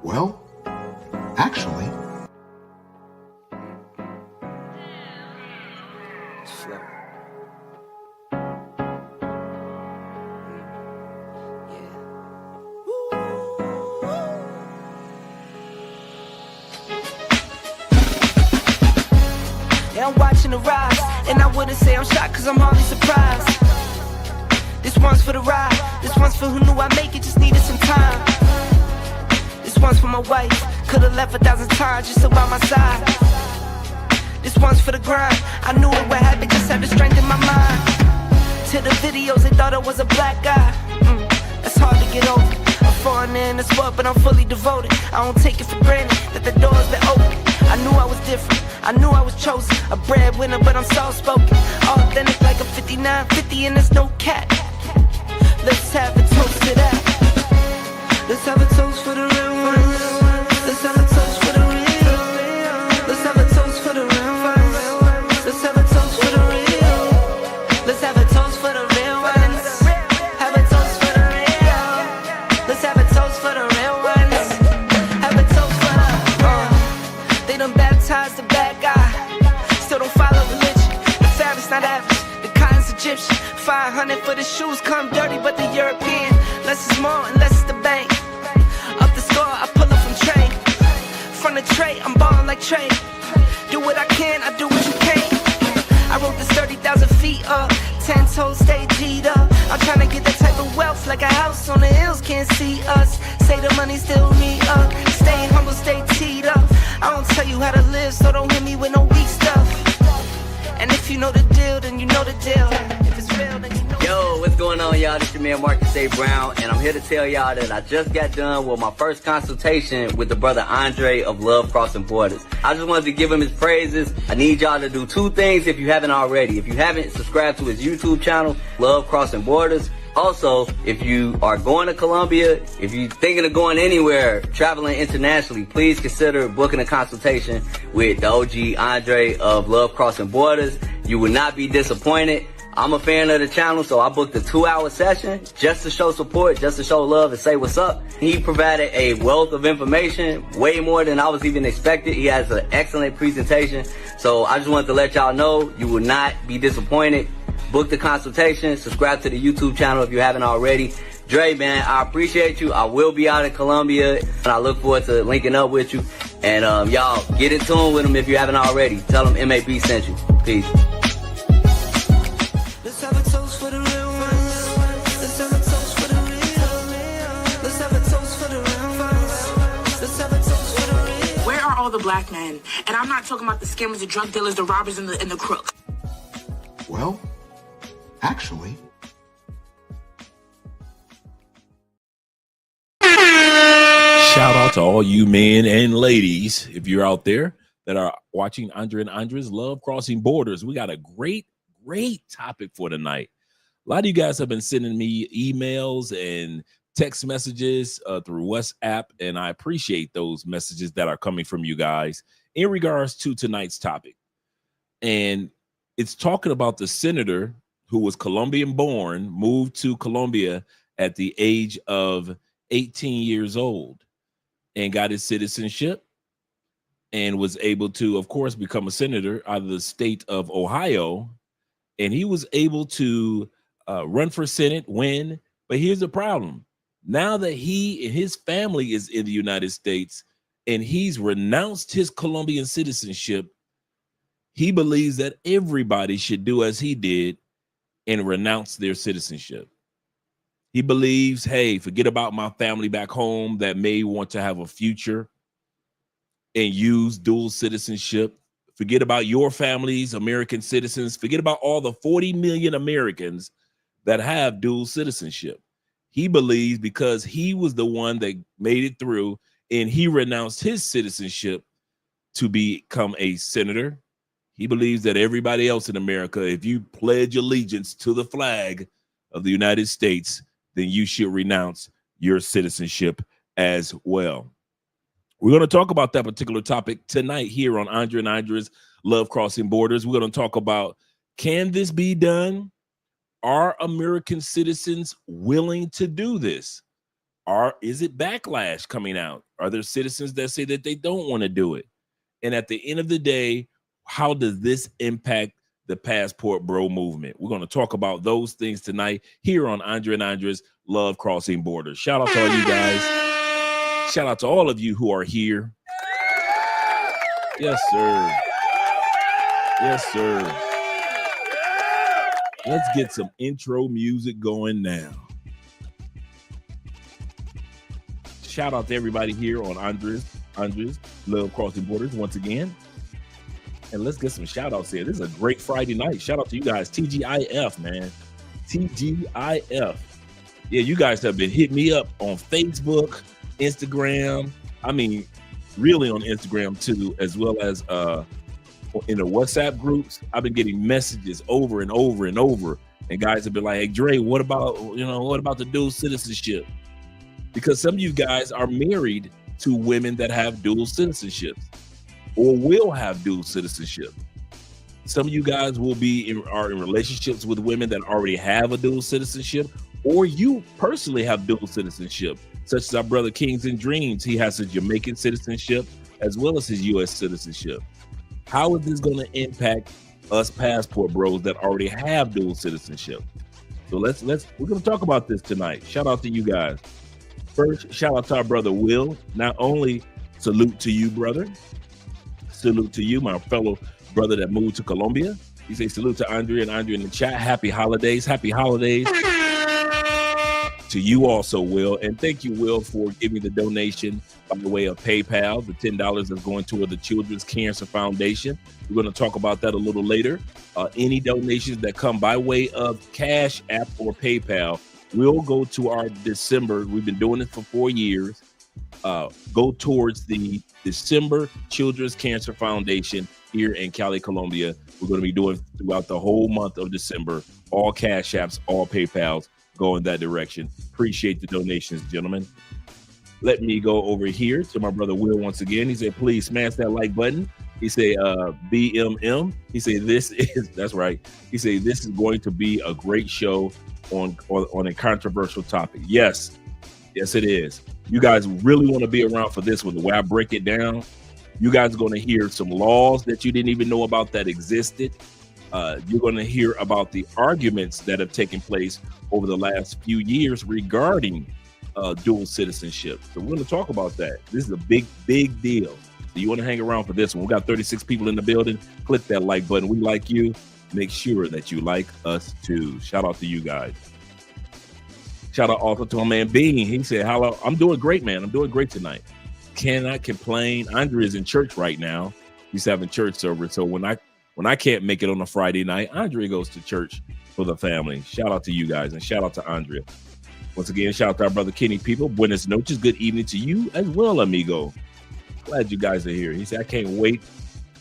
Well, actually... Slow. Yeah, I'm watching the rise, and I wouldn't say I'm shocked, cause I'm hardly surprised. This one's for the ride, this one's for who knew I'd make it, just needed some time. This one's for my wife, could've left 1,000 times just about my side. This one's for the grind, I knew it would happen, just had the strength in my mind. To the videos, they thought I was a black guy. That's hard to get over. A foreigner in the sport, but I'm fully devoted. I don't take it for granted that the door's been open. I knew I was different, I knew I was chosen. A breadwinner, but I'm soft-spoken. Authentic like a 5950 and there's no cap. Let's have a toast to that. Let's have a toast for the real ones. Let's have a toast for the real. Let's have a toast for the real ones. Let's have a toast for the real. Let's have a toast for the real ones. Have a toast for the real. Let's have a toast for the real ones. Have a toast for the they done baptized the bad guy. Still don't follow religion. The fabric's not average. The cotton's Egyptian. 500 for the shoes, come dirty, but the European. Less is more and less is the bank. Up the score, I pull up from trade. From the tray, I'm ballin' like Trey. Do what I can, I do what you can't. I wrote this 30,000 feet up. 10 toes, stay G'd up. I'm tryna get that type of wealth, like a house on the hills, can't see us. Say the money still me up. Stay humble, stay teed up. I don't tell you how to live, so don't hit me with no weak stuff. And if you know the deal, then you know the deal. If it's real, then you know. Yo, what's going on, y'all? This your man Marcus A. Brown, and I'm here to tell y'all that I just got done with my first consultation with the brother Andre of Love Crossing Borders. I just wanted to give him his praises. I need y'all to do two things if you haven't already. If you haven't, subscribe to his YouTube channel, Love Crossing Borders. Also, if you are going to Colombia, if you're thinking of going anywhere, traveling internationally, please consider booking a consultation with the OG Andre of Love Crossing Borders. You will not be disappointed. I'm a fan of the channel, so I booked a 2-hour session just to show support, just to show love and say what's up. He provided a wealth of information, way more than I was even expected. He has an excellent presentation. So I just wanted to let y'all know you will not be disappointed. Book the consultation, subscribe to the YouTube channel if you haven't already. Dre, man, I appreciate you. I will be out in Colombia, and I look forward to linking up with you. And y'all, get in tune with him if you haven't already. Tell him MAB sent you. Peace. Let's have a toast for the real ones. Let's have a toast for the real. Let's have a toast for the real ones. Let's have a toast for the real. Where are all the black men? And I'm not talking about the scammers, the drug dealers, the robbers, and the crooks. Well, actually... Shout out to all you men and ladies, if you're out there that are watching Andre and Andres Love Crossing Borders. We got a great topic for tonight. A lot of you guys have been sending me emails and text messages through WhatsApp, and I appreciate those messages that are coming from you guys in regards to tonight's topic. And it's talking about the senator who was Colombian born, moved to Colombia at the age of 18 years old and got his citizenship and was able to, of course, become a senator out of the state of Ohio. And he was able to run for Senate, win. But here's the problem. Now that he and his family is in the United States and he's renounced his Colombian citizenship, he believes that everybody should do as he did and renounce their citizenship. He believes, hey, forget about my family back home that may want to have a future and use dual citizenship. Forget about your families, American citizens. Forget about all the 40 million Americans that have dual citizenship. He believes because he was the one that made it through and he renounced his citizenship to become a senator. He believes that everybody else in America, if you pledge allegiance to the flag of the United States, then you should renounce your citizenship as well. We're going to talk about that particular topic tonight here on Andre and Andres Love Crossing Borders. We're going to talk about, can this be done? Are American citizens willing to do this? Is it backlash coming out? Are there citizens that say that they don't want to do it? And at the end of the day, how does this impact the Passport Bro movement? We're going to talk about those things tonight here on Andre and Andres Love Crossing Borders. Shout out to all you guys. Shout out to all of you who are here. Yes, sir. Yes, sir. Let's get some intro music going now. Shout out to everybody here on Andres Love Crossing Borders once again. And let's get some shout outs here. This is a great Friday night. Shout out to you guys. TGIF, man. TGIF. Yeah, you guys have been hitting me up on Facebook, Instagram. I mean, really on Instagram too, as well as in the WhatsApp groups. I've been getting messages over and over and over. And guys have been like, hey, Dre, what about the dual citizenship? Because some of you guys are married to women that have dual citizenship or will have dual citizenship. Some of you guys are in relationships with women that already have a dual citizenship, or you personally have dual citizenship, such as our brother Kings and Dreams. He has a Jamaican citizenship as well as his U.S. citizenship. How is this going to impact us passport bros that already have dual citizenship? So we're going to talk about this tonight. Shout out to you guys. First, shout out to our brother Will. Not only salute to you, brother. Salute to you, my fellow brother that moved to Colombia. He says salute to Andre and Andre in the chat. Happy holidays. Happy holidays to you also, Will. And thank you, Will, for giving the donation by the way of PayPal. The $10 is going toward the Children's Cancer Foundation. We're going to talk about that a little later. Any donations that come by way of Cash App or PayPal will go to our December. We've been doing it for 4 years. Go towards the December Children's Cancer Foundation here in Cali, Colombia. We're going to be doing throughout the whole month of December. All Cash Apps, all PayPals go in that direction. Appreciate the donations, gentlemen. Let me go over here to my brother Will once again. He said, please smash that like button. He said, BMM. He said, that's right. He said, this is going to be a great show on a controversial topic. Yes, it is. You guys really want to be around for this one. The way I break it down, you guys are going to hear some laws that you didn't even know about that existed. You're going to hear about the arguments that have taken place over the last few years regarding dual citizenship. So we're going to talk about that. This is a big deal. So you want to hang around for this one. We got 36 people in the building. Click that like button. We like you. Make sure that you like us too. Shout out to you guys. Shout out also to my man Bean. He said, hello, I'm doing great, man. I'm doing great tonight. Cannot complain. Andre is in church right now. He's having church service. So when I can't make it on a Friday night, Andre goes to church for the family. Shout out to you guys and shout out to Andre. Once again, shout out to our brother Kenny people. Buenas noches. Good evening to you as well, amigo. Glad you guys are here. He said, I can't wait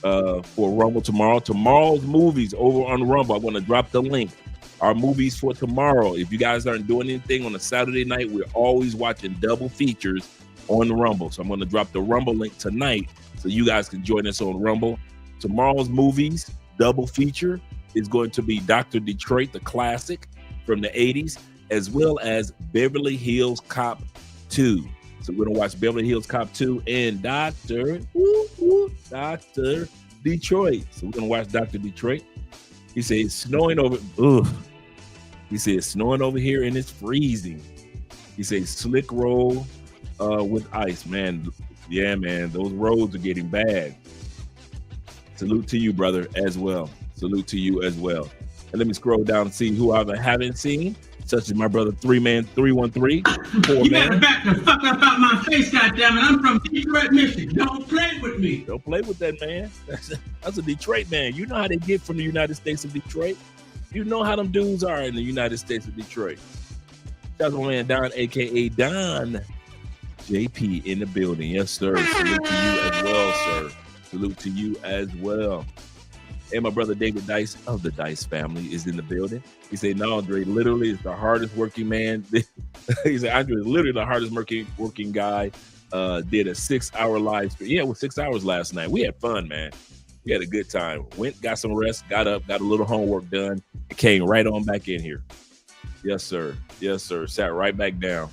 for Rumble tomorrow. Tomorrow's movies over on Rumble. I'm going to drop the link. Our movies for tomorrow. If you guys aren't doing anything on a Saturday night, we're always watching double features on the Rumble. So I'm going to drop the Rumble link tonight so you guys can join us on Rumble. Tomorrow's movies double feature is going to be Dr. Detroit, the classic from the 80s, as well as Beverly Hills Cop 2. So we're going to watch Beverly Hills Cop 2 and Dr. Detroit. So we're going to watch Dr. Detroit. He said it's snowing over. He said it's snowing over here and it's freezing. He said slick roll with ice, man. Yeah, man, those roads are getting bad. Salute to you, brother, as well. Salute to you as well. And let me scroll down and see who I haven't seen, such as my brother 3Man313. You better back the fuck up out my face, goddammit. I'm from Detroit, Michigan. Don't play with me. Don't play with that, man. That's a Detroit man. You know how they get from the United States of Detroit. You know how them dudes are in the United States of Detroit. That's my man Don, a.k.a. Don JP in the building. Yes, sir. Salute to you as well, sir. Salute to you as well. And my brother David Dice of the Dice family is in the building. He said, no, Andre literally is the hardest working man. He said, Andre is literally the hardest working guy. Did a 6-hour live stream. Yeah, it was 6 hours last night. We had fun, man. We had a good time. Went, got some rest, got up, got a little homework done, and came right on back in here. Yes, sir. Yes, sir. Sat right back down.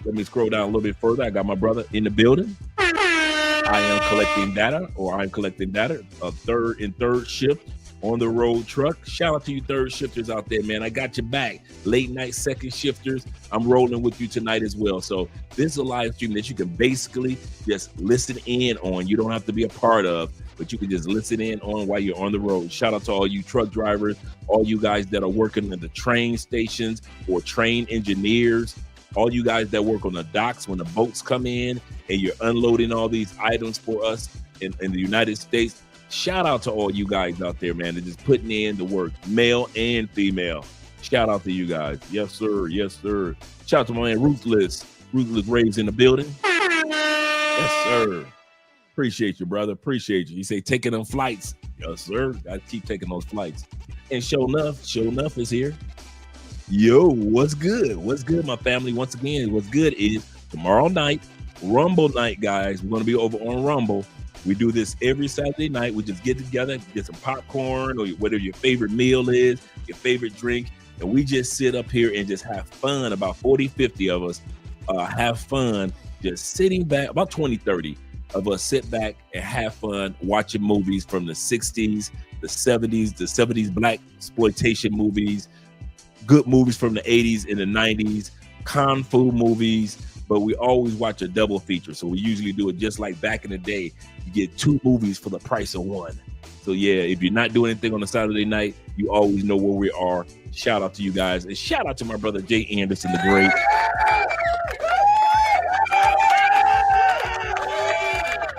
Let me scroll down a little bit further. I got my brother in the building. I am collecting data, a third shift on the road truck. Shout out to you third shifters out there, man. I got your back. Late night second shifters, I'm rolling with you tonight as well. So this is a live stream that you can basically just listen in on. You don't have to be a part of, but you can just listen in on while you're on the road. Shout out to all you truck drivers, all you guys that are working at the train stations or train engineers, all you guys that work on the docks when the boats come in and you're unloading all these items for us in the United States. Shout out to all you guys out there, man, that just putting in the work, male and female. Shout out to you guys. Yes, sir. Yes, sir. Shout out to my man Ruthless. Ruthless Raves in the building. Yes, sir. Appreciate you, brother. Appreciate you. You say taking them flights. Yes, sir. Gotta keep taking those flights. And Show Enough is here. Yo, what's good? What's good, my family? Once again, what's good is tomorrow night, Rumble night, guys. We're going to be over on Rumble. We do this every Saturday night. We just get together, get some popcorn or whatever your favorite meal is, your favorite drink, and we just sit up here and just have fun. About 40, 50 of us have fun just sitting back, about 20, 30 of us sit back and have fun watching movies from the 60s, the 70s black exploitation movies, good movies from the 80s and the 90s, kung fu movies, but we always watch a double feature. So we usually do it just like back in the day. You get 2 movies for the price of 1. So yeah, if you're not doing anything on a Saturday night, you always know where we are. Shout out to you guys. And shout out to my brother Jay Anderson, the great.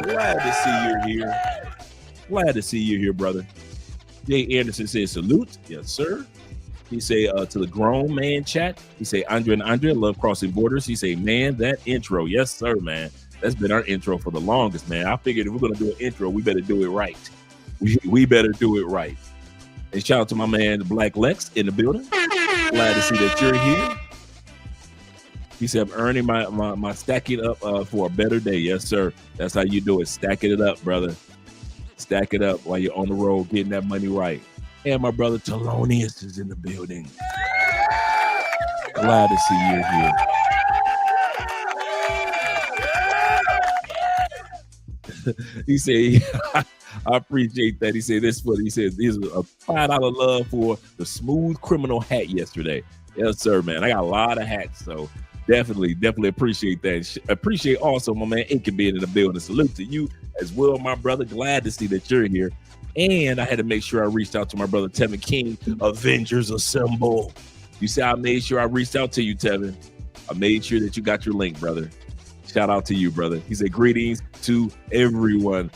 Glad to see you're here. Glad to see you here, brother. Jay Anderson says salute. Yes, sir. He say to the grown man chat, he say Andre and Andre love crossing borders. He say, man, that intro. Yes, sir, man. That's been our intro for the longest, man. I figured if we're going to do an intro, we better do it right. We better do it right. And shout out to my man, Black Lex in the building. Glad to see that you're here. He said, I'm earning my stacking up for a better day. Yes, sir. That's how you do it. Stacking it up, brother. Stack it up while you're on the road, getting that money right. And my brother Thelonious is in the building. Glad to see you here. He said, I appreciate that. He said this for. He said this is a $5 love for the Smooth Criminal hat yesterday. Yes, sir, man. I got a lot of hats, so definitely appreciate that. Appreciate also my man Ink being in the building. Salute to you as well, my brother. Glad to see that you're here. And I had to make sure I reached out to my brother Tevin King. Avengers Assemble. You see, I made sure I reached out to you, Tevin. I made sure that you got your link, brother. Shout out to you, brother. He said greetings to everyone,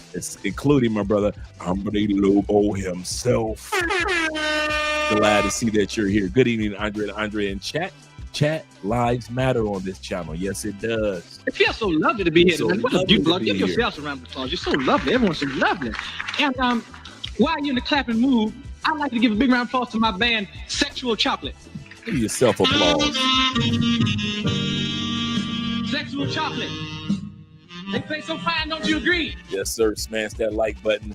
including my brother Hombre Lobo himself. Glad to see that you're here. Good evening, Andre in chat. Chat lives matter on this channel. Yes, it does. It feels so lovely to be here. So What a beautiful. Give yourselves a round of applause. You're so lovely. Everyone's so lovely. And while you're in the clapping mood, I'd like to give a big round of applause to my band, Sexual Chocolate. Give yourself applause. Sexual Chocolate. They play so fine, don't you agree? Yes, sir. Smash that like button.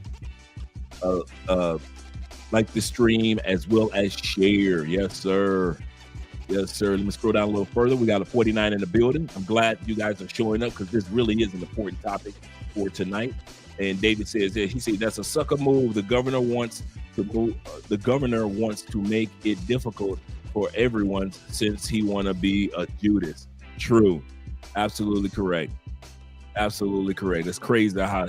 Like the stream as well as share. Yes, sir. Yes, sir. Let me scroll down a little further. We got a 49 in the building. I'm glad you guys are showing up because this really is an important topic for tonight. And David says that he said that's a sucker move. The governor wants to move. The governor wants to make it difficult for everyone since he want to be a Judas. True. Absolutely correct. Absolutely correct. It's crazy how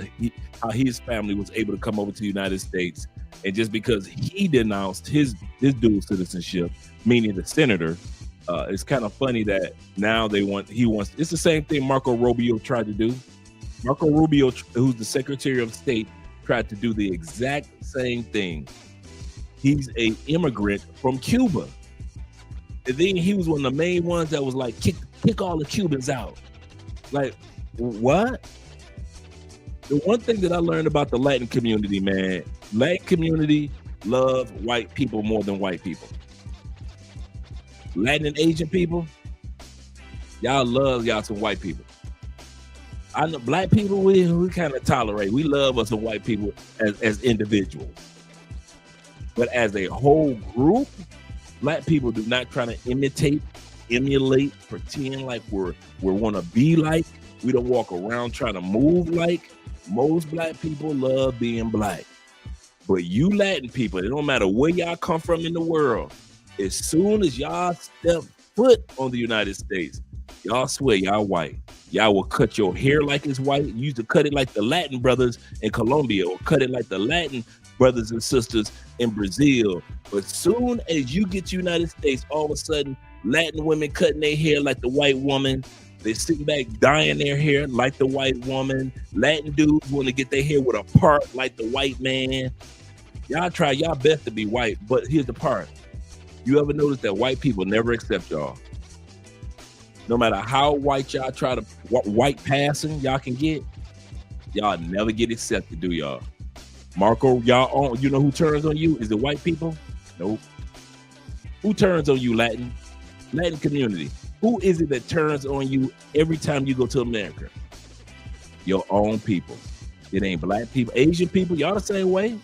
his family was able to come over to the United States, and just because he denounced his dual citizenship, meaning the senator, it's kind of funny that now he wants. It's the same thing Marco Rubio tried to do. Marco Rubio, who's the Secretary of State, tried to do the exact same thing. He's an immigrant from Cuba. And then he was one of the main ones that was like, kick all the Cubans out. Like, what? The one thing that I learned about the Latin community, man, Latin community love white people more than white people. Latin and Asian people, y'all love y'all some white people. I know black people, we kind of tolerate. We love us some white people as individuals. But as a whole group, black people do not try to imitate emulate, pretend like we want to be like. We don't walk around trying to move like. Most black people love being black. But you Latin people, it don't matter where y'all come from in the world, as soon as y'all step foot on the United States, y'all swear y'all white. Y'all will cut your hair like it's white. You used to cut it like the Latin brothers in Colombia, or cut it like the Latin brothers and sisters in Brazil. But soon as you get to the United States, all of a sudden, Latin women cutting their hair like the white woman. They sitting back dyeing their hair like the white woman. Latin dudes want to get their hair with a part like the white man. Y'all try y'all best to be white, but here's the part. You ever notice that white people never accept y'all? No matter how white y'all try to white passing y'all can get, y'all never get accepted, do y'all? Marco, y'all on, you know who turns on you? Is it white people? Nope. Who turns on you, Latin community? Who is it that turns on you every time you go to America? Your own people. It ain't black people. Asian people, y'all the same way.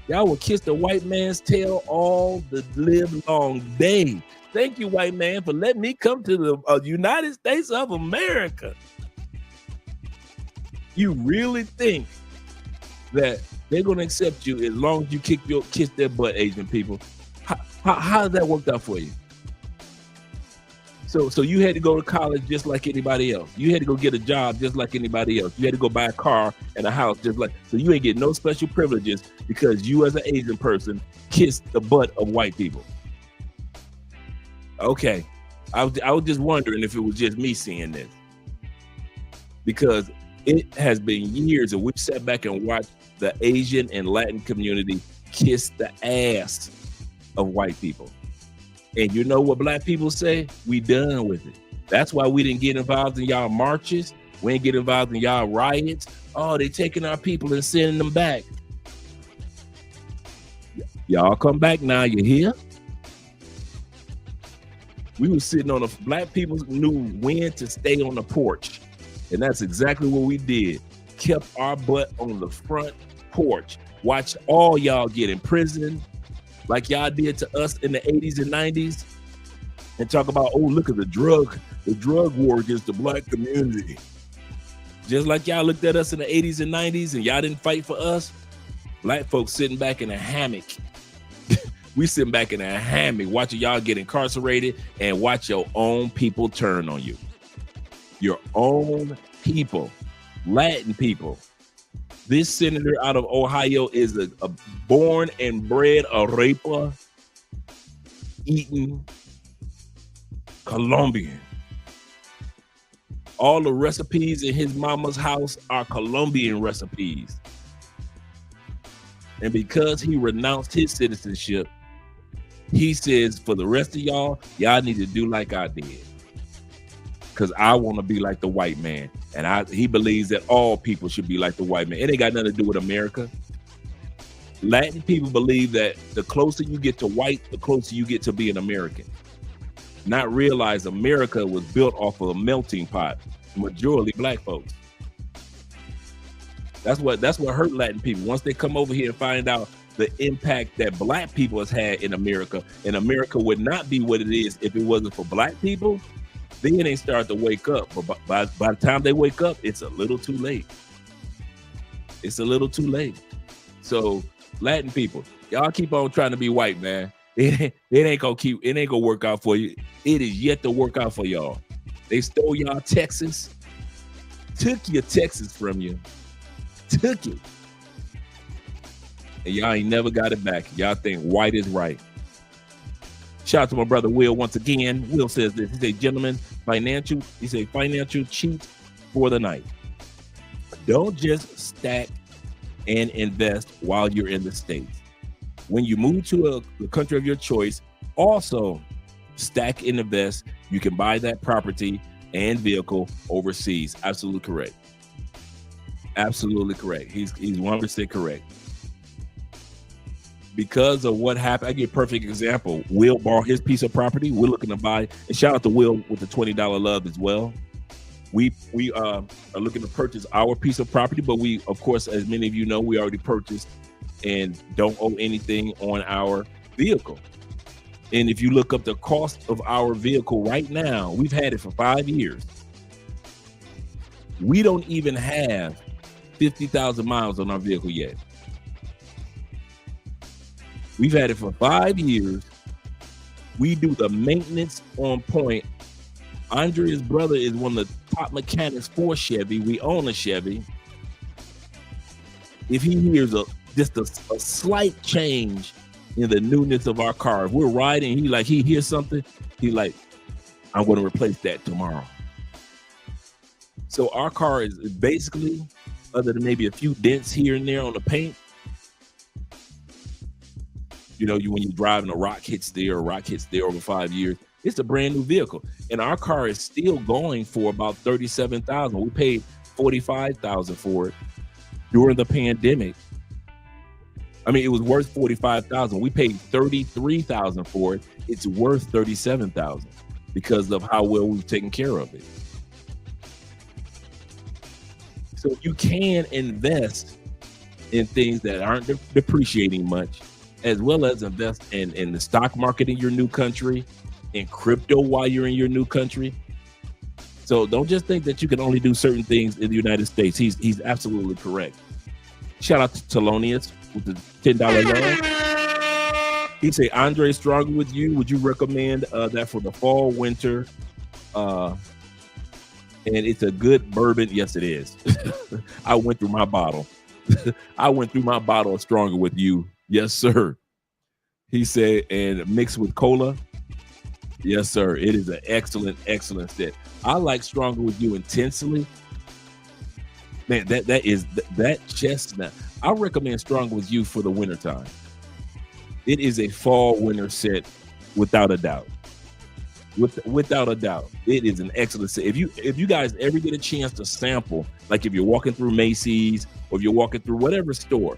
Y'all will kiss the white man's tail all the live long day. Thank you, white man, for letting me come to the United States of America. You really think that they're going to accept you as long as you kiss their butt, Asian people? How does that work out for you? So you had to go to college just like anybody else. You had to go get a job just like anybody else. You had to go buy a car and a house just like, so you ain't get no special privileges because you as an Asian person kissed the butt of white people. Okay. I was just wondering if it was just me seeing this, because it has been years that we've sat back and watched the Asian and Latin community kiss the ass of white people. And you know what black people say? We done with it. That's why we didn't get involved in y'all marches. We ain't get involved in y'all riots. Oh, they taking our people and sending them back. Y'all come back now, you hear? We were sitting on black people knew when to stay on the porch. And that's exactly what we did. Kept our butt on the front porch. Watched all y'all get in prison, like y'all did to us in the 80s and 90s, and talk about, oh, look at the drug war against the black community. Just like y'all looked at us in the 80s and 90s and y'all didn't fight for us, black folks sitting back in a hammock. We sitting back in a hammock watching y'all get incarcerated and watch your own people turn on you. Your own people, Latin people. This senator out of Ohio is a born and bred arepa eating Colombian. All the recipes in his mama's house are Colombian recipes. And because he renounced his citizenship, he says, for the rest of y'all need to do like I did. Because I want to be like the white man. And he believes that all people should be like the white man. It ain't got nothing to do with America. Latin people believe that the closer you get to white, the closer you get to being American. Not realize America was built off of a melting pot, majority black folks. That's what hurt Latin people. Once they come over here and find out the impact that black people has had in America, and America would not be what it is if it wasn't for black people, then they start to wake up. But by the time they wake up, it's a little too late. It's a little too late. So Latin people, y'all keep on trying to be white, man. It ain't gonna work out for you. It is yet to work out for y'all. They stole y'all Texas, took your Texas from you, took it. And y'all ain't never got it back. Y'all think white is right. Shout out to my brother Will once again. Will says this. He said, gentlemen, financial cheat for the night. Don't just stack and invest while you're in the States. When you move to the country of your choice, also stack and invest. You can buy that property and vehicle overseas. Absolutely correct. Absolutely correct. He's 100% correct. Because of what happened, I give a perfect example. Will bought his piece of property. We're looking to buy, and shout out to Will with the $20 love as well. We are looking to purchase our piece of property, but we, of course, as many of you know, we already purchased and don't owe anything on our vehicle. And if you look up the cost of our vehicle right now, we've had it for 5 years. We don't even have 50,000 miles on our vehicle yet. We've had it for 5 years. We do the maintenance on point. Andrea's brother is one of the top mechanics for Chevy. We own a Chevy. If he hears just a slight change in the newness of our car, if we're riding, he hears something, he like, I'm going to replace that tomorrow. So our car is basically, other than maybe a few dents here and there on the paint, you know, when you're driving, a rock hits there over 5 years, it's a brand new vehicle. And our car is still going for about $37,000. We paid $45,000 for it during the pandemic. I mean, it was worth $45,000. We paid $33,000 for it. It's worth $37,000 because of how well we've taken care of it. So you can invest in things that aren't depreciating much, as well as invest in the stock market in your new country, in crypto while you're in your new country. So don't just think that you can only do certain things in the United States. He's absolutely correct. Shout out to Thelonious with the $10 loan. He say, Andre, stronger with you. Would you recommend that for the fall, winter? And it's a good bourbon. Yes, it is. I went through my bottle. I went through my bottle of Stronger with You. Yes, sir. He said, and mixed with cola. Yes, sir. It is an excellent, excellent set. I like Stronger with You intensely. Man, that chestnut. I recommend Stronger with You for the wintertime. It is a fall winter set without a doubt. Without a doubt, it is an excellent set. If you guys ever get a chance to sample, like if you're walking through Macy's or if you're walking through whatever store,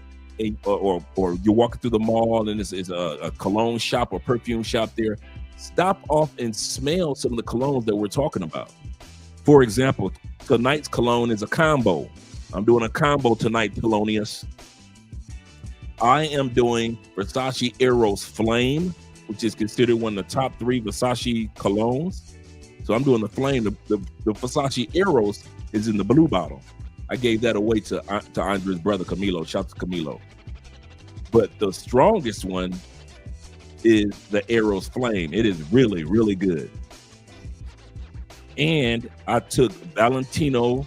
or you're walking through the mall and there's a cologne shop or perfume shop there, stop off and smell some of the colognes that we're talking about. For example, tonight's cologne is a combo. I'm doing a combo tonight, Thelonious. I am doing Versace Eros Flame, which is considered one of the top 3 Versace colognes. So I'm doing the Flame. The Versace Eros is in the blue bottle. I gave that away to Andre's brother, Camilo. Shout out to Camilo. But the strongest one is the Eros Flame. It is really, really good. And I took Valentino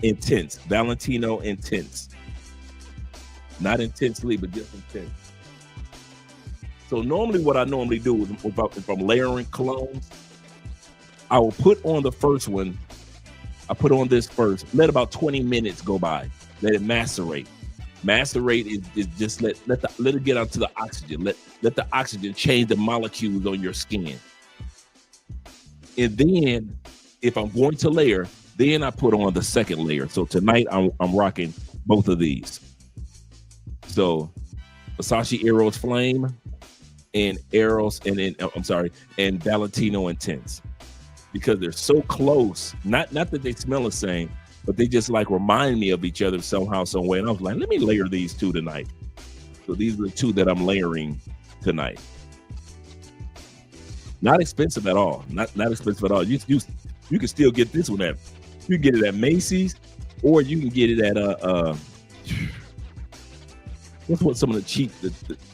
Intense. Not intensely, but just intense. So normally what I normally do is if I'm layering colognes, I will put on the first one. I put on this first. Let about 20 minutes go by. Let it macerate. Macerate is just let it get out to the oxygen. Let the oxygen change the molecules on your skin. And then if I'm going to layer, then I put on the second layer. So tonight I'm rocking both of these. So Versace Eros Flame and and Valentino Intense, because they're so close. Not that they smell the same, but they just like remind me of each other somehow, some way. And I was like, let me layer these two tonight. So these are the two that I'm layering tonight. Not expensive at all. Not expensive at all. You can still get this one you can get it at Macy's, or you can get it at what's what some of the cheap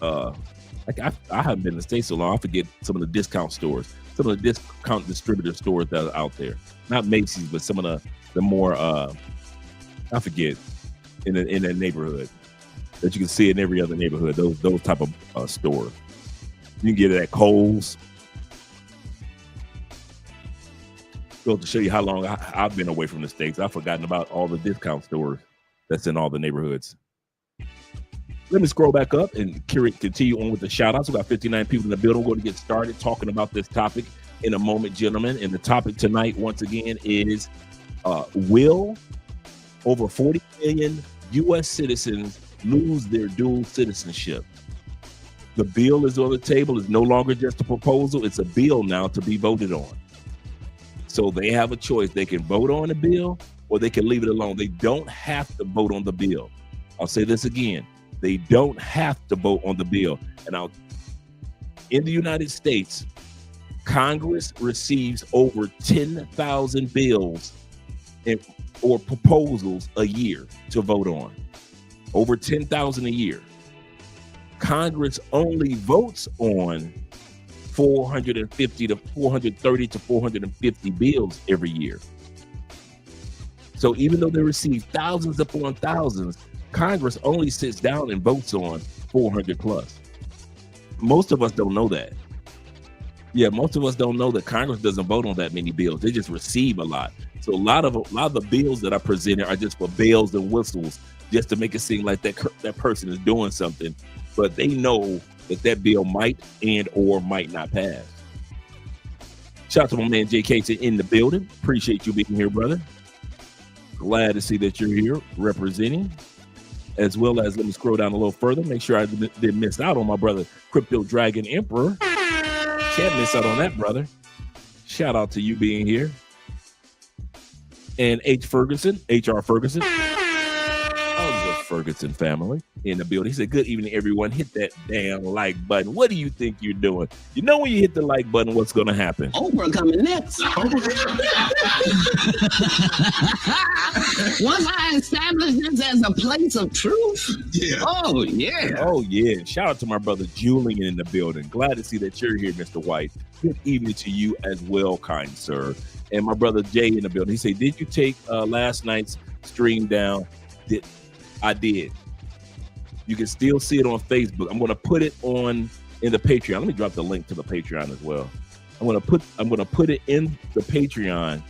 like I haven't been in the States so long, I forget some of the discount stores, some of the discount distributor stores that are out there. Not Macy's, but some of the more I forget in that neighborhood that you can see in every other neighborhood. Those type of stores. You can get it at Kohl's. So to show you how long I've been away from the States, I've forgotten about all the discount stores that's in all the neighborhoods. Let me scroll back up and continue on with the shout outs. We got 59 people in the building. We're going to get started talking about this topic in a moment, gentlemen. And the topic tonight, once again, is will over 40 million U.S. citizens lose their dual citizenship? The bill is on the table. It's no longer just a proposal. It's a bill now to be voted on. So they have a choice. They can vote on the bill or they can leave it alone. They don't have to vote on the bill. I'll say this again. They don't have to vote on the bill. And in the United States, Congress receives over 10,000 bills or proposals a year to vote on. Over 10,000 a year. Congress only votes on 450 to 430 to 450 bills every year. So even though they receive thousands upon thousands, Congress only sits down and votes on 400 plus. Most of us don't know that. Yeah, most of us don't know that Congress doesn't vote on that many bills. They just receive a lot. So a lot of the bills that are presented are just for bells and whistles, just to make it seem like that person is doing something, but they know that bill might and or might not pass. Shout out to my man Jay Casey in the building. Appreciate you being here, brother. Glad to see that you're here representing, as well as, let me scroll down a little further, make sure I didn't miss out on my brother Crypto Dragon Emperor. Can't miss out on that, brother. Shout out to you being here. And HR Ferguson. Oh, the Ferguson family in the building. He said, good evening, everyone. Hit that damn like button. What do you think you're doing? You know when you hit the like button, what's going to happen? Oprah coming next. Once I establish this as a place of truth. Yeah. Oh, yeah. Oh, yeah. Shout out to my brother Julian in the building. Glad to see that you're here, Mr. White. Good evening to you as well, kind sir. And my brother Jay in the building. He said, did you take last night's stream down? I did. You can still see it on Facebook. I'm going to put it in the Patreon. Let me drop the link to the Patreon as well. I'm going to put it in the Patreon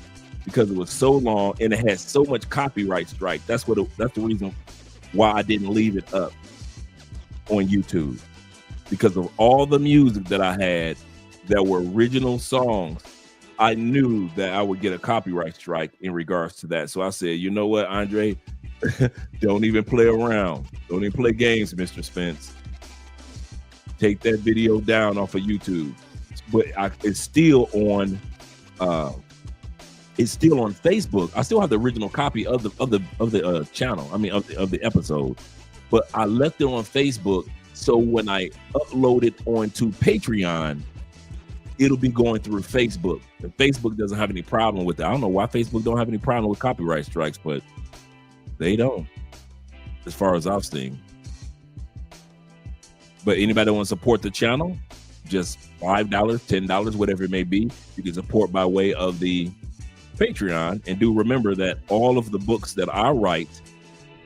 because it was so long and it had so much copyright strike. That's the reason why I didn't leave it up on YouTube, because of all the music that I had that were original songs. I knew that I would get a copyright strike in regards to that. So I said, you know what, Andre, don't even play around. Don't even play games, Mr. Spence. Take that video down off of YouTube. But it's still on Facebook. I still have the original copy of the channel. I mean of the episode. But I left it on Facebook, so when I upload it onto Patreon, it'll be going through Facebook. And Facebook doesn't have any problem with it. I don't know why Facebook don't have any problem with copyright strikes, but they don't, as far as I've seen. But anybody that wants to support the channel, just $5, $10, whatever it may be, you can support by way of the Patreon. And do remember that all of the books that I write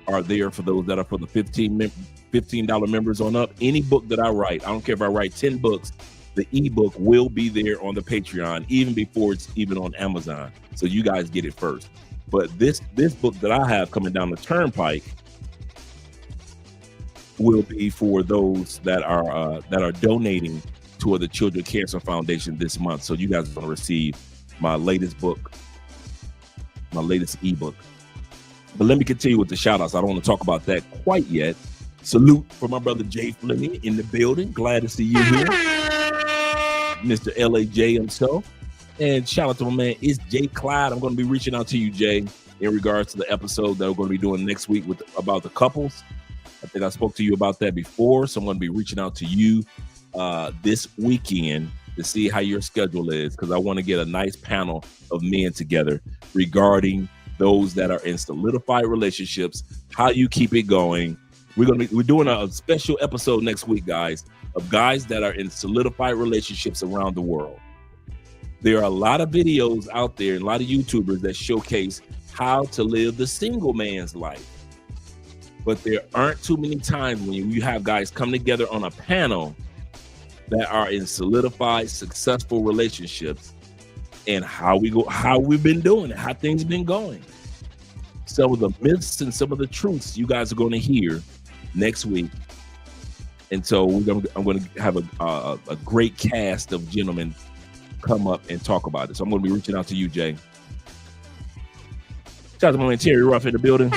are there for those that are for the $15 members on up. Any book that I write, I don't care if I write 10 books, the ebook will be there on the Patreon even before it's even on Amazon. So you guys get it first. But this book that I have coming down the turnpike will be for those that are donating toward the Children Cancer Foundation this month. So you guys are going to receive my latest book, my latest ebook. But let me continue with the shout outs. I don't want to talk about that quite yet. Salute for my brother Jay Fleming in the building. Glad to see you here. Mr. LAJ himself. And shout out to my man, it's Jay Clyde. I'm going to be reaching out to you, Jay, in regards to the episode that we're going to be doing next week about the couples. I think I spoke to you about that before, so I'm going to be reaching out to you this weekend to see how your schedule is, because I want to get a nice panel of men together regarding those that are in solidified relationships, how you keep it going. We're doing a special episode next week, guys, of guys that are in solidified relationships around the world. There are a lot of videos out there and a lot of YouTubers that showcase how to live the single man's life. But there aren't too many times when you have guys come together on a panel that are in solidified, successful relationships, and how we've been doing it, how things have been going. Some of the myths and some of the truths you guys are going to hear next week. And so I'm going to have a great cast of gentlemen come up and talk about it. So I'm going to be reaching out to you, Jay. Shout out to my man Terry Ruff in the building.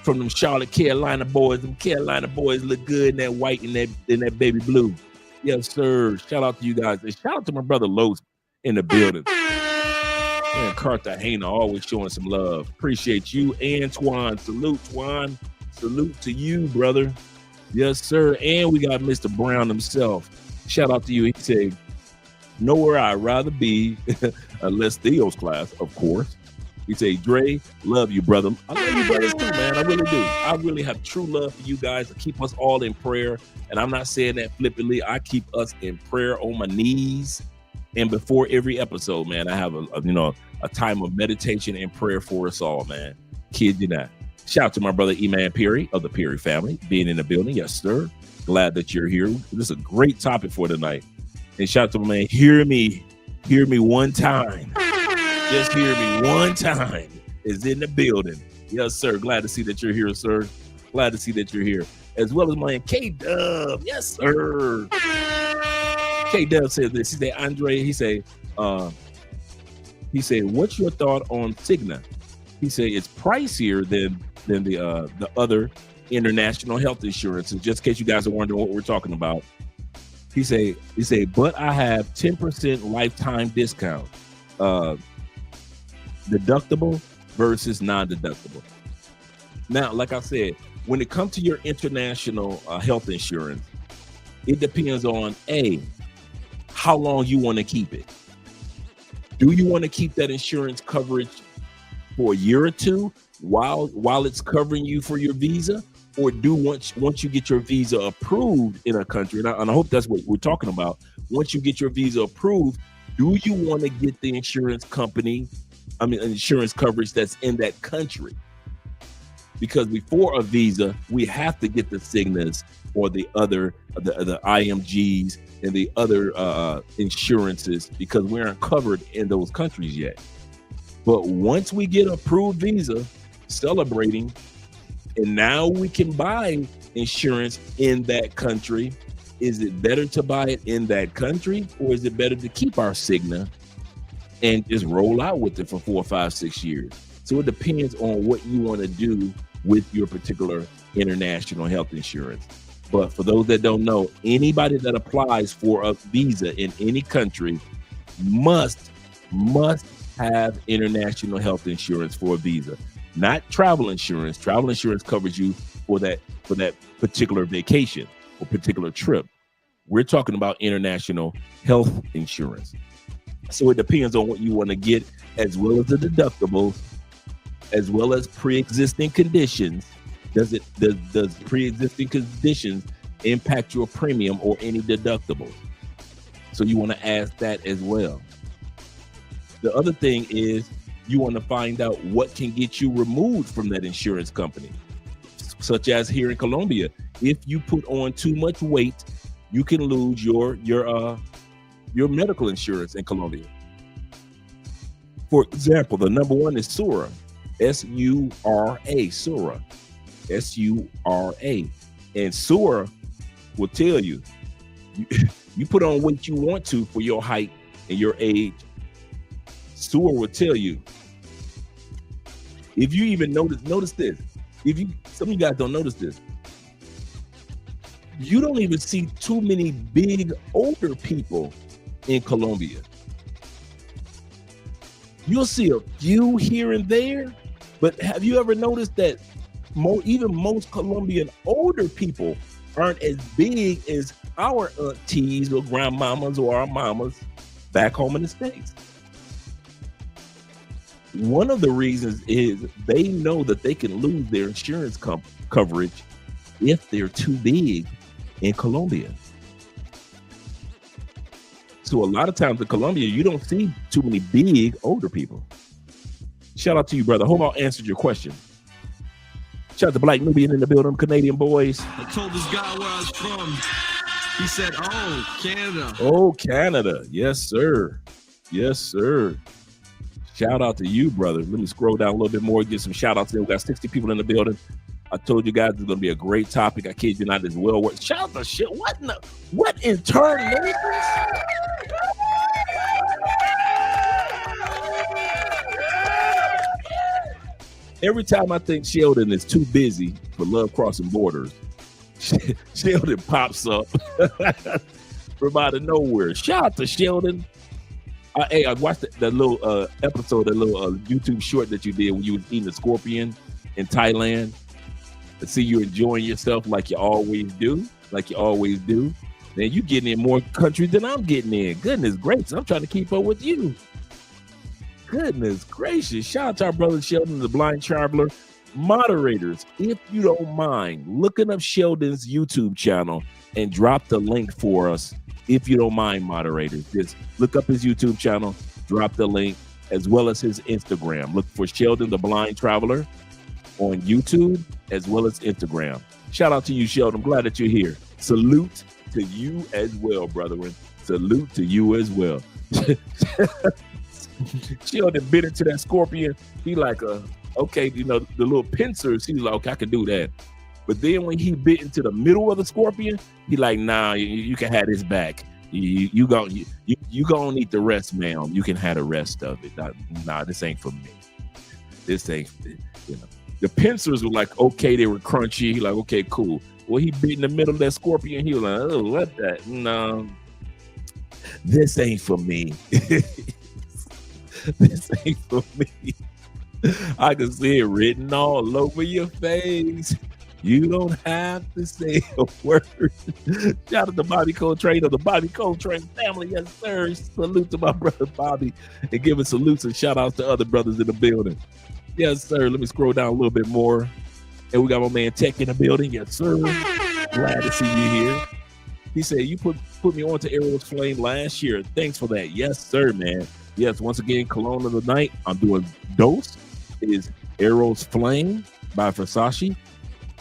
From them Charlotte, Carolina boys. Them Carolina boys look good in that white and that baby blue. Yes, sir. Shout out to you guys. And shout out to my brother Los in the building. And Cartagena always showing some love. Appreciate you, Antoine. Salute, Twan. Salute to you, brother. Yes, sir. And we got Mr. Brown himself. Shout out to you. He said, nowhere I'd rather be, unless Theo's class, of course. He said, Dre, love you, brother. I love you, brothers, too, man. I really do. I really have true love for you guys to keep us all in prayer. And I'm not saying that flippantly. I keep us in prayer on my knees. And before every episode, man, I have a time of meditation and prayer for us all, man. Kid you not. Shout out to my brother Eman Perry of the Perry family being in the building. Yes, sir. Glad that you're here. This is a great topic for tonight. And shout out to my man, hear me one time. Just hear me one time is in the building. Yes, sir. Glad to see that you're here, sir. Glad to see that you're here. As well as my man K-Dub. Yes, sir. K-Dub said this. He said, Andre, he said, what's your thought on Cigna? He said it's pricier than the other international health insurance. And just in case you guys are wondering what we're talking about, he said, but I have 10% lifetime discount, deductible versus non-deductible. Now, like I said, when it comes to your international health insurance, it depends on how long you want to keep it. Do you want to keep that insurance coverage for a year or two while it's covering you for your visa, or once you get your visa approved in a country, and I hope that's what we're talking about. Once you get your visa approved, do you want to get the insurance coverage that's in that country? Because before a visa, we have to get the Cignas or the IMGs and the other insurances, because we aren't covered in those countries yet. But once we get approved visa, celebrating, and now we can buy insurance in that country, is it better to buy it in that country, or is it better to keep our Cigna and just roll out with it for 4, 5, 6 years? So it depends on what you want to do with your particular international health insurance. But for those that don't know, anybody that applies for a visa in any country must have international health insurance for a visa, not travel insurance. Travel insurance covers you for that particular vacation or particular trip. We're talking about international health insurance. So it depends on what you want to get, as well as the deductibles, as well as pre-existing conditions. Does pre-existing conditions impact your premium or any deductibles? So you want to ask that as well. The other thing is you want to find out what can get you removed from that insurance company, such as here in Colombia. If you put on too much weight, you can lose your medical insurance in Colombia. For example, the number one is SURA, S-U-R-A, SURA, S-U-R-A. And SURA will tell you, you put on what you want to for your height and your age. SURA will tell you. If you even notice this, some of you guys don't notice this, you don't even see too many big older people in Colombia. You'll see a few here and there, but have you ever noticed that most Colombian older people aren't as big as our aunties or grandmamas or our mamas back home in the States? One of the reasons is they know that they can lose their insurance coverage if they're too big in Colombia. So a lot of times in Colombia, you don't see too many big older people. Shout out to you, brother. Hope I answered your question. Shout out to Black Nubian in the building, Canadian boys. I told this guy where I was from. He said, oh, Canada. Oh, Canada. Yes, sir. Yes, sir. Shout out to you, brother. Let me scroll down a little bit more, get some shout outs there. We got 60 people in the building. I told you guys it's going to be a great topic. I kid you not, as well. Shout out to shit. What in turn, neighbors? Every time I think Sheldon is too busy for Love Crossing Borders, Sheldon pops up from out of nowhere. Shout out to Sheldon. I watched that little episode, that little YouTube short that you did when you was eating a scorpion in Thailand. I see you enjoying yourself like you always do. Man, you getting in more countries than I'm getting in. Goodness gracious, I'm trying to keep up with you. Goodness gracious. Shout out to our brother Sheldon, the blind traveler. Moderators, if you don't mind looking up Sheldon's YouTube channel and drop the link for us. If you don't mind, moderators, just look up his YouTube channel, drop the link, as well as his Instagram. Look for Sheldon, the blind traveler on YouTube, as well as Instagram. Shout out to you, Sheldon. I'm glad that you're here. Salute to you as well, brethren. Salute to you as well. Sheldon bit into that scorpion. He like, okay, you know, the little pincers. He's like, okay, I can do that. But then when he bit into the middle of the scorpion, he like, nah, you can have this back. You gonna eat the rest, ma'am. You can have the rest of it. Nah, this ain't for me. This ain't, you know. The pincers were like, okay, they were crunchy. He like, okay, cool. Well, he bit in the middle of that scorpion. He was like, oh, what that? No, this ain't for me. This ain't for me. I can see it written all over your face. You don't have to say a word. Shout out to Bobby Coltrane of the Bobby Coltrane family. Yes, sir. Salute to my brother Bobby and giving salutes and shout outs to other brothers in the building. Yes, sir. Let me scroll down a little bit more. And we got my man Tech in the building. Yes, sir. Glad to see you here. He said, you put me on to Arrow's Flame last year. Thanks for that. Yes, sir, man. Yes, once again, Cologne of the Night. I'm doing Dose. It is Arrow's Flame by Versace.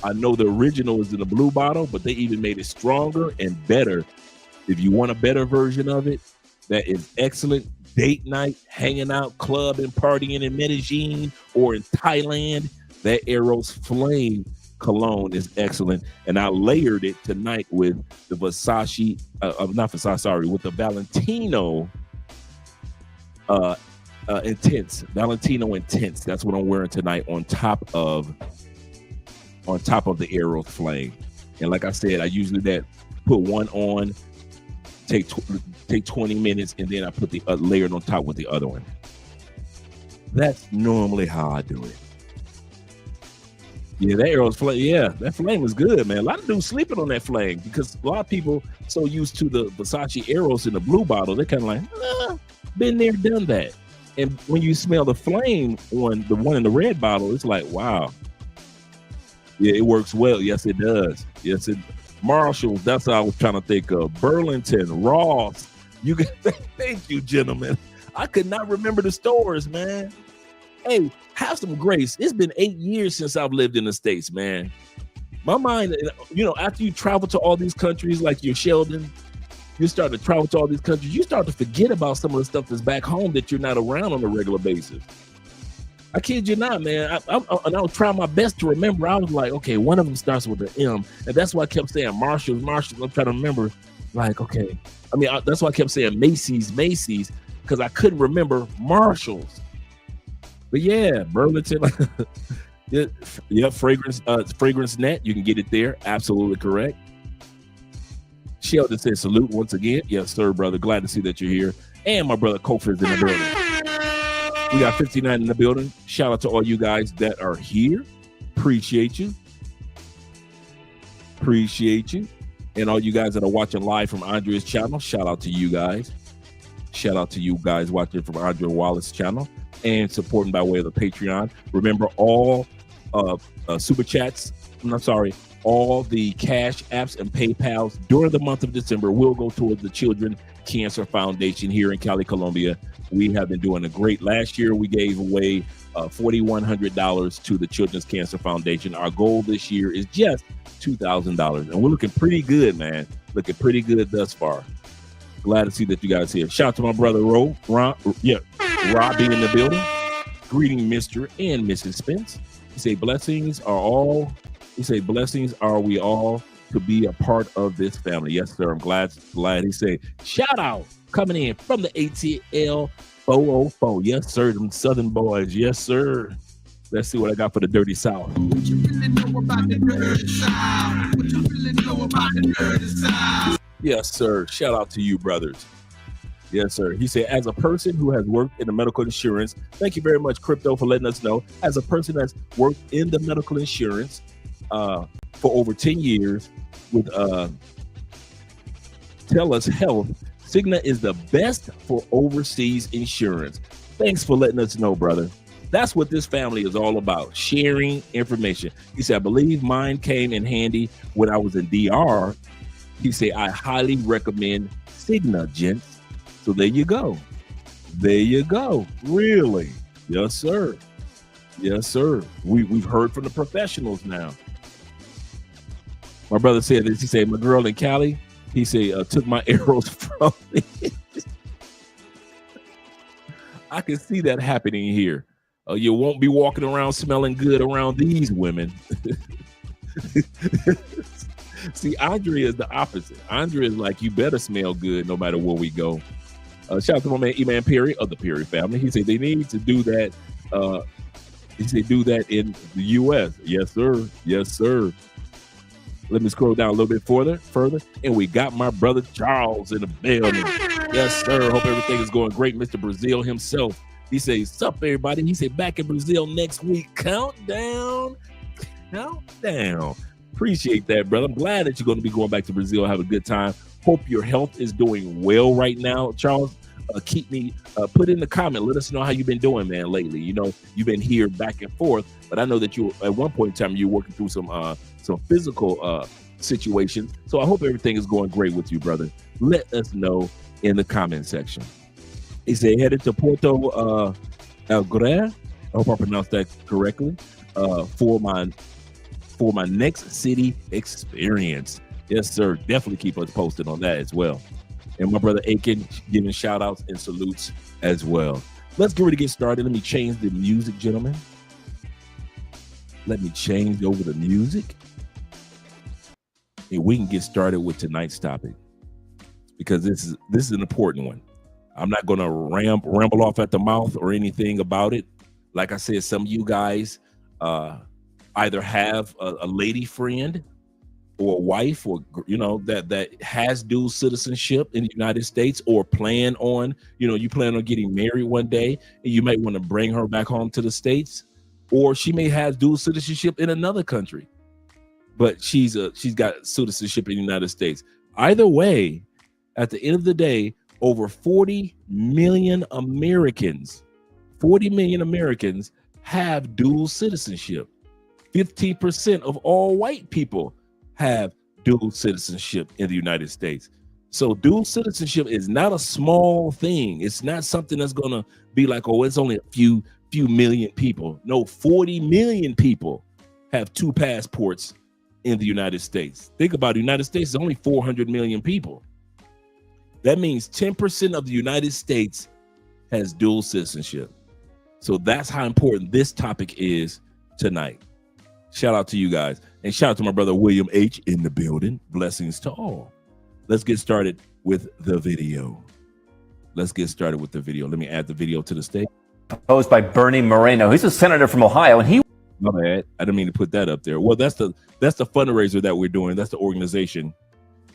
I know the original is in the blue bottle, but they even made it stronger and better. If you want a better version of it, that is excellent. Date night, hanging out, club and partying in Medellin or in Thailand, that Arrow's Flame cologne is excellent. And I layered it tonight with the Versace, with the Valentino Intense. Valentino Intense. That's what I'm wearing tonight on top of the Arrow's Flame. And like I said, I usually put one on, take 20 minutes, and then I put the layered on top with the other one. That's normally how I do it. Yeah, that Arrow's Flame. Yeah, that flame is good, man. A lot of dudes sleeping on that flame because a lot of people so used to the Versace Arrows in the blue bottle, they're kind of like, been there, done that. And when you smell the flame on the one in the red bottle, it's like, wow. Yeah, it works well. Yes, it does. Yes, it. Marshalls. That's what I was trying to think of. Burlington, Ross. You can. Thank you, gentlemen. I could not remember the stores, man. Hey, have some grace. It's been 8 years since I've lived in the States, man. My mind, you know, after you travel to all these countries, like you're Sheldon, you start to travel to all these countries, you start to forget about some of the stuff that's back home that you're not around on a regular basis. I kid you not, man. I was trying my best to remember. I was like, okay, one of them starts with an M. And that's why I kept saying Marshalls. I'm trying to remember, like, okay. I mean, that's why I kept saying Macy's, because I couldn't remember Marshalls. But yeah, Burlington. Yeah, Fragrance Net. You can get it there. Absolutely correct. Sheldon says salute once again. Yes, sir, brother. Glad to see that you're here. And my brother Kofer's in the building. We got 59 in the building. Shout out to all you guys that are here. Appreciate you. And all you guys that are watching live from Andrea's channel, shout out to you guys. Shout out to you guys watching from Andrea Wallace's channel and supporting by way of the Patreon. Remember, all super chats, all the cash apps and PayPals during the month of December will go towards the Children Cancer Foundation here in Cali, Colombia. We have been doing a great. Last year, we gave away $4,100 to the Children's Cancer Foundation. Our goal this year is just $2,000, and we're looking pretty good, man. Looking pretty good thus far. Glad to see that you guys here. Shout out to my brother Robbie in the building. Greeting Mr. and Mrs. Spence. He say blessings are we all to be a part of this family. Yes, sir. I'm glad. He say shout out coming in from the ATL 404. Yes, sir. Them Southern boys. Yes, sir. Let's see what I got for the Dirty South. What you really know about the Dirty South? What you really know about the Dirty South? Yes, sir. Shout out to you, brothers. Yes, sir. He said, as a person who has worked in the medical insurance, thank you very much, Crypto, for letting us know. As a person that's worked in the medical insurance, for over 10 years with TELUS Health. Cigna is the best for overseas insurance. Thanks for letting us know, brother. That's what this family is all about, sharing information. He said, I believe mine came in handy when I was in DR. He said, I highly recommend Cigna, gents. So there you go. There you go. Really? Yes, sir. Yes, sir. We've heard from the professionals now. My brother said this. He said, my girl in Cali, he said, took my arrows from me. I can see that happening here. You won't be walking around smelling good around these women. See, Andrea is the opposite. Andrea is like, you better smell good no matter where we go. Shout out to my man, E-Man Perry of the Perry family. He said they need to do that. He said do that in the U.S. Yes, sir. Yes, sir. Let me scroll down a little bit further. And we got my brother Charles in the building. Yes, sir. Hope everything is going great. Mr. Brazil himself. He says, sup, everybody. He said, back in Brazil next week. Countdown. Appreciate that, brother. I'm glad that you're going to be going back to Brazil. Have a good time. Hope your health is doing well right now, Charles. Keep me, put in the comment. Let us know how you've been doing, man, lately. You know, you've been here back and forth, but I know that you, at one point in time, you're working through some physical situations. So I hope everything is going great with you, brother. Let us know in the comment section. He said, headed to Porto Alegre. I hope I pronounced that correctly. For my next city experience. Yes, sir. Definitely keep us posted on that as well. And my brother Aiken giving shout outs and salutes as well. Let's get ready to get started. Let me change the music, gentlemen. Let me change over the music. And we can get started with tonight's topic, because this is an important one. I'm not going to ramble off at the mouth or anything about it. Like I said, some of you guys either have a lady friend or a wife, or that has dual citizenship in the United States, or plan on getting married one day, and you might want to bring her back home to the States, or she may have dual citizenship in another country, but she's got citizenship in the United States. Either way, at the end of the day, over 40 million Americans have dual citizenship. 15% of all white people have dual citizenship in the United States. So dual citizenship is not a small thing. It's not something that's going to be like, oh, it's only a few million people. No, 40 million people have two passports in the United States. Think about it. The United States is only 400 million people. That means 10% of the United States has dual citizenship. So that's how important this topic is tonight. Shout out to you guys. And shout out to my brother William H. in the building. Blessings to all. Let's get started with the video. Let me add the video to the stage. Proposed by Bernie Moreno. He's a senator from Ohio, and he... My bad. I didn't mean to put that up there. Well, that's the fundraiser that we're doing. That's the organization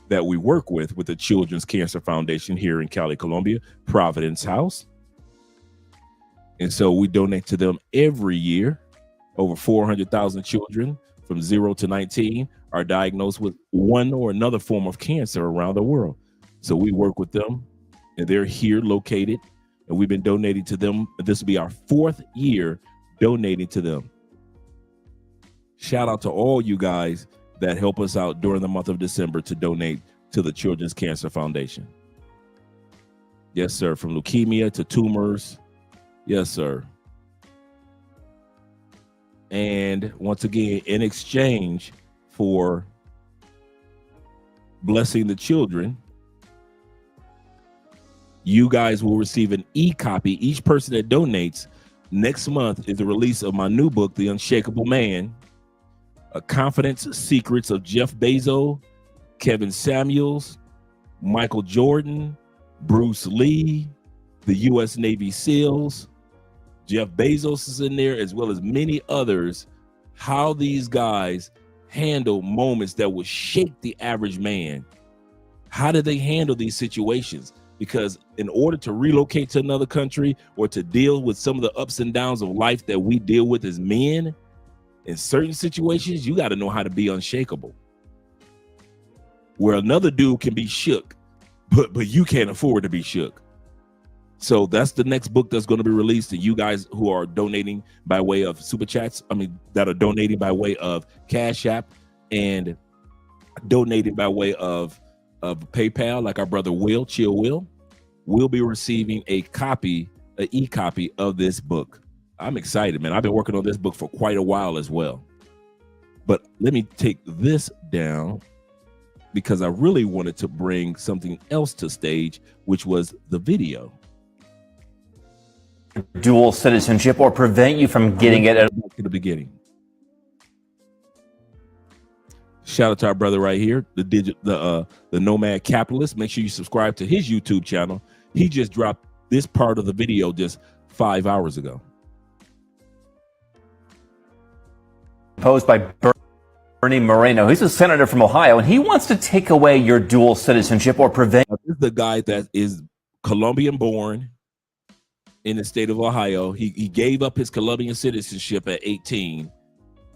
that we work with the Children's Cancer Foundation here in Cali, Colombia, Providence House. And so we donate to them every year. Over 400,000 children from 0 to 19 are diagnosed with one or another form of cancer around the world. So we work with them, and they're here located, and we've been donating to them. This will be our 4th year donating to them. Shout out to all you guys that help us out during the month of December to donate to the Children's Cancer Foundation. Yes, sir. From leukemia to tumors. Yes, sir. And once again, in exchange for blessing the children, you guys will receive an e-copy. Each person that donates next month is the release of my new book, The Unshakable Man, Confidence Secrets of Jeff Bezos, Kevin Samuels, Michael Jordan, Bruce Lee, the U.S. Navy SEALs. Jeff Bezos is in there, as well as many others. How these guys handle moments that will shake the average man. How do they handle these situations? Because in order to relocate to another country or to deal with some of the ups and downs of life that we deal with as men, In certain situations, you got to know how to be unshakable. Where another dude can be shook, but you can't afford to be shook. So that's the next book that's going to be released to you guys who are donating by way of super chats. That are donating by way of Cash App and donating by way of PayPal, like our brother Chill will be receiving an e-copy of this book. I'm excited, man. I've been working on this book for quite a while as well. But let me take this down because I really wanted to bring something else to stage, which was the video. Dual citizenship or prevent you from getting it at the beginning. Shout out to our brother right here, the Nomad Capitalist. Make sure you subscribe to his YouTube channel. He just dropped this part of the video just 5 hours ago. Posed by Bernie Moreno. He's a senator from Ohio, and he wants to take away your dual citizenship or prevent. This is the guy that is Colombian born in the state of Ohio. He gave up his Colombian citizenship at 18,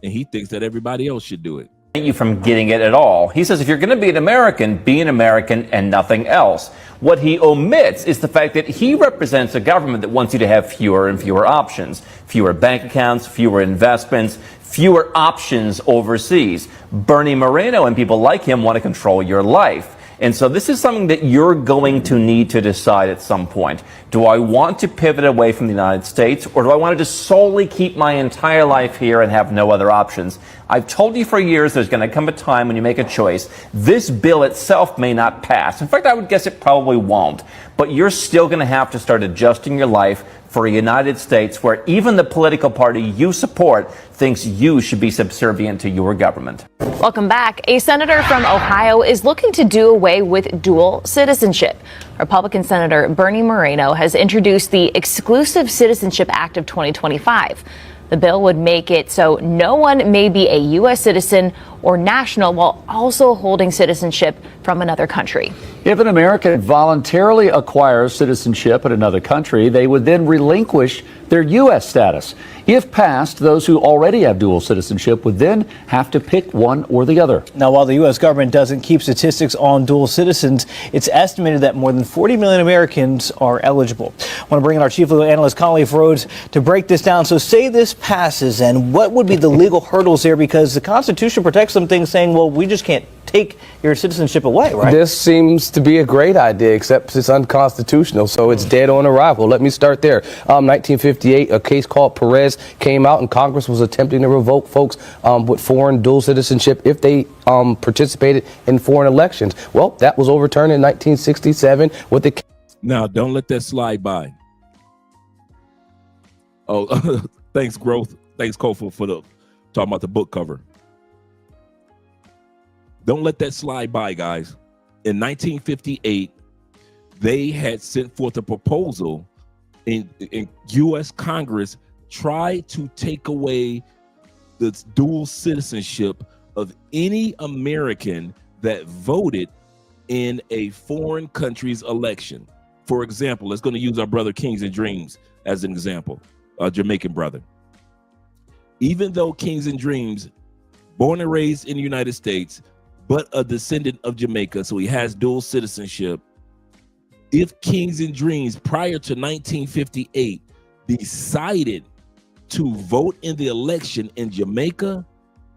and he thinks that everybody else should do it. You from getting it at all. He says if you're going to be an American and nothing else. What he omits is the fact that he represents a government that wants you to have fewer and fewer options, fewer bank accounts, fewer investments, fewer options overseas. Bernie Moreno and people like him want to control your life. And so this is something that you're going to need to decide at some point. Do I want to pivot away from the United States, or do I want to just solely keep my entire life here and have no other options? I've told you for years there's going to come a time when you make a choice. This bill itself may not pass. In fact, I would guess it probably won't. But you're still going to have to start adjusting your life for a United States where even the political party you support thinks you should be subservient to your government. Welcome back. A senator from Ohio is looking to do away with dual citizenship. Republican Senator Bernie Moreno has introduced the Exclusive Citizenship Act of 2025. The bill would make it so no one may be a U.S. citizen or national while also holding citizenship from another country. If an American voluntarily acquires citizenship in another country, they would then relinquish their U.S. status. If passed, those who already have dual citizenship would then have to pick one or the other. Now, while the U.S. government doesn't keep statistics on dual citizens, it's estimated that more than 40 million Americans are eligible. I want to bring in our chief legal analyst, Conley Rhodes, to break this down. So say this passes, and what would be the legal hurdles there? Because the Constitution protects some things saying, well, we just can't take your citizenship away, right? This seems to be a great idea, except it's unconstitutional, so it's dead on arrival. Let me start there. 1958, a case called Perez came out, and Congress was attempting to revoke folks with foreign dual citizenship if they participated in foreign elections. Well, that was overturned in 1967 with the... Now, don't let that slide by. Oh, thanks, Growth. Thanks, Kofa, for the talking about the book cover. Don't let that slide by, guys. In 1958, they had sent forth a proposal in U.S. Congress tried to take away the dual citizenship of any American that voted in a foreign country's election. For example, let's going to use our brother Kings and Dreams as an example, a Jamaican brother. Even though Kings and Dreams, born and raised in the United States, but a descendant of Jamaica, so he has dual citizenship. If Kings and Dreams prior to 1958 decided to vote in the election in Jamaica,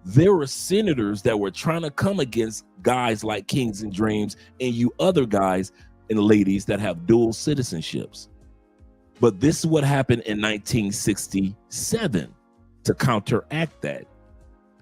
there were senators that were trying to come against guys like Kings and Dreams and you other guys and ladies that have dual citizenships. But this is what happened in 1967 to counteract that.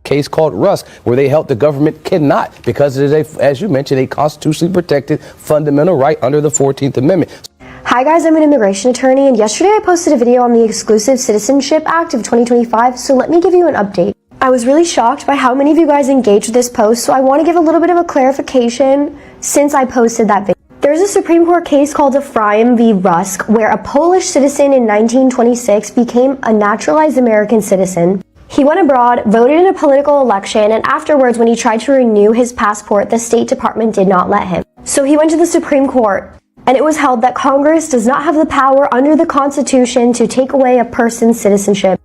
Case called Rusk, where they held the government cannot, because it is, as you mentioned, a constitutionally protected fundamental right under the 14th Amendment. Hi guys, I'm an immigration attorney, and yesterday I posted a video on the Exclusive Citizenship Act of 2025, so let me give you an update. I was really shocked by how many of you guys engaged with this post, so I want to give a little bit of a clarification since I posted that video. There's a Supreme Court case called Ephraim v. Rusk, where a Polish citizen in 1926 became a naturalized American citizen. He went abroad, voted in a political election, and afterwards, when he tried to renew his passport, the State Department did not let him. So he went to the Supreme Court, and it was held that Congress does not have the power under the Constitution to take away a person's citizenship.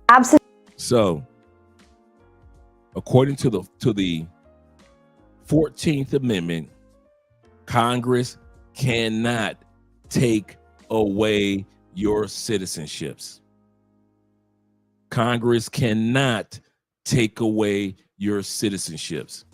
So, according to the 14th Amendment, Congress cannot take away your citizenships. Congress cannot take away your citizenships.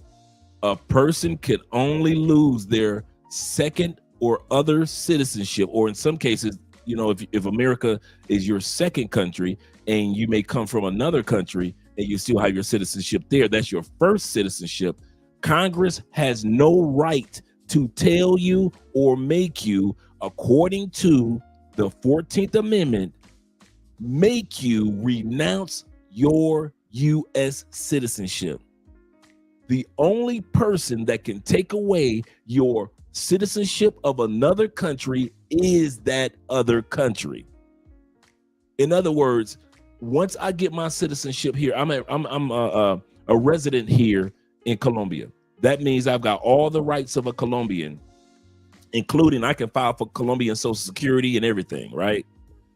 A person can only lose their second or other citizenship, or in some cases, if America is your second country and you may come from another country and you still have your citizenship there, that's your first citizenship. Congress has no right to tell you or make you, according to the 14th Amendment, make you renounce your U.S. citizenship. The only person that can take away your citizenship of another country is that other country. In other words, once I get my citizenship here, I'm a resident here in Colombia. That means I've got all the rights of a Colombian, including I can file for Colombian Social Security and everything, right?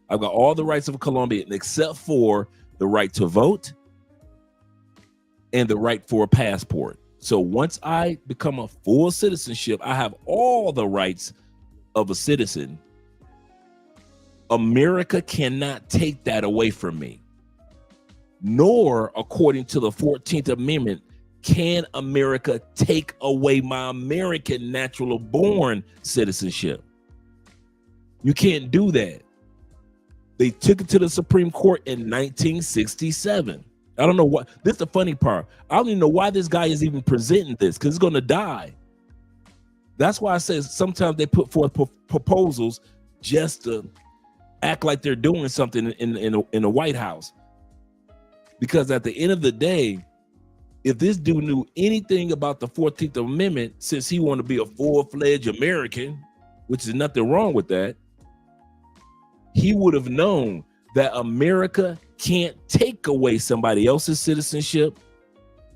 I've got all the rights of a Colombian except for the right to vote and the right for a passport. So once I become a full citizenship, I have all the rights of a citizen. America cannot take that away from me. Nor, according to the 14th Amendment, can America take away my American natural born citizenship. You can't do that. They took it to the Supreme Court in 1967. I don't know what, this is the funny part. I don't even know why this guy is even presenting this, because it's going to die. That's why I say sometimes they put forth proposals just to act like they're doing something in the White House. Because at the end of the day, if this dude knew anything about the 14th Amendment, since he wanted to be a full-fledged American, which is nothing wrong with that, he would have known that America can't take away somebody else's citizenship.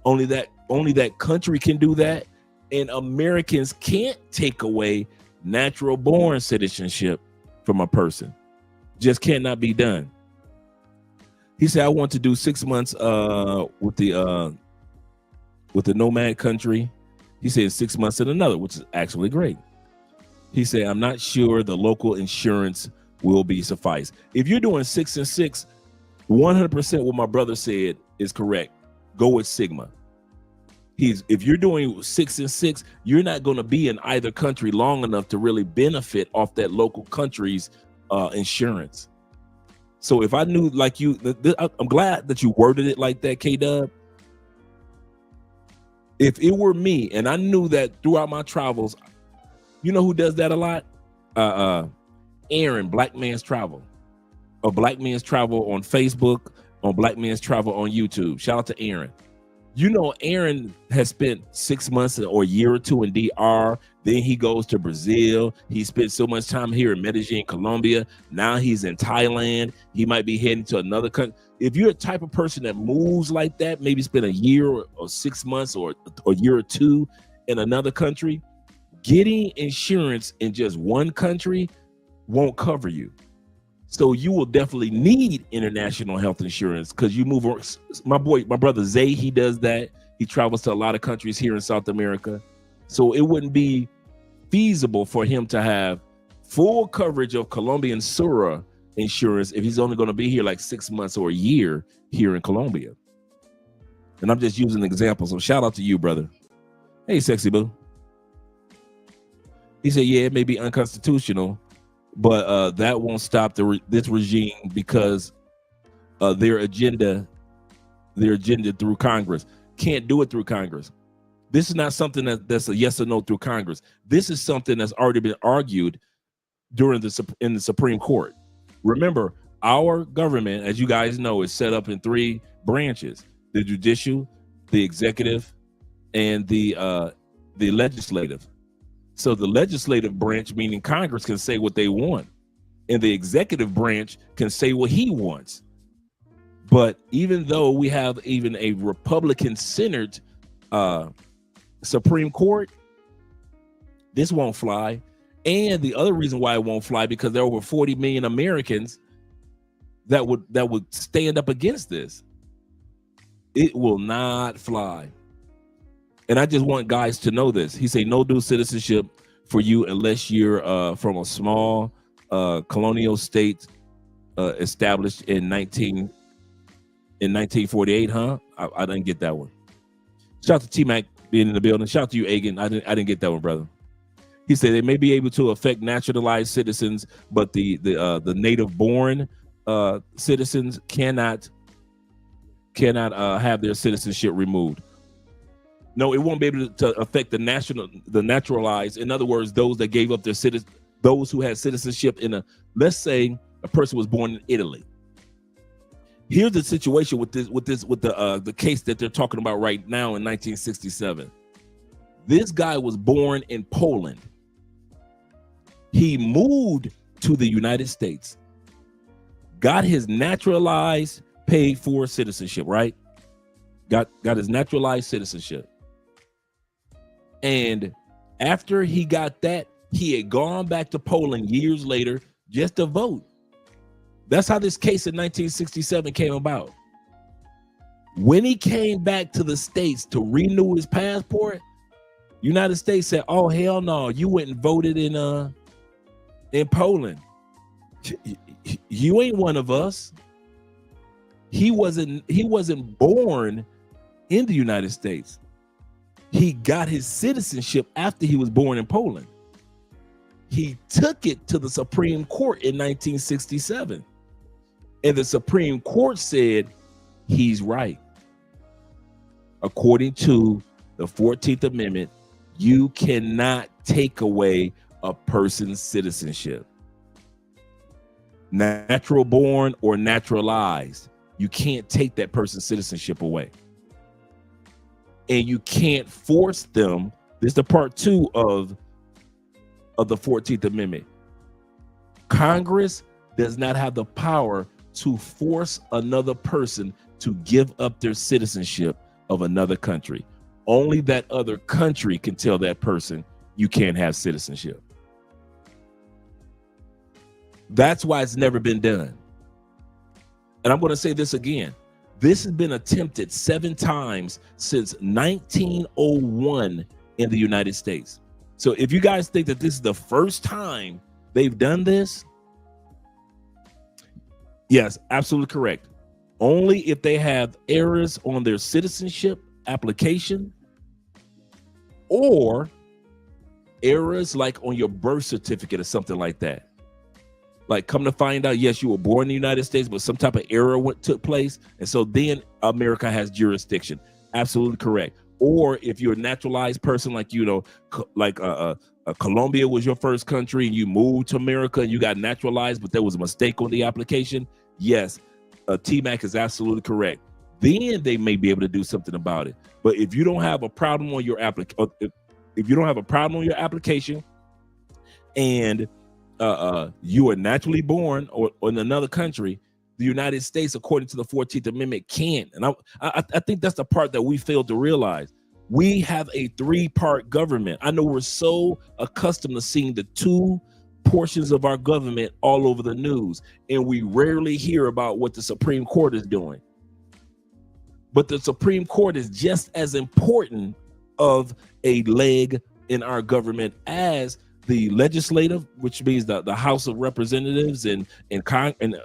Only that country can do that. And Americans can't take away natural born citizenship from a person. Just cannot be done. He said, I want to do 6 months with the nomad country. He said 6 months in another, which is actually great. He said, I'm not sure the local insurance will be suffice. If you're doing 6 and 6, 100% what my brother said is correct. Go with Sigma. If you're doing 6 and 6, you're not going to be in either country long enough to really benefit off that local country's insurance. So if I knew, like you, I'm glad that you worded it like that, K-Dub. If it were me and I knew that throughout my travels, you know who does that a lot? Aaron, Black Man's Travel, or Black Man's Travel on Facebook, on Black Man's Travel on YouTube. Shout out to Aaron. You know, Aaron has spent 6 months or a year or two in DR. Then he goes to Brazil. He spent so much time here in Medellin, Colombia. Now he's in Thailand. He might be heading to another country. If you're a type of person that moves like that, maybe spend a year or 6 months or a year or two in another country, getting insurance in just one country won't cover you. So you will definitely need international health insurance because you move. My brother Zay, he does that. He travels to a lot of countries here in South America. So it wouldn't be feasible for him to have full coverage of Colombian Sura insurance if he's only going to be here like 6 months or a year here in Colombia. And I'm just using an example. So shout out to you, brother. Hey, sexy boo. He said, yeah, it may be unconstitutional, but that won't stop this regime because their agenda through Congress. Can't do it through Congress. This is not something that's a yes or no through Congress. This is something that's already been argued in the Supreme Court. Remember, our government, as you guys know, is set up in 3 branches: the judicial, the executive, and the legislative. So the legislative branch, meaning Congress, can say what they want, and the executive branch can say what he wants. But even though we have even a Republican-centered Supreme Court, this won't fly. And the other reason why it won't fly, because there are over 40 million Americans that would stand up against this. It will not fly. And I just want guys to know this. He said no dual citizenship for you unless you're from a small colonial state established in 1948, huh? I didn't get that one. Shout out to T-Mac being in the building. Shout out to you, Agan. I didn't get that one, brother. He said they may be able to affect naturalized citizens, but the native born citizens cannot have their citizenship removed. No, it won't be able to affect the naturalized. In other words, those that gave up their those who had citizenship let's say a person was born in Italy. Here's the situation with the case that they're talking about right now in 1967. This guy was born in Poland. He moved to the United States, got his naturalized, paid for citizenship, right? Got his naturalized citizenship. And after he got that, he had gone back to Poland years later just to vote. That's how this case in 1967 came about. When he came back to the States to renew his passport, United States said, "Oh, hell no, you went and voted in Poland. You ain't one of us." He wasn't born in the United States. He got his citizenship after he was born in Poland. He took it to the Supreme Court in 1967. And the Supreme Court said he's right. According to the 14th Amendment, you cannot take away a person's citizenship. Natural born or naturalized, you can't take that person's citizenship away. And you can't force them. This is the part 2 of the 14th Amendment. Congress does not have the power to force another person to give up their citizenship of another country. Only that other country can tell that person you can't have citizenship. That's why it's never been done. And I'm going to say this again. This has been attempted 7 times since 1901 in the United States. So if you guys think that this is the first time they've done this, yes, absolutely correct. Only if they have errors on their citizenship application or errors like on your birth certificate or something like that. Like, come to find out, yes, you were born in the United States, but some type of error took place. And so then America has jurisdiction. Absolutely correct. Or if you're a naturalized person, like, Colombia was your first country and you moved to America and you got naturalized, but there was a mistake on the application. Yes, T-Mac is absolutely correct. Then they may be able to do something about it. But if you don't have a problem on your application and you are naturally born or in another country, the United States, according to the 14th Amendment, can't. And I think that's the part that we failed to realize. We have a 3-part government. I know we're so accustomed to seeing the 2 portions of our government all over the news, and we rarely hear about what the Supreme Court is doing. But the Supreme Court is just as important of a leg in our government as the legislative, which means the House of Representatives and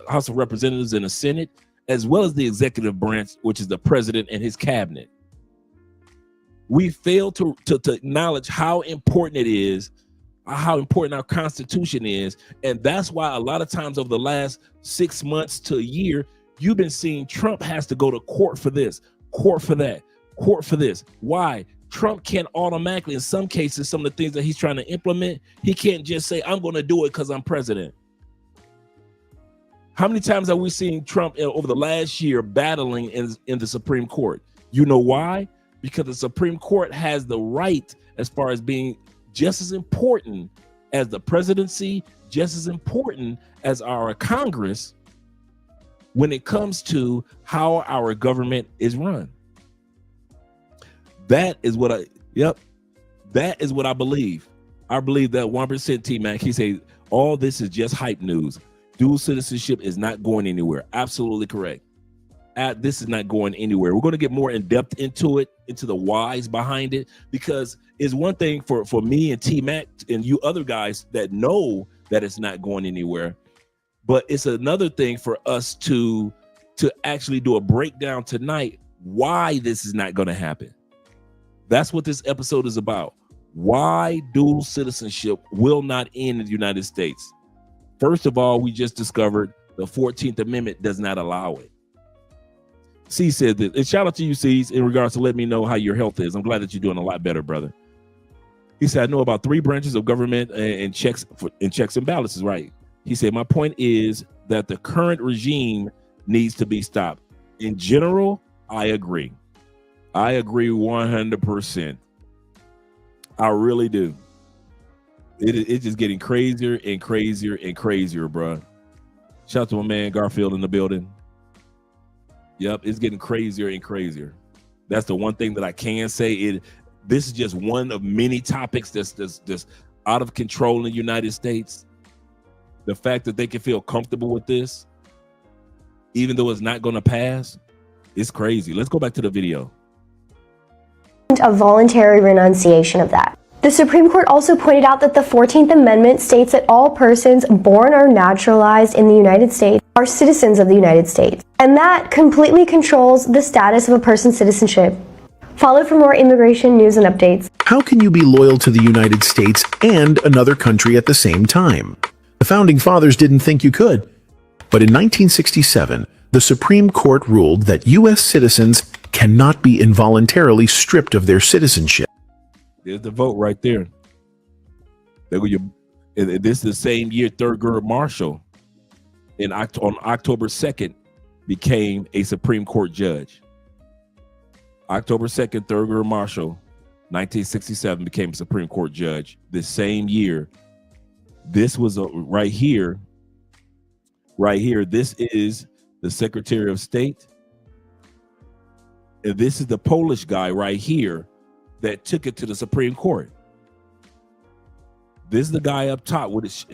House of Representatives and the Senate, as well as the executive branch, which is the president and his cabinet. We fail to acknowledge how important it is, how important our Constitution is. And that's why a lot of times over the last 6 months to a year, you've been seeing Trump has to go to court for this, court for that, court for this. Why? Trump can't automatically, in some cases, some of the things that he's trying to implement, he can't just say, I'm going to do it because I'm president. How many times have we seen Trump over the last year battling in the Supreme Court? You know why? Because the Supreme Court has the right, as far as being just as important as the presidency, just as important as our Congress, when it comes to how our government is run. That is what I believe. I believe that 1% T-Mac, he said, all this is just hype news. Dual citizenship is not going anywhere. Absolutely correct. this is not going anywhere. We're going to get more in depth into it, into the whys behind it, because it's one thing for me and T-Mac and you other guys that know that it's not going anywhere, but it's another thing for us to actually do a breakdown tonight why this is not going to happen. That's what this episode is about. Why dual citizenship will not end in the United States. First of all, we just discovered the 14th Amendment does not allow it. C said that, and shout out to you, C's, in regards to letting me know how your health is. I'm glad that you're doing a lot better, brother. He said, I know about 3 branches of government and checks and balances, right? He said, my point is that the current regime needs to be stopped. In general, I agree. I agree 100%. I really do. It's just getting crazier and crazier and crazier, bro. Shout out to my man Garfield in the building. Yep, it's getting crazier and crazier. That's the one thing that I can say. This is just one of many topics that's out of control in the United States. The fact that they can feel comfortable with this, even though it's not going to pass, it's crazy. Let's go back to the video. A voluntary renunciation of that. The Supreme Court also pointed out that the 14th Amendment states that all persons born or naturalized in the United States are citizens of the United States, and that completely controls the status of a person's citizenship. Follow for more immigration news and updates. How can you be loyal to the United States and another country at the same time? The Founding Fathers didn't think you could. But in 1967, the Supreme Court ruled that U.S. citizens cannot be involuntarily stripped of their citizenship. There's the vote right there. This is the same year Thurgood Marshall on October 2nd became a Supreme Court judge. October 2nd, Thurgood Marshall, 1967, became a Supreme Court judge. The same year, this was right here. This is the Secretary of State. And this is the Polish guy right here that took it to the Supreme Court. This is the guy up top with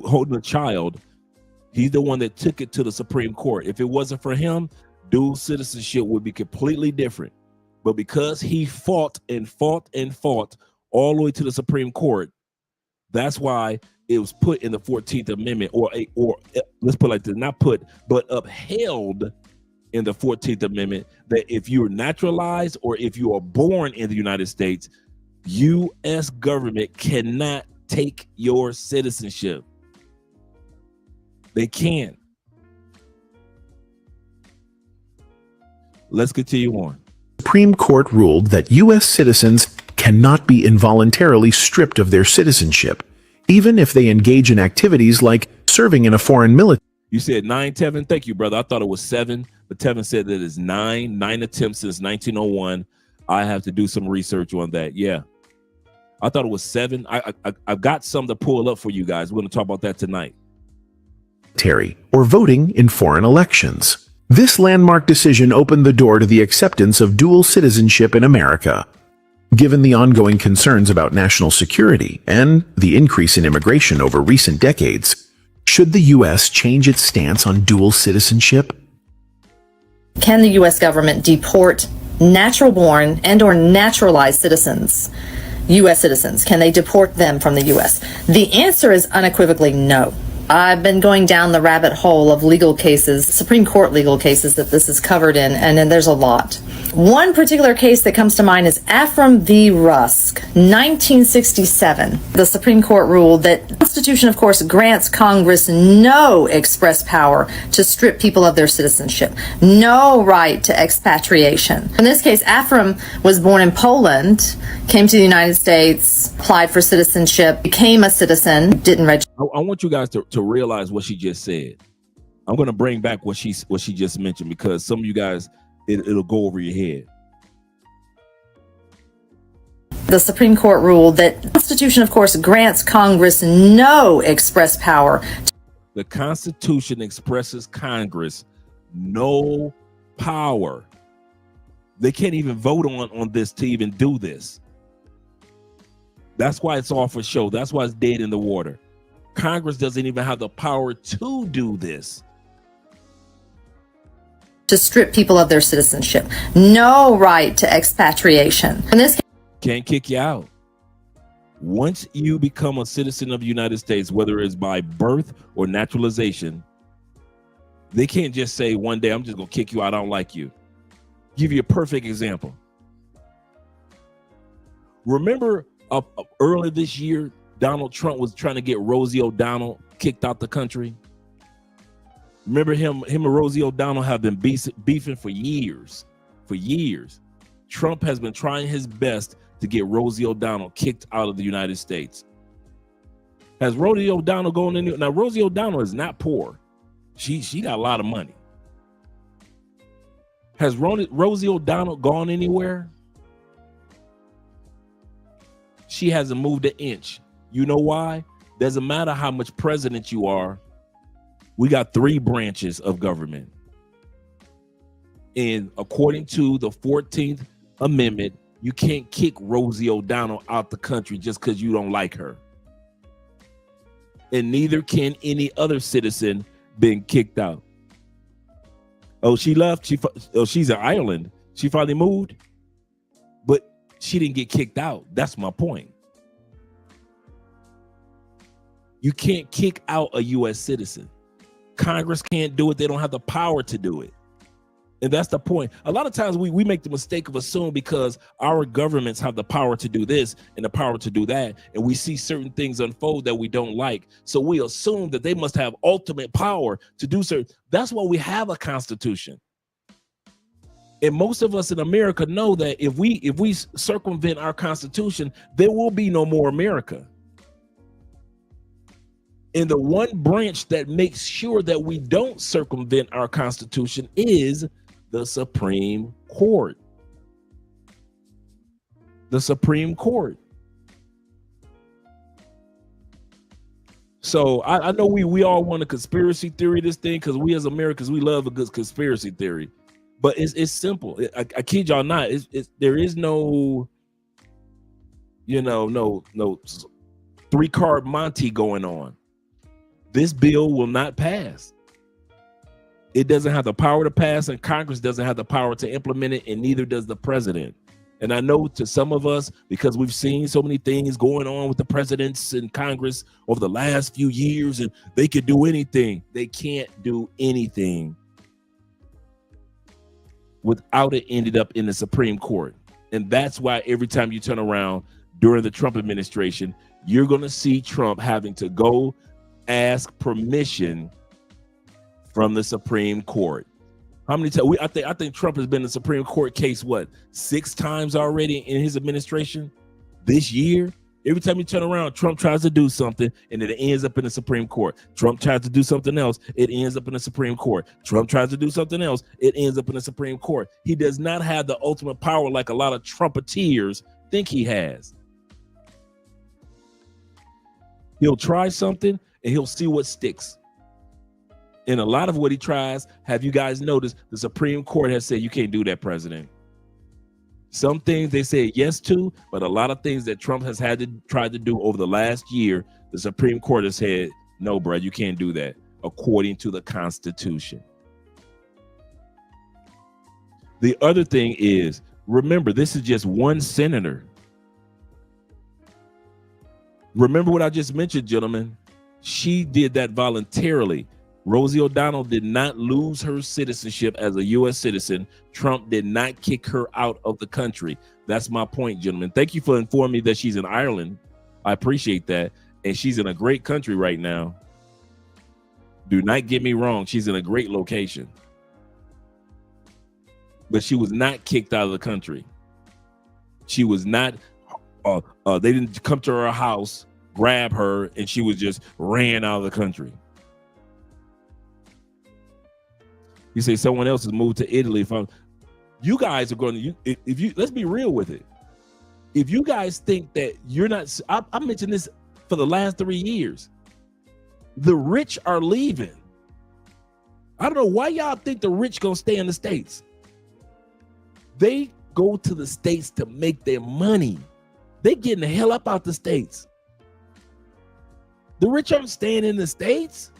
holding a child. He's the one that took it to the Supreme Court. If it wasn't for him, dual citizenship would be completely different. But because he fought and fought and fought all the way to the Supreme Court, that's why it was put in the 14th Amendment, or let's put it like this, not put, but upheld in the 14th Amendment, that if you're naturalized or if you are born in the United States, U.S. government cannot take your citizenship. They can't. Let's continue on. Supreme Court ruled that U.S. citizens cannot be involuntarily stripped of their citizenship, even if they engage in activities like serving in a foreign military. You said 9, Tevin? Thank you, brother. I thought it was 7, but Tevin said that it's 9 attempts since 1901. I have to do some research on that. Yeah. I thought it was 7. I've got some to pull up for you guys. We're going to talk about that tonight. Or voting in foreign elections. This landmark decision opened the door to the acceptance of dual citizenship in America. Given the ongoing concerns about national security and the increase in immigration over recent decades, should the U.S. change its stance on dual citizenship? Can the U.S. government deport natural-born and or naturalized citizens, U.S. citizens? Can they deport them from the U.S.? The answer is unequivocally no. I've been going down the rabbit hole of legal cases, Supreme Court legal cases that this is covered in, and then there's a lot. One particular case that comes to mind is Afram v. Rusk, 1967. The Supreme Court ruled that the Constitution, of course, grants Congress no express power to strip people of their citizenship, no right to expatriation. In this case, Afram was born in Poland, came to the United States, applied for citizenship, became a citizen, didn't register. I want you guys to realize what she just said. I'm going to bring back what she just mentioned, because some of you guys, it'll go over your head. The Supreme Court ruled that the Constitution, of course, grants Congress no express power. The Constitution expresses Congress no power. They can't even vote on this to even do this. That's why it's all for show. That's why it's dead in the water. Congress doesn't even have the power to do this. to strip people of their citizenship. No right to expatriation. In this Can't kick you out. Once you become a citizen of the United States, whether it's by birth or naturalization, they can't just say one day, I'm just going to kick you out. I don't like you. Give you a perfect example. Remember earlier this year, Donald Trump was trying to get Rosie O'Donnell kicked out the country. Remember him and Rosie O'Donnell have been beefing for years. For years. Trump has been trying his best to get Rosie O'Donnell kicked out of the United States. Has Rosie O'Donnell gone in? Now, Rosie O'Donnell is not poor. She got a lot of money. Has Rosie O'Donnell gone anywhere? She hasn't moved an inch. You know why? Doesn't matter how much president you are. We got 3 branches of government. And according to the 14th Amendment, you can't kick Rosie O'Donnell out the country just because you don't like her. And neither can any other citizen been kicked out. Oh, she left. She's in Ireland. She finally moved. But she didn't get kicked out. That's my point. You can't kick out a U.S. citizen. Congress can't do it. They don't have the power to do it. And that's the point. A lot of times we make the mistake of assuming because our governments have the power to do this and the power to do that, and we see certain things unfold that we don't like. So we assume that they must have ultimate power to do certain. That's why we have a constitution. And most of us in America know that if we circumvent our constitution, there will be no more America. And the one branch that makes sure that we don't circumvent our constitution is the Supreme Court. The Supreme Court. So I know we all want a conspiracy theory this thing because we as Americans, we love a good conspiracy theory. But it's simple. I kid y'all not. There is no, no 3-card Monte going on. This bill will not pass. It doesn't have the power to pass, and Congress doesn't have the power to implement it, and neither does the president. And I know to some of us, because we've seen so many things going on with the presidents and Congress over the last few years, and they could do anything. They can't do anything without it ended up in the Supreme Court. And that's why every time you turn around during the Trump administration, you're going to see Trump having to go ask permission from the Supreme Court. How many times? I think Trump has been in the Supreme Court case, 6 times already in his administration this year? Every time you turn around, Trump tries to do something and it ends up in the Supreme Court. Trump tries to do something else, it ends up in the Supreme Court. Trump tries to do something else, it ends up in the Supreme Court. He does not have the ultimate power like a lot of Trumpeteers think he has. He'll try something and he'll see what sticks. And a lot of what he tries, have you guys noticed, the Supreme Court has said, you can't do that, President. Some things they say yes to, but a lot of things that Trump has had to try to do over the last year, the Supreme Court has said, no, bro, you can't do that, according to the Constitution. The other thing is, remember, this is just one senator. Remember what I just mentioned, gentlemen. She did that voluntarily. Rosie O'Donnell did not lose her citizenship as a U.S. citizen. Trump did not kick her out of the country. That's my point, gentlemen. Thank you for informing me that she's in Ireland. I appreciate that. And she's in a great country right now. Do not get me wrong. She's in a great location. But she was not kicked out of the country. She was not, they didn't come to her house, grab her, and she was just ran out of the country. You say someone else has moved to Italy. You guys are going to, let's be real with it. If you guys think that you're not, I mentioned this for the last 3 years. The rich are leaving. I don't know why y'all think the rich gonna stay in the States. They go to the States to make their money. They getting the hell up out the States. The rich aren't staying in the States.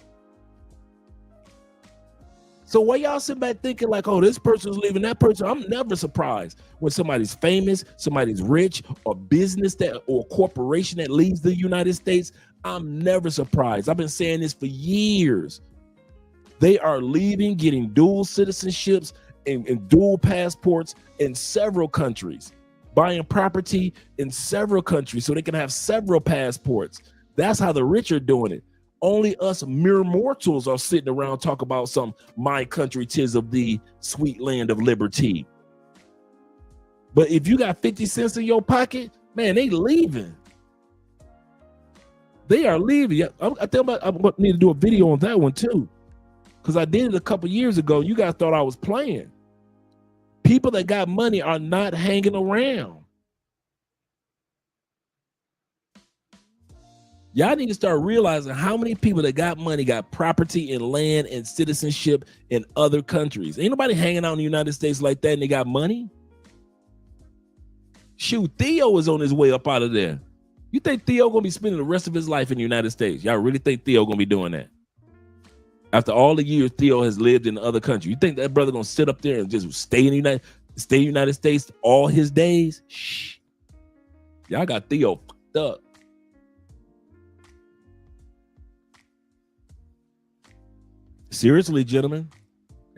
So why y'all sit back thinking like, oh, this person's leaving, that person? I'm never surprised when somebody's famous, somebody's rich, or business that or corporation that leaves the United States. I'm never surprised. I've been saying this for years. They are leaving, getting dual citizenships and dual passports in several countries, buying property in several countries so they can have several passports. That's how the rich are doing it. Only us mere mortals are sitting around talking about some my country 'tis of thee, sweet land of liberty. But if you got 50 cents in your pocket, man, they leaving. They are leaving. I think I need to do a video on that one too, because I did it a couple years ago. You guys thought I was playing. People that got money are not hanging around. Y'all need to start realizing how many people that got money got property and land and citizenship in other countries. Ain't nobody hanging out in the United States like that and they got money. Shoot, Theo is on his way up out of there. You think Theo gonna be spending the rest of his life in the United States? Y'all really think Theo gonna be doing that? After all the years Theo has lived in the other country, you think that brother gonna sit up there and just stay in the United States all his days? Shh. Y'all got Theo fucked up. Seriously, gentlemen,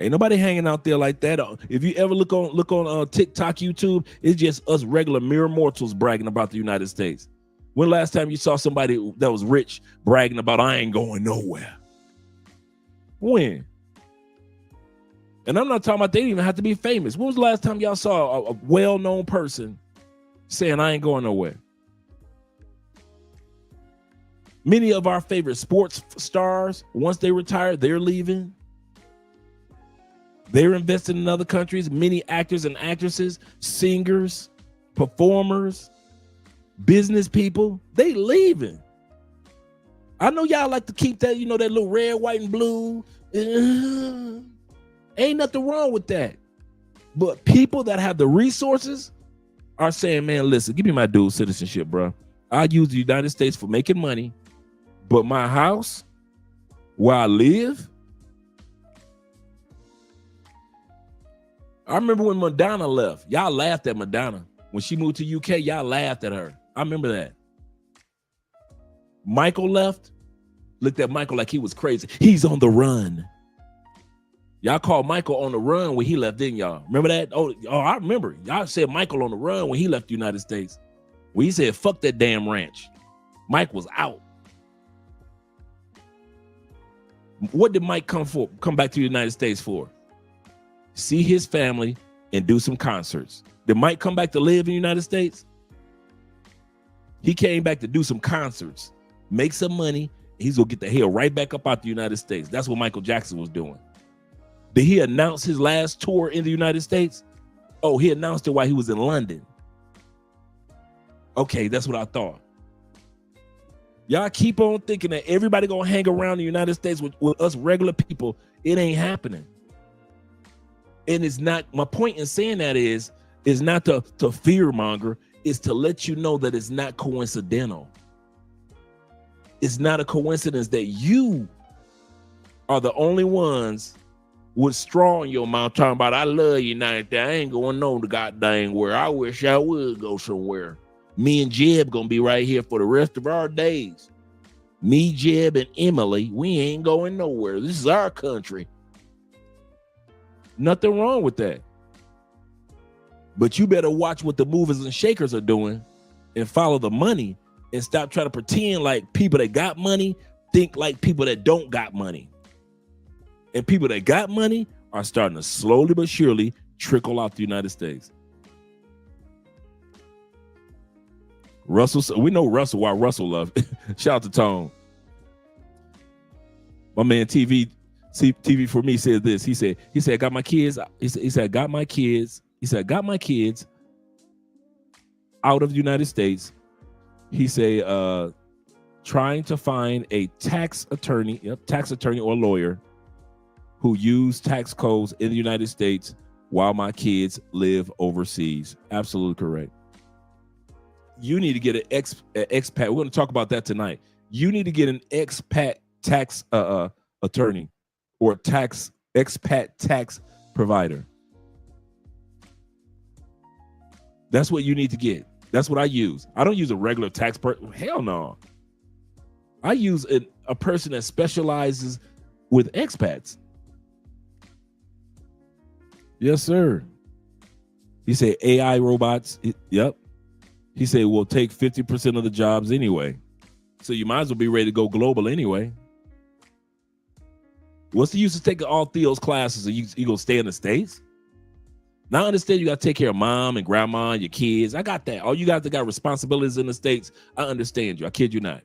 ain't nobody hanging out there like that. If you ever look on TikTok, YouTube, it's just us regular mere mortals bragging about the United States. When last time you saw somebody that was rich bragging about I ain't going nowhere? When? And I'm not talking about they didn't even have to be famous. When was the last time y'all saw a well-known person saying I ain't going nowhere? Many of our favorite sports stars, once they retire, they're leaving. They're investing in other countries. Many actors and actresses, singers, performers, business people, they leaving. I know y'all like to keep that, that little red, white, and blue. Ain't nothing wrong with that. But people that have the resources are saying, man, listen, give me my dual citizenship, bro. I use the United States for making money. But my house, where I live, I remember when Madonna left. Y'all laughed at Madonna. When she moved to UK, y'all laughed at her. I remember that. Michael left. Looked at Michael like he was crazy. He's on the run. Y'all called Michael on the run when he left, didn't y'all? Remember that? Oh, I remember. Y'all said Michael on the run when he left the United States. When he said, fuck that damn ranch. Mike was out. What did Mike come back to the United States for? See his family and do some concerts. Did Mike come back to live in the United States? He came back to do some concerts, make some money. He's gonna get the hell right back up out the United States. That's what Michael Jackson was doing. Did he announce his last tour in the United States? Oh, he announced it while he was in London. Okay, that's what I thought. Y'all keep on thinking that everybody gonna hang around the United States with us regular people. It ain't happening. And it's not, my point in saying that is not to fear monger, is to let you know that it's not coincidental. It's not a coincidence that you are the only ones with straw in your mouth talking about, I love United States. I ain't going no goddamn where. I wish I would go somewhere. Me and Jeb gonna be right here for the rest of our days. Me, Jeb, and Emily, we ain't going nowhere. This is our country. Nothing wrong with that. But you better watch what the movers and shakers are doing and follow the money and stop trying to pretend like people that got money think like people that don't got money. And people that got money are starting to slowly but surely trickle out the United States. Russell, we know Russell, why Russell loved. Shout out to Tone. My man TV for me said this. He said, I got my kids. He said, I got my kids. He said, I got my kids out of the United States. He said, trying to find a tax attorney or lawyer who use tax codes in the United States while my kids live overseas. Absolutely correct. You need to get an expat. We're going to talk about that tonight. You need to get an expat tax attorney or tax expat tax provider. That's what you need to get. That's what I use. I don't use a regular tax person. Hell no. I use a person that specializes with expats. Yes, sir. He said AI robots. Yep. He said we'll take 50% of the jobs anyway. So you might as well be ready to go global anyway. What's the use of taking all Theo's classes and you gonna stay in the States? Now I understand you gotta take care of mom and grandma and your kids. I got that. All you guys that got responsibilities in the States, I understand you. I kid you not.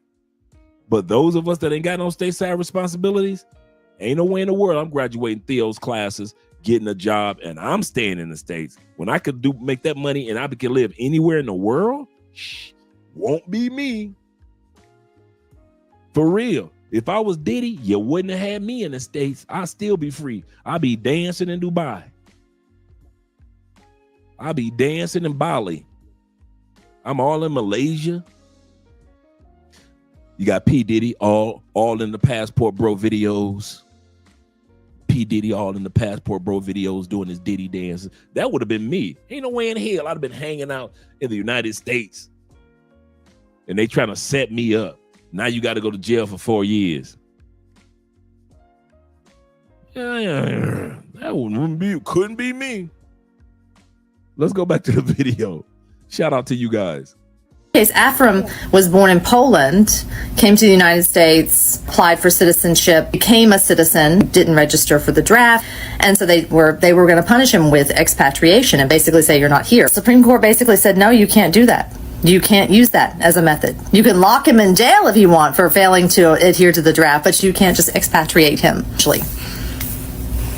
But those of us that ain't got no stateside responsibilities, ain't no way in the world I'm graduating Theo's classes, getting a job, and I'm staying in the States. When I could make that money and I can live anywhere in the world, won't be me. For real. If I was Diddy, you wouldn't have had me in the States. I'd still be free. I'd be dancing in Dubai. I'd be dancing in Bali. I'm all in Malaysia. You got P. Diddy all in the Passport Bro videos. P. Diddy all in the Passport Bro videos doing his Diddy dances. That would have been me. Ain't no way in hell I'd have been hanging out in the United States. And they trying to set me up. Now you got to go to jail for 4 years. Yeah, that couldn't be me. Let's go back to the video. Shout out to you guys. Case Afram was born in Poland, came to the United States, applied for citizenship, became a citizen, didn't register for the draft, and so they were going to punish him with expatriation and basically say you're not here. Supreme Court basically said no, you can't do that. You can't use that as a method. You can lock him in jail if you want for failing to adhere to the draft, but you can't just expatriate him. Actually,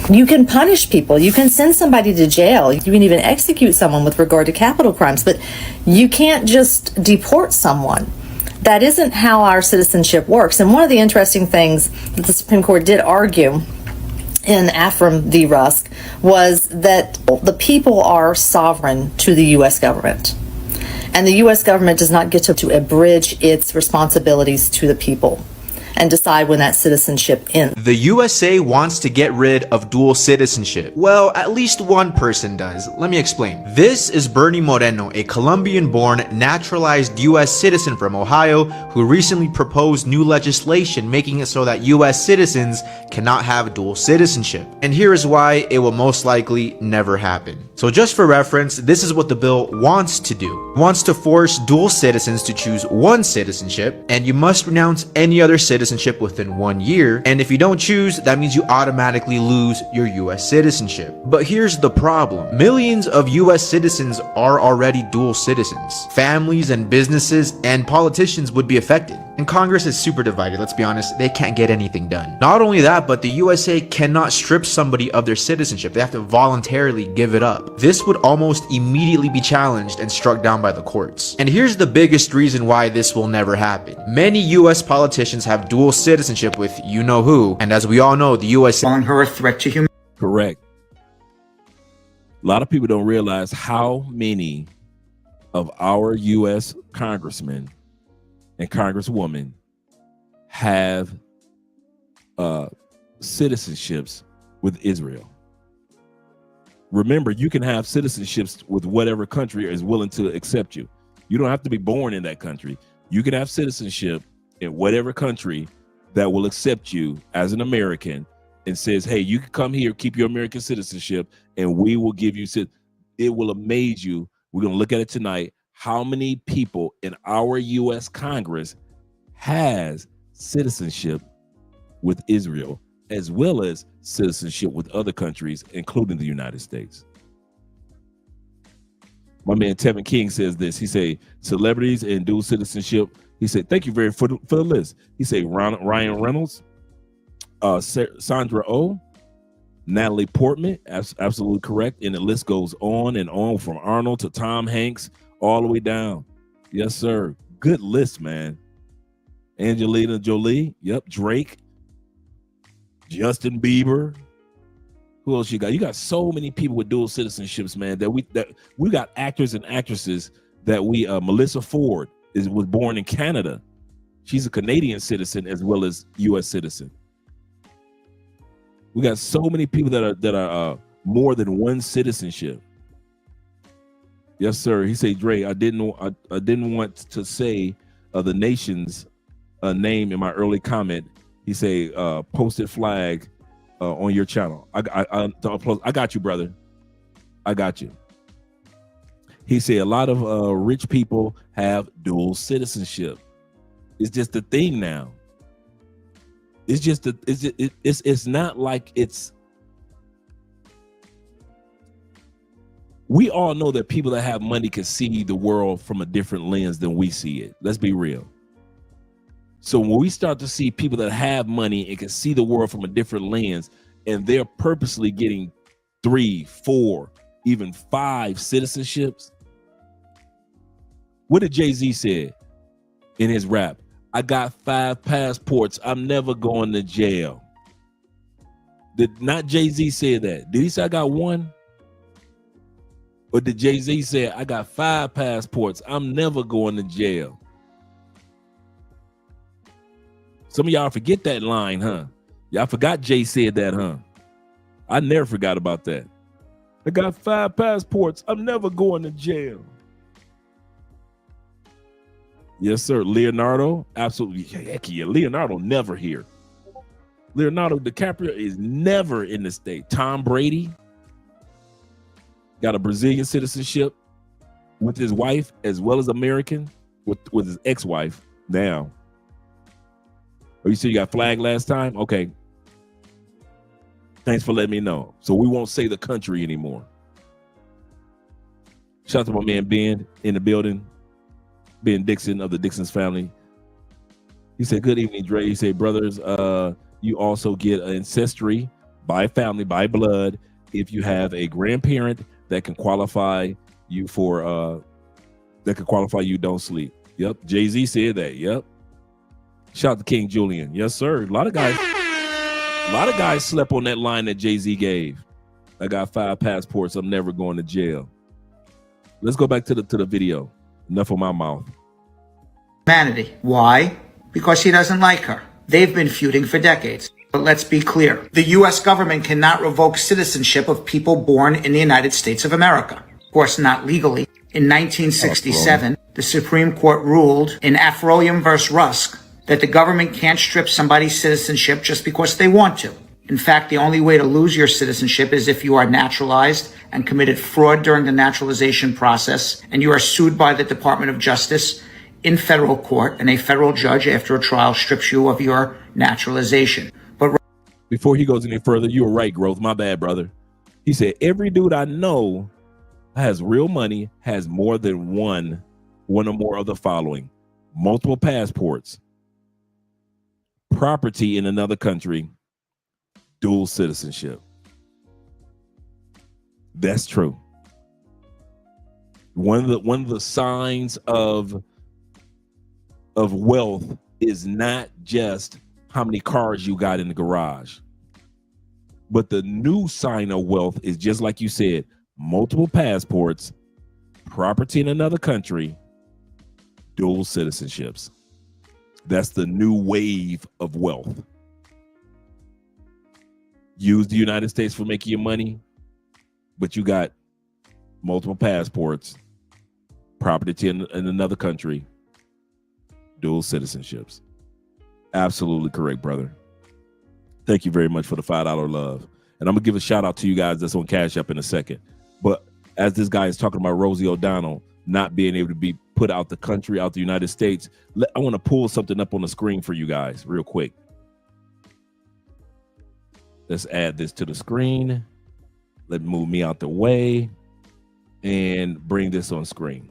you can punish people. You can send somebody to jail. You can even execute someone with regard to capital crimes, but you can't just deport someone. That isn't how our citizenship works. And one of the interesting things that the Supreme Court did argue in Afram v. Rusk was that the people are sovereign to the U.S. government. And the U.S. government does not get to abridge its responsibilities to the people and decide when that citizenship ends. The USA wants to get rid of dual citizenship. Well, at least one person does. Let me explain. This is Bernie Moreno, a Colombian-born, naturalized US citizen from Ohio who recently proposed new legislation making it so that US citizens cannot have dual citizenship. And here is why it will most likely never happen. So just for reference, this is what the bill wants to do. It wants to force dual citizens to choose one citizenship, and you must renounce any other citizenship within 1 year. And if you don't choose, that means you automatically lose your US citizenship. But here's the problem. Millions of US citizens are already dual citizens. Families and businesses and politicians would be affected. And Congress is super divided, let's be honest. They can't get anything done. Not only that, but the USA cannot strip somebody of their citizenship. They have to voluntarily give it up. This would almost immediately be challenged and struck down by the courts. And here's the biggest reason why this will never happen. Many US politicians have dual citizenship with you know who, and as we all know, the USA calling her a threat to humanity. Correct. A lot of people don't realize how many of our US congressmen and congresswomen have citizenships with Israel. Remember, you can have citizenships with whatever country is willing to accept you. You don't have to be born in that country. You can have citizenship in whatever country that will accept you as an American and says, hey, you can come here, keep your American citizenship, and we will give you it will amaze you. We're going to look at it tonight. How many people in our U.S. Congress has citizenship with Israel, as well as citizenship with other countries, including the United States? My man Tevin King says this. He say celebrities and dual citizenship. He said, thank you very for the list. He said Ryan Reynolds, Sandra Oh, Natalie Portman, absolutely correct. And the list goes on and on, from Arnold to Tom Hanks, all the way down. Yes, sir. Good list, man. Angelina Jolie. Yep. Drake. Justin Bieber. Who else you got? You got so many people with dual citizenships, man, that we got actors and actresses that Melissa Ford was born in Canada. She's a Canadian citizen as well as U.S. citizen. We got so many people that are more than one citizenship. Yes, sir. He said, Dre, I didn't want to say the nation's name in my early comment. He said, posted flag on your channel. I got you, brother. I got you. He said a lot of rich people have dual citizenship. It's just a thing now. It's not like it's. We all know that people that have money can see the world from a different lens than we see it. Let's be real. So when we start to see people that have money and can see the world from a different lens, and they're purposely getting 3, 4, even 5 citizenships. What did Jay-Z say in his rap? I got 5 passports. I'm never going to jail. Did not Jay-Z say that? Did he say I got 1? Or did Jay-Z say I got 5 passports? I'm never going to jail. Some of y'all forget that line, huh? Y'all forgot Jay said that, huh? I never forgot about that. I got 5 passports. I'm never going to jail. Yes, sir. Leonardo, absolutely. Heck yeah. Leonardo never here. Leonardo DiCaprio is never in the state. Tom Brady got a Brazilian citizenship with his wife as well as American with his ex-wife now. Oh, you said you got flagged last time? Okay. Thanks for letting me know. So we won't say the country anymore. Shout out to my man Ben in the building. Ben Dixon of the Dixon's family. He said, good evening, Dre. He said, brothers, you also get an ancestry by family, by blood, if you have a grandparent that can qualify you for don't sleep. Yep. Jay-Z said that. Yep. Shout out to King Julian. Yes, sir. A lot of guys slept on that line that Jay-Z gave. I got 5 passports. I'm never going to jail. Let's go back to the video. Enough of my mouth. Humanity. Why? Because he doesn't like her. They've been feuding for decades. But let's be clear. The U.S. government cannot revoke citizenship of people born in the United States of America. Of course, not legally. In 1967, the Supreme Court ruled in Afroyim versus Rusk that the government can't strip somebody's citizenship just because they want to. In fact, the only way to lose your citizenship is if you are naturalized and committed fraud during the naturalization process, and you are sued by the Department of Justice in federal court, and a federal judge after a trial strips you of your naturalization. But before he goes any further, you were right, Growth. My bad, brother. He said, every dude I know has real money, has more than one or more of the following: multiple passports, property in another country, dual citizenship. That's true. One of the signs of wealth is not just how many cars you got in the garage, but the new sign of wealth is, just like you said, multiple passports, property in another country, dual citizenships. That's the new wave of wealth. Use the United States for making your money, but you got multiple passports, property in another country, dual citizenships. Absolutely correct, brother. Thank you very much for the $5 love. And I'm going to give a shout out to you guys that's on Cash App in a second. But as this guy is talking about Rosie O'Donnell not being able to be put out the country, out the United States, I want to pull something up on the screen for you guys real quick. Let's add this to the screen. Let me move me out the way and bring this on screen.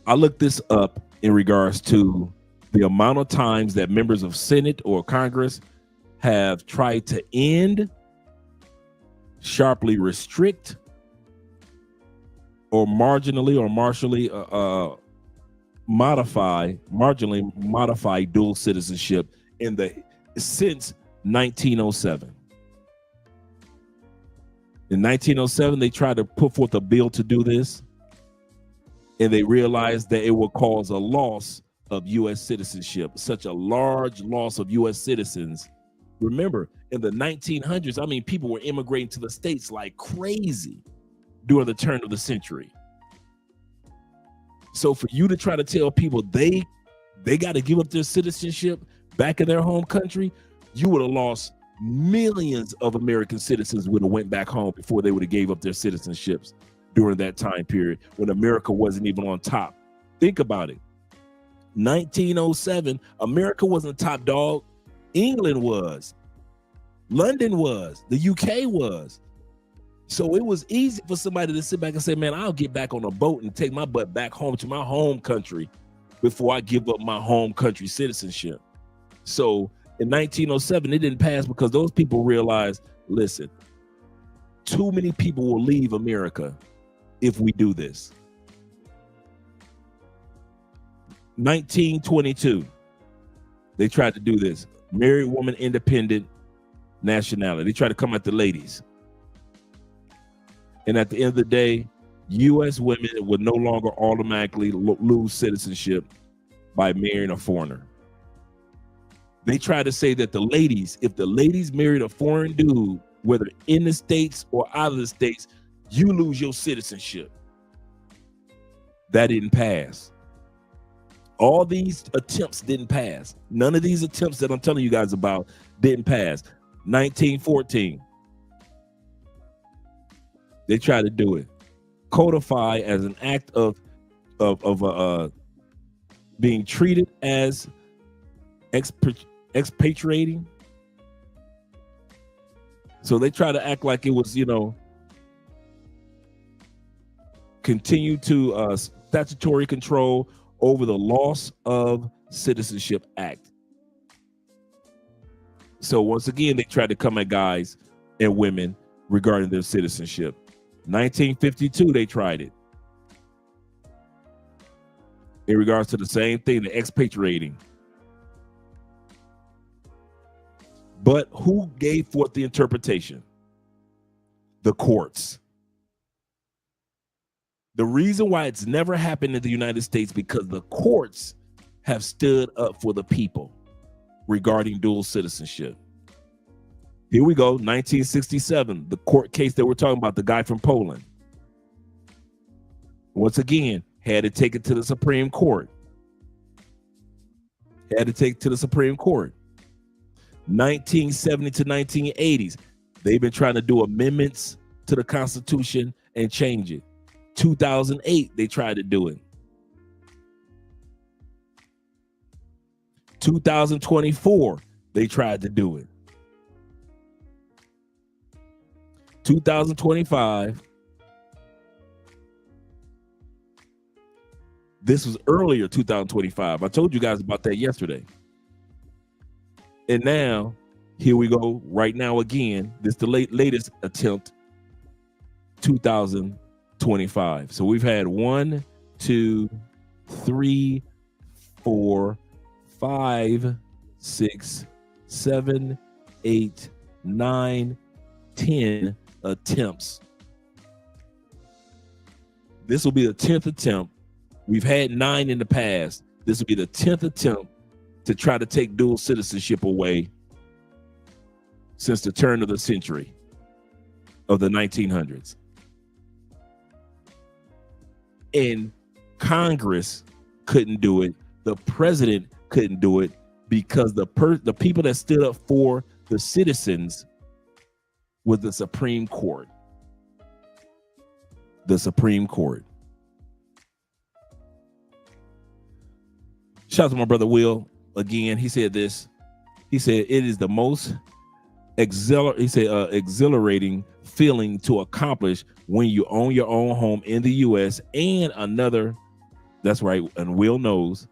I looked this up in regards to the amount of times that members of Senate or Congress have tried to end, sharply restrict, or marginally modify dual citizenship since 1907. In 1907, they tried to put forth a bill to do this, and they realized that it would cause a loss of U.S. citizenship, such a large loss of U.S. citizens. Remember, in the 1900s, I mean, people were immigrating to the States like crazy during the turn of the century. So for you to try to tell people they got to give up their citizenship back in their home country, you would have lost millions of American citizens would have went back home before they would have gave up their citizenships during that time period when America wasn't even on top. Think about it. 1907, America wasn't top dog. England was. London was. The UK was. So it was easy for somebody to sit back and say, man, I'll get back on a boat and take my butt back home to my home country before I give up my home country citizenship. So in 1907, it didn't pass because those people realized, listen, too many people will leave America if we do this. 1922, they tried to do this. Married woman, independent nationality. They tried to come at the ladies. And at the end of the day, U.S. women would no longer automatically lose citizenship by marrying a foreigner. They try to say that the ladies, if the ladies married a foreign dude, whether in the States or out of the States, you lose your citizenship. That didn't pass. All these attempts didn't pass. None of these attempts that I'm telling you guys about didn't pass. 1914. They tried to do it. Codify as an act of being treated as expatriating. So they try to act like it was, continue to statutory control over the loss of citizenship act. So once again, they tried to come at guys and women regarding their citizenship. 1952, they tried it in regards to the same thing, the expatriating. But who gave forth the interpretation? The courts. The reason why it's never happened in the United States because the courts have stood up for the people regarding dual citizenship. Here we go, 1967, the court case that we're talking about, the guy from Poland. Once again, had to take it to the Supreme Court. Had to take it to the Supreme Court. 1970 to 1980s, they've been trying to do amendments to the Constitution and change it. 2008, they tried to do it. 2024, they tried to do it. 2025. This was earlier, 2025. I told you guys about that yesterday. And now, here we go, right now again. This is the latest attempt, 2025. So we've had 1, 2, 3, 4, 5, 6, 7, 8, 9, 10 attempts. This will be the 10th attempt. We've had 9 in the past. This will be the 10th attempt to try to take dual citizenship away since the turn of the century of the 1900s. And Congress couldn't do it. The president couldn't do it because the people that stood up for the citizens was the Supreme Court. The Supreme Court. Shout out to my brother Will. Again, he said this. He said it is the most exhilarating feeling to accomplish when you own your own home in the U.S. and another. That's right, and Will knows.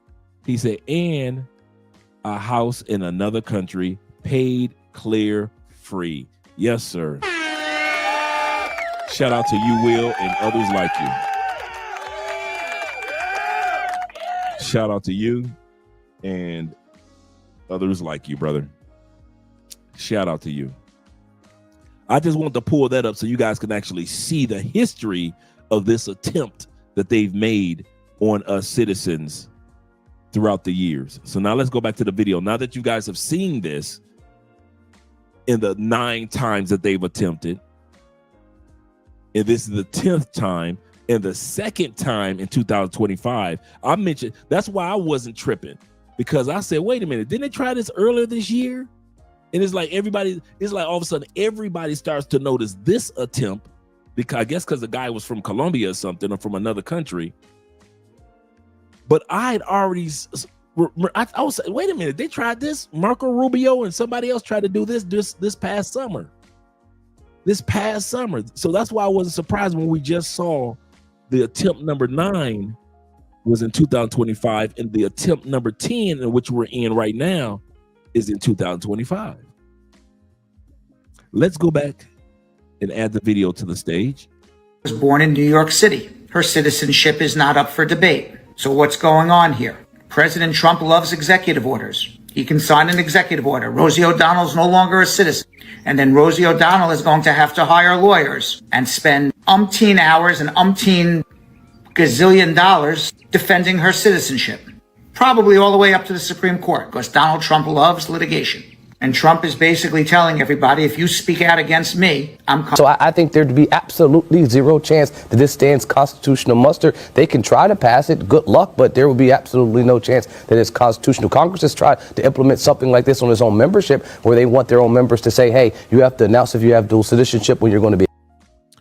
He said, and a house in another country, paid, clear, free. Yes, sir. Shout out to you, Will, and others like you. Shout out to you and others like you, brother. Shout out to you. I just want to pull that up so you guys can actually see the history of this attempt that they've made on us citizens throughout the years. So now let's go back to the video. Now that you guys have seen this, in the 9 times that they've attempted. And this is the 10th time. And the second time in 2025, I mentioned, that's why I wasn't tripping, because I said, wait a minute, didn't they try this earlier this year? And it's like all of a sudden everybody starts to notice this attempt, because I guess because the guy was from Colombia or something, or from another country. But I had already, I was saying, wait a minute, they tried this. Marco Rubio and somebody else tried to do this past summer. So that's why I wasn't surprised when we just saw the attempt number 9 was in 2025, and the attempt number 10, in which we're in right now, is in 2025. Let's go back and add the video to the stage. Was born in New York City. Her citizenship is not up for debate. So what's going on here? President Trump loves executive orders. He can sign an executive order. Rosie O'Donnell's no longer a citizen. And then Rosie O'Donnell is going to have to hire lawyers and spend umpteen hours and umpteen gazillion dollars defending her citizenship. Probably all the way up to the Supreme Court, because Donald Trump loves litigation. And Trump is basically telling everybody, if you speak out against me, I'm coming. So I think there'd be absolutely zero chance that this stands constitutional muster. They can try to pass it, good luck, but there would be absolutely no chance that it's constitutional. Congress has tried to implement something like this on its own membership, where they want their own members to say, hey, you have to announce if you have dual citizenship when you're going to be.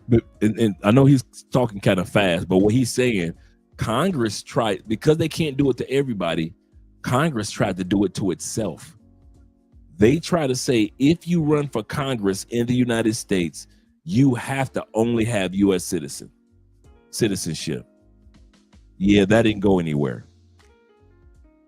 But, and I know he's talking kind of fast, but what he's saying, Congress tried, because they can't do it to everybody, Congress tried to do it to itself. They try to say, if you run for Congress in the United States, you have to only have U.S. citizenship. Yeah, that didn't go anywhere.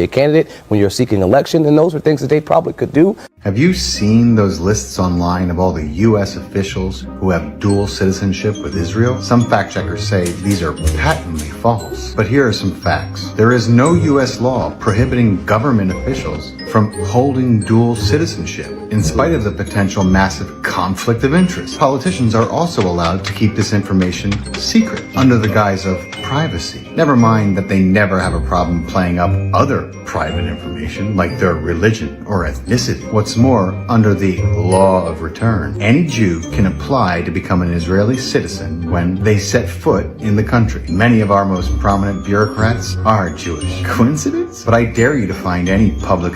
A candidate when you're seeking election, and those are things that they probably could do. Have you seen those lists online of all the U.S. officials who have dual citizenship with Israel? Some fact checkers say these are patently false. But here are some facts. There is no U.S. law prohibiting government officials from holding dual citizenship, in spite of the potential massive conflict of interest. Politicians are also allowed to keep this information secret under the guise of privacy. Never mind that they never have a problem playing up other private information like their religion or ethnicity. What's more, under the law of return, any Jew can apply to become an Israeli citizen when they set foot in the country. Many of our most prominent bureaucrats are Jewish. Coincidence? But I dare you to find any public...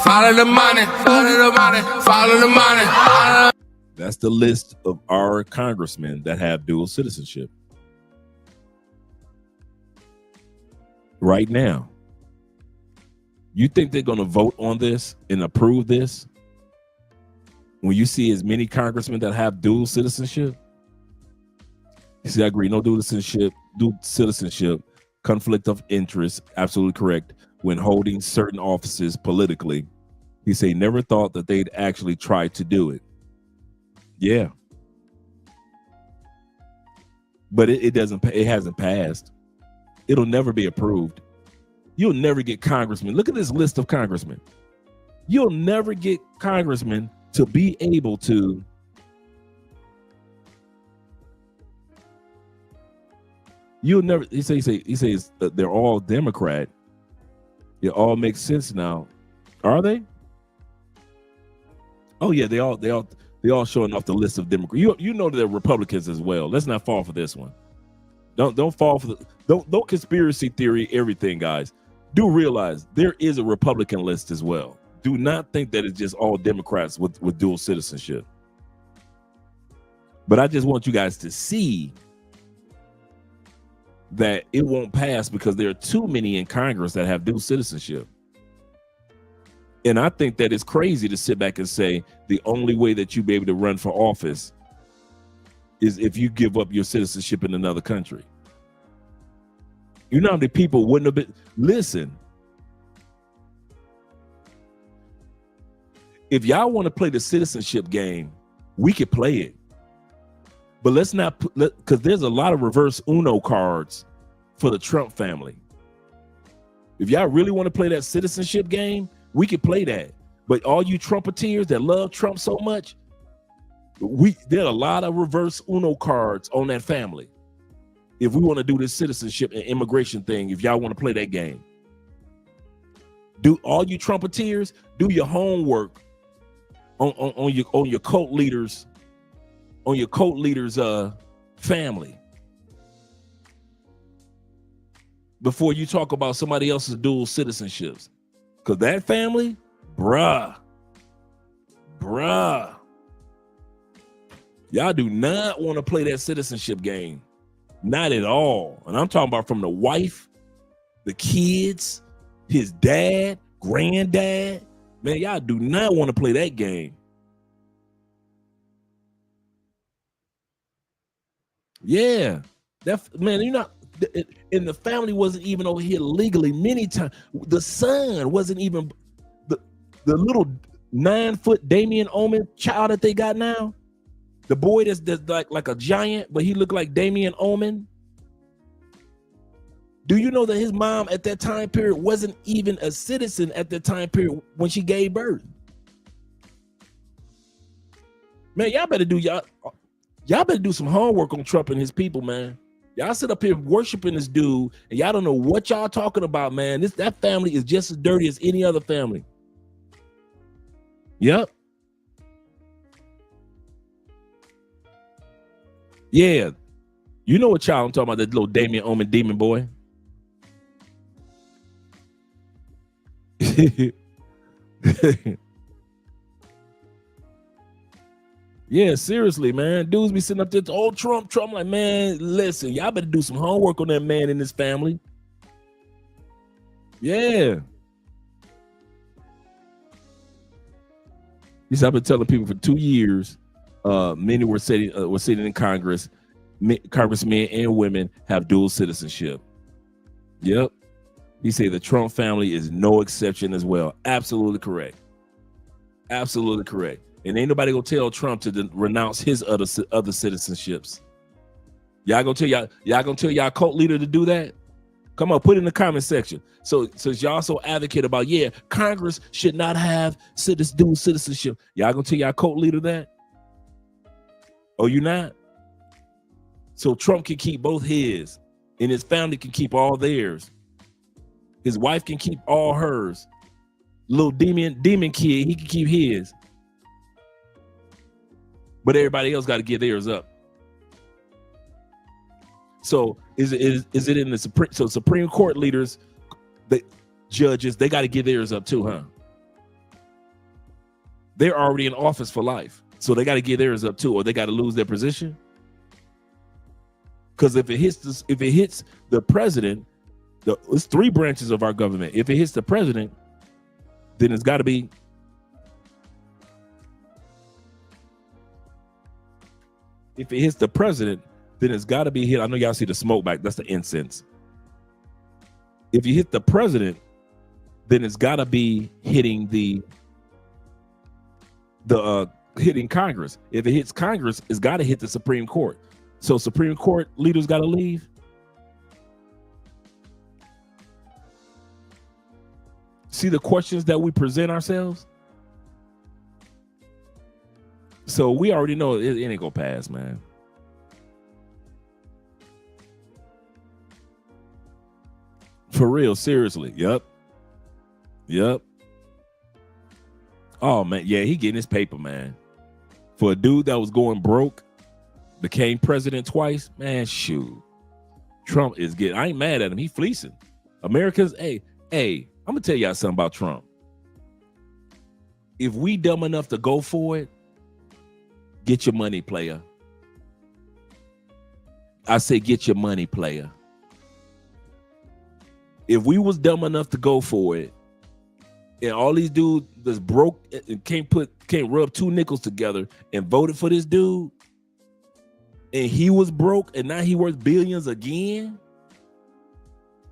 Follow the money, follow the money, follow the money. That's the list of our congressmen that have dual citizenship. Right now. You think they're going to vote on this and approve this when you see as many congressmen that have dual citizenship? You see, I agree. No dual citizenship, conflict of interest, absolutely correct. When holding certain offices politically, he say never thought that they'd actually try to do it. Yeah, but it hasn't passed. It'll never be approved. You'll never get congressmen. Look at this list of congressmen. You'll never get congressmen to be able to he says that they're all Democrat. It all makes sense now. Are they? Oh yeah, they all showing off the list of Democrats. You know they're Republicans as well. Let's not fall for this one. Don't fall for don't conspiracy theory everything, guys. Do realize there is a Republican list as well. Do not think that it's just all Democrats with dual citizenship. But I just want you guys to see that it won't pass because there are too many in Congress that have dual citizenship. And I think that it's crazy to sit back and say the only way that you'll be able to run for office is if you give up your citizenship in another country. You know how many people wouldn't have been... Listen, if y'all want to play the citizenship game, we could play it. But let's not, because there's a lot of reverse Uno cards for the Trump family. If y'all really want to play that citizenship game, we could play that. But all you Trumpeteers that love Trump so much, there are a lot of reverse Uno cards on that family. If we want to do this citizenship and immigration thing, if y'all want to play that game. Do all you Trumpeteers, do your homework on your cult leaders, family, before you talk about somebody else's dual citizenships. Because that family, bruh, y'all do not want to play that citizenship game. Not at all. And I'm talking about from the wife, the kids, his dad, granddad. Man, y'all do not want to play that game. Yeah. Man, you're not, and the family wasn't even over here legally many times. The son wasn't even, the little 9-foot Damien Omen child that they got now. The boy that's like a giant, but he looked like Damien Omen. Do you know that his mom at that time period wasn't even a citizen at that time period when she gave birth? Man, y'all better do some homework on Trump and his people, man. Y'all sit up here worshiping this dude, and y'all don't know what y'all talking about, man. That family is just as dirty as any other family. Yep. Yeah. You know what child I'm talking about, that little Damien Omen demon boy. Yeah, seriously, man. Dudes be sitting up there, Trump. Like, man, listen, y'all better do some homework on that man and his family. Yeah. I've been telling people for 2 years, many were sitting in Congress. Congressmen and women have dual citizenship. Yep. He said the Trump family is no exception as well. Absolutely correct. Absolutely correct. And ain't nobody gonna tell Trump to renounce his other citizenships. Y'all gonna tell y'all cult leader to do that? Come on, put it in the comment section. So y'all so advocate about, yeah, Congress should not have dual citizenship. Y'all gonna tell y'all cult leader that? Oh, you not? So Trump can keep both his, and his family can keep all theirs. His wife can keep all hers. Little demon kid, he can keep his. But everybody else got to give theirs up. So is it in the Supreme Court leaders, the judges, they got to give theirs up too, huh? They're already in office for life, so they got to give theirs up too, or they got to lose their position. Because if it hits the president, it's 3 branches of our government. If it hits the president, then it's got to be. If it hits the president, then it's got to be hit. I know y'all see the smoke back. That's the incense. If you hit the president, then it's got to be hitting hitting Congress. If it hits Congress, it's got to hit the Supreme Court. So Supreme Court leaders got to leave. See the questions that we present ourselves? So we already know it ain't gonna pass, man. For real, seriously. Yep. Oh man, yeah, he getting his paper, man. For a dude that was going broke, became president twice, man, shoot. Trump is getting, I ain't mad at him. He fleecing. Americans, hey, I'm gonna tell y'all something about Trump. If we dumb enough to go for it, get your money, player. I say get your money, player. If we was dumb enough to go for it, and all these dudes that's broke and can't rub 2 nickels together and voted for this dude, and he was broke and now he worth billions again,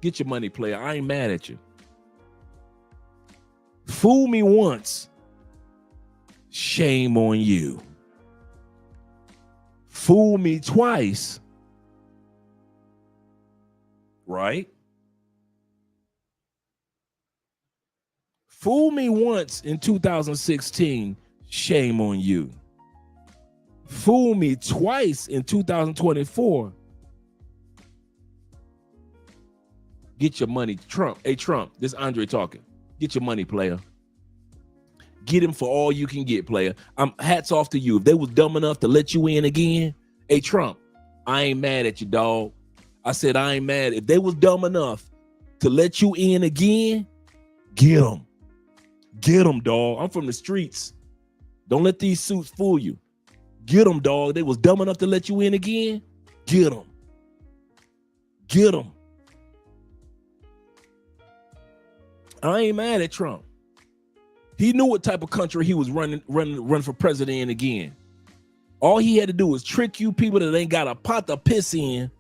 get your money, player. I ain't mad at you. Fool me once, shame on you. Fool me twice, right? Fool me once in 2016, shame on you. Fool me twice in 2024, get your money. Trump, hey Trump, this is Andre talking. Get your money, player. Get him for all you can get, player. Hats off to you. If they was dumb enough to let you in again, hey, Trump, I ain't mad at you, dog. I said I ain't mad. If they was dumb enough to let you in again, get them. Get them, dog. I'm from the streets. Don't let these suits fool you. Get them, dog. They was dumb enough to let you in again. Get them. Get them. I ain't mad at Trump. He knew what type of country he was running for president in again. All he had to do was trick you people that ain't got a pot to piss in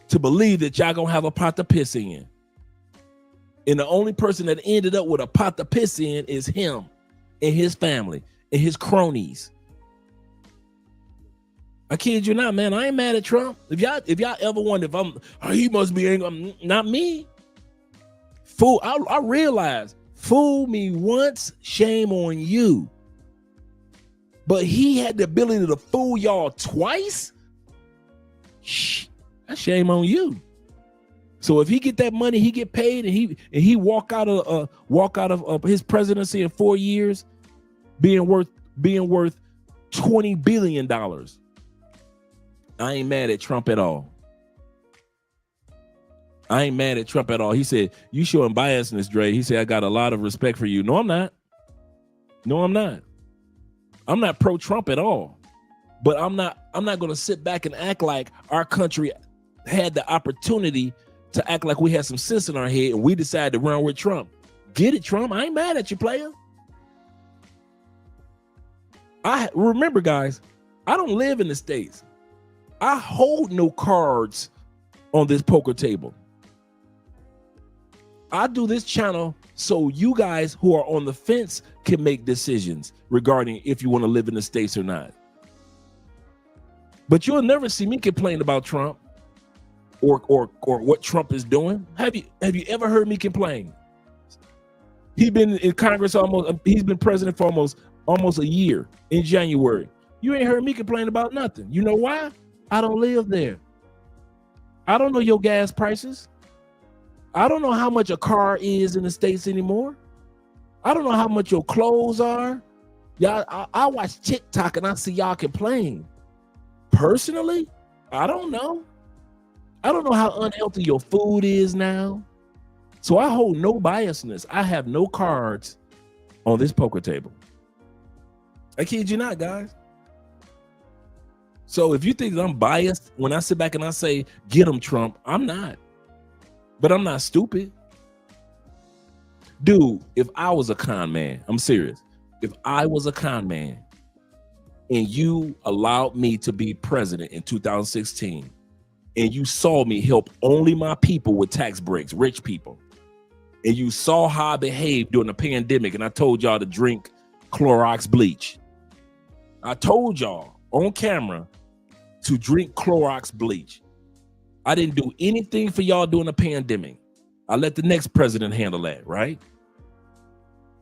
to believe that y'all gonna have a pot to piss in. And the only person that ended up with a pot to piss in is him and his family and his cronies. I kid you not, man. I ain't mad at Trump. If y'all ever wonder if he must be angry, not me. Fool, I realize, fool me once, shame on you. But he had the ability to fool y'all twice. Shh, that's shame on you. So if he get that money, he get paid, and he walk out of his presidency in 4 years, being worth $20 billion. I ain't mad at Trump at all. I ain't mad at Trump at all. He said, you showing biasness, Dre. He said, I got a lot of respect for you. No, I'm not. No, I'm not. I'm not pro-Trump at all. But I'm not going to sit back and act like our country had the opportunity to act like we had some sense in our head and we decided to run with Trump. Get it, Trump. I ain't mad at you, player. Remember, guys, I don't live in the States. I hold no cards on this poker table. I do this channel so you guys who are on the fence can make decisions regarding if you want to live in the States or not. But you'll never see me complain about Trump or what Trump is doing. Have you ever heard me complain? He's been in Congress he's been president for almost a year in January. You ain't heard me complain about nothing. You know why? I don't live there. I don't know your gas prices. I don't know how much a car is in the States anymore. I don't know how much your clothes are. Y'all, I watch TikTok and I see y'all complain. Personally, I don't know. I don't know how unhealthy your food is now. So I hold no biasness. I have no cards on this poker table. I kid you not, guys. So if you think I'm biased when I sit back and I say, get him, Trump, I'm not. But I'm not stupid. Dude, if I was a con man, I'm serious. If I was a con man and you allowed me to be president in 2016 and you saw me help only my people with tax breaks, rich people, and you saw how I behaved during the pandemic and I told y'all to drink Clorox bleach. I told y'all on camera to drink Clorox bleach. I didn't do anything for y'all during the pandemic. I let the next president handle that, right?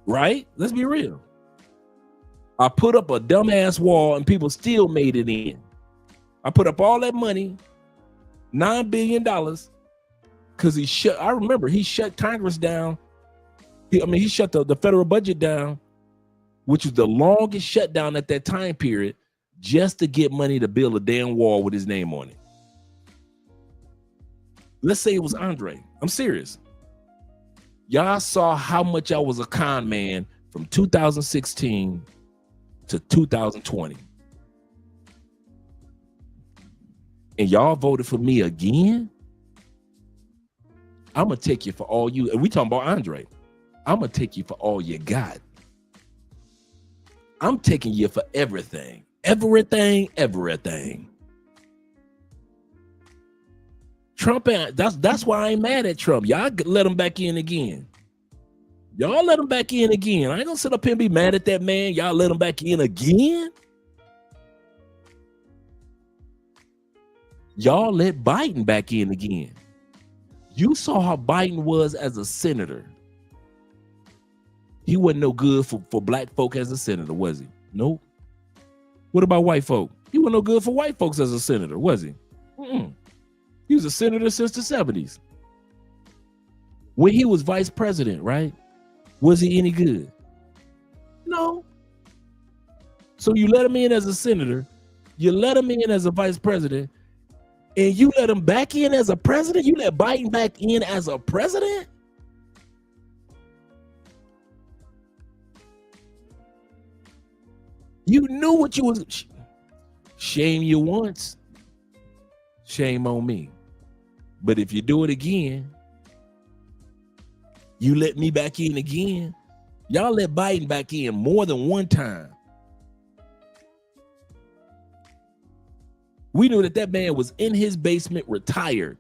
Right? Let's be real. I put up a dumbass wall and people still made it in. I put up all that money, $9 billion, because I remember he shut Congress down. He shut the federal budget down, which was the longest shutdown at that time period, just to get money to build a damn wall with his name on it. Let's say it was Andre. I'm serious. Y'all saw how much I was a con man from 2016 to 2020. And y'all voted for me again? I'm going to take you for all you, and we talking about Andre. I'm going to take you for all you got. I'm taking you for everything. Everything. Trump, that's why I ain't mad at Trump. Y'all let him back in again. Y'all let him back in again. I ain't gonna sit up here and be mad at that man. Y'all let him back in again. Y'all let Biden back in again. You saw how Biden was as a senator. He wasn't no good for black folk as a senator, was he? Nope. What about white folk? He wasn't no good for white folks as a senator, was he? He was a senator since the 70s. When he was vice president, right? Was he any good? No. So you let him in as a senator, you let him in as a vice president, and you let him back in as a president? You let Biden back in as a president? You knew what you was. Shame you once, shame on me. But if you do it again, you let me back in again. Y'all let Biden back in more than one time. We knew that man was in his basement, retired.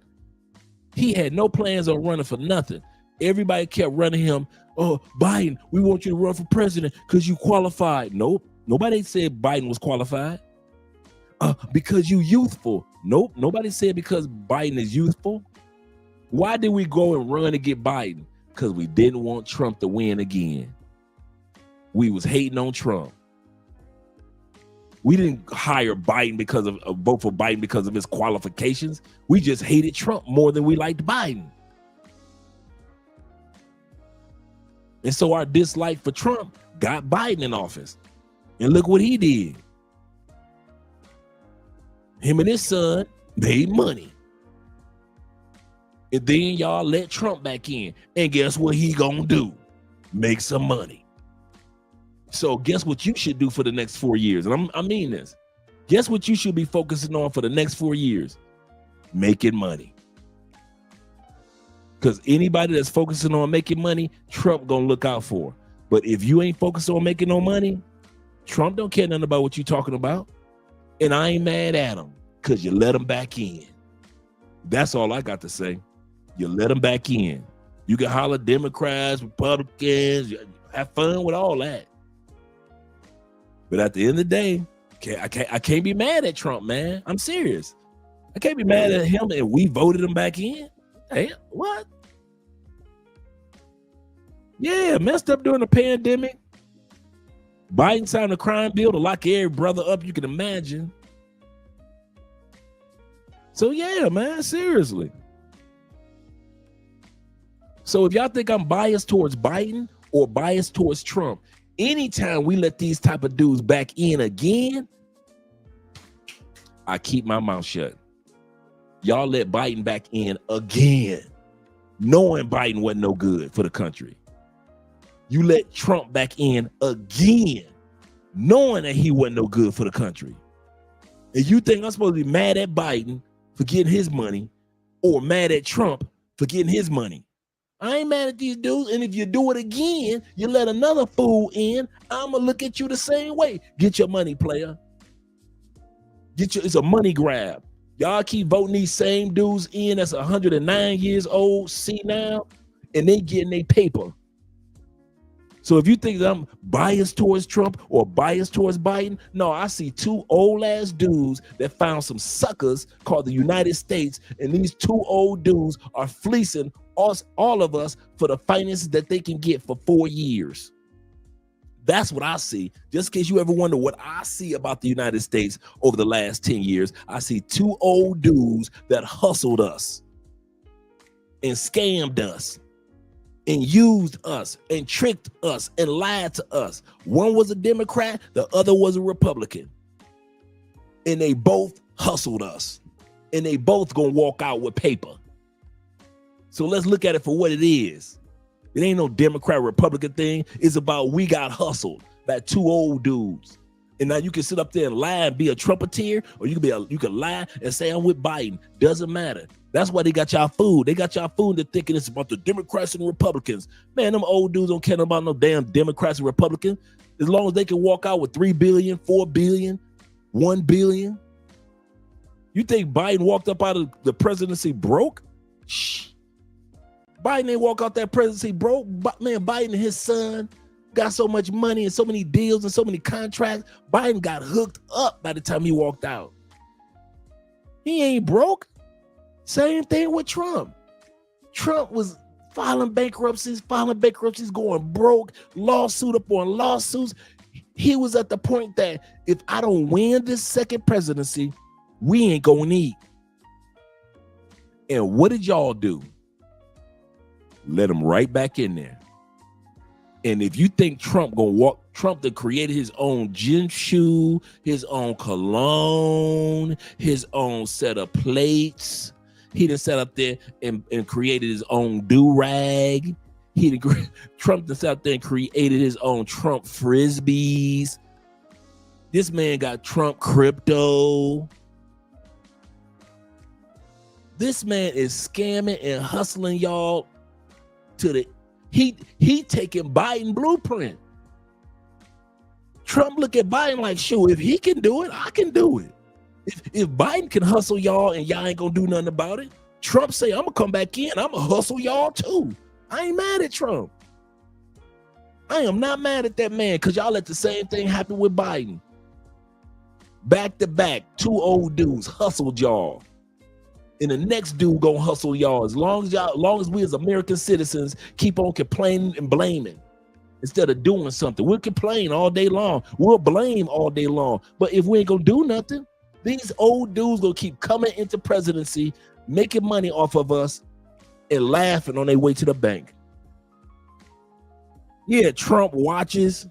He had no plans on running for nothing. Everybody kept running him. Oh, Biden, we want you to run for president because you qualified. Nope. Nobody said Biden was qualified. Because you youthful. Nope. Nobody said because Biden is youthful. Why did we go and run to get Biden? Because we didn't want Trump to win again. We was hating on Trump. We didn't hire Biden because of vote for Biden because of his qualifications. We just hated Trump more than we liked Biden. And so our dislike for Trump got Biden in office. And look what he did. Him and his son made money. And then y'all let Trump back in. And guess what he gonna do? Make some money. So guess what you should do for the next 4 years? And I mean this. Guess what you should be focusing on for the next 4 years? Making money. Because anybody that's focusing on making money, Trump gonna look out for. But if you ain't focused on making no money, Trump don't care nothing about what you talking about. And I ain't mad at him because you let him back in. That's all I got to say. You let him back in. You can holler Democrats, Republicans, have fun with all that. But at the end of the day, I can't be mad at Trump, man. I'm serious. I can't be mad at him and we voted him back in. Hey, what? Yeah, messed up during the pandemic. Biden signed a crime bill to lock every brother up you can imagine. So yeah, man, seriously. So if y'all think I'm biased towards Biden or biased towards Trump, anytime we let these type of dudes back in again, I keep my mouth shut. Y'all let Biden back in again, knowing Biden wasn't no good for the country. You let Trump back in again, knowing that he wasn't no good for the country. And you think I'm supposed to be mad at Biden for getting his money or mad at Trump for getting his money? I ain't mad at these dudes. And if you do it again, you let another fool in, I'm going to look at you the same way. Get your money, player. It's a money grab. Y'all keep voting these same dudes in that's 109 years old, see now, and they getting their paper. So if you think that I'm biased towards Trump or biased towards Biden, no, I see two old ass dudes that found some suckers called the United States, and these two old dudes are fleecing us, all of us, for the finances that they can get for 4 years. That's what I see. Just in case you ever wonder what I see about the United States over the last 10 years, I see two old dudes that hustled us and scammed us and used us and tricked us and lied to us. One was a Democrat, the other was a Republican. And they both hustled us. And they both gonna walk out with paper. So let's look at it for what it is. It ain't no Democrat Republican thing. It's about we got hustled by two old dudes. And now you can sit up there and lie and be a Trumpeteer, or you can lie and say I'm with Biden. Doesn't matter. That's why they got y'all fooled. They got y'all fooled into thinking it's about the Democrats and Republicans. Man, them old dudes don't care about no damn Democrats and Republicans. As long as they can walk out with $3 billion, $4 billion, $1 billion. You think Biden walked up out of the presidency broke? Shh. Biden ain't walk out that presidency broke. Man, Biden and his son got so much money and so many deals and so many contracts. Biden got hooked up by the time he walked out. He ain't broke. Same thing with Trump. Trump was filing bankruptcies, going broke, lawsuit upon lawsuits. He was at the point that if I don't win this second presidency, we ain't gonna eat. And what did y'all do? Let him right back in there. And if you think Trump gonna walk Trump that created his own gym shoe, his own cologne, his own set of plates. He done sat up there and created his own do-rag. Trump done sat up there and created his own Trump frisbees. This man got Trump crypto. This man is scamming and hustling y'all to the he taking Biden blueprint. Trump look at Biden like, shoot, if he can do it, I can do it. If Biden can hustle y'all and y'all ain't gonna do nothing about it, Trump say, I'm gonna come back in, I'm gonna hustle y'all too. I ain't mad at Trump. I am not mad at that man because y'all let the same thing happen with Biden. Back to back, two old dudes hustled y'all. And the next dude gonna hustle y'all as long as we as American citizens keep on complaining and blaming instead of doing something. We'll complain all day long. We'll blame all day long. But if we ain't gonna do nothing, these old dudes gonna keep coming into presidency, making money off of us and laughing on their way to the bank. Yeah, Trump watches,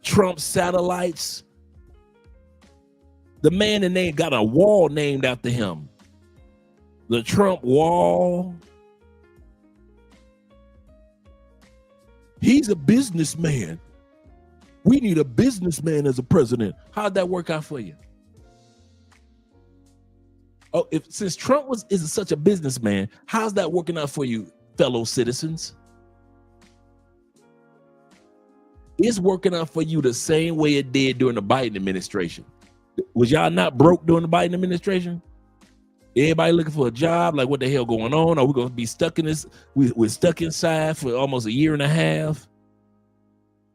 Trump satellites. The man and they got a wall named after him. The Trump wall. He's a businessman. We need a businessman as a president. How'd that work out for you? Oh, since Trump is such a businessman, how's that working out for you, fellow citizens? It's working out for you the same way it did during the Biden administration. Was y'all not broke during the Biden administration? Everybody looking for a job, like what the hell going on? Are we gonna be stuck in this? We're stuck inside for almost a year and a half.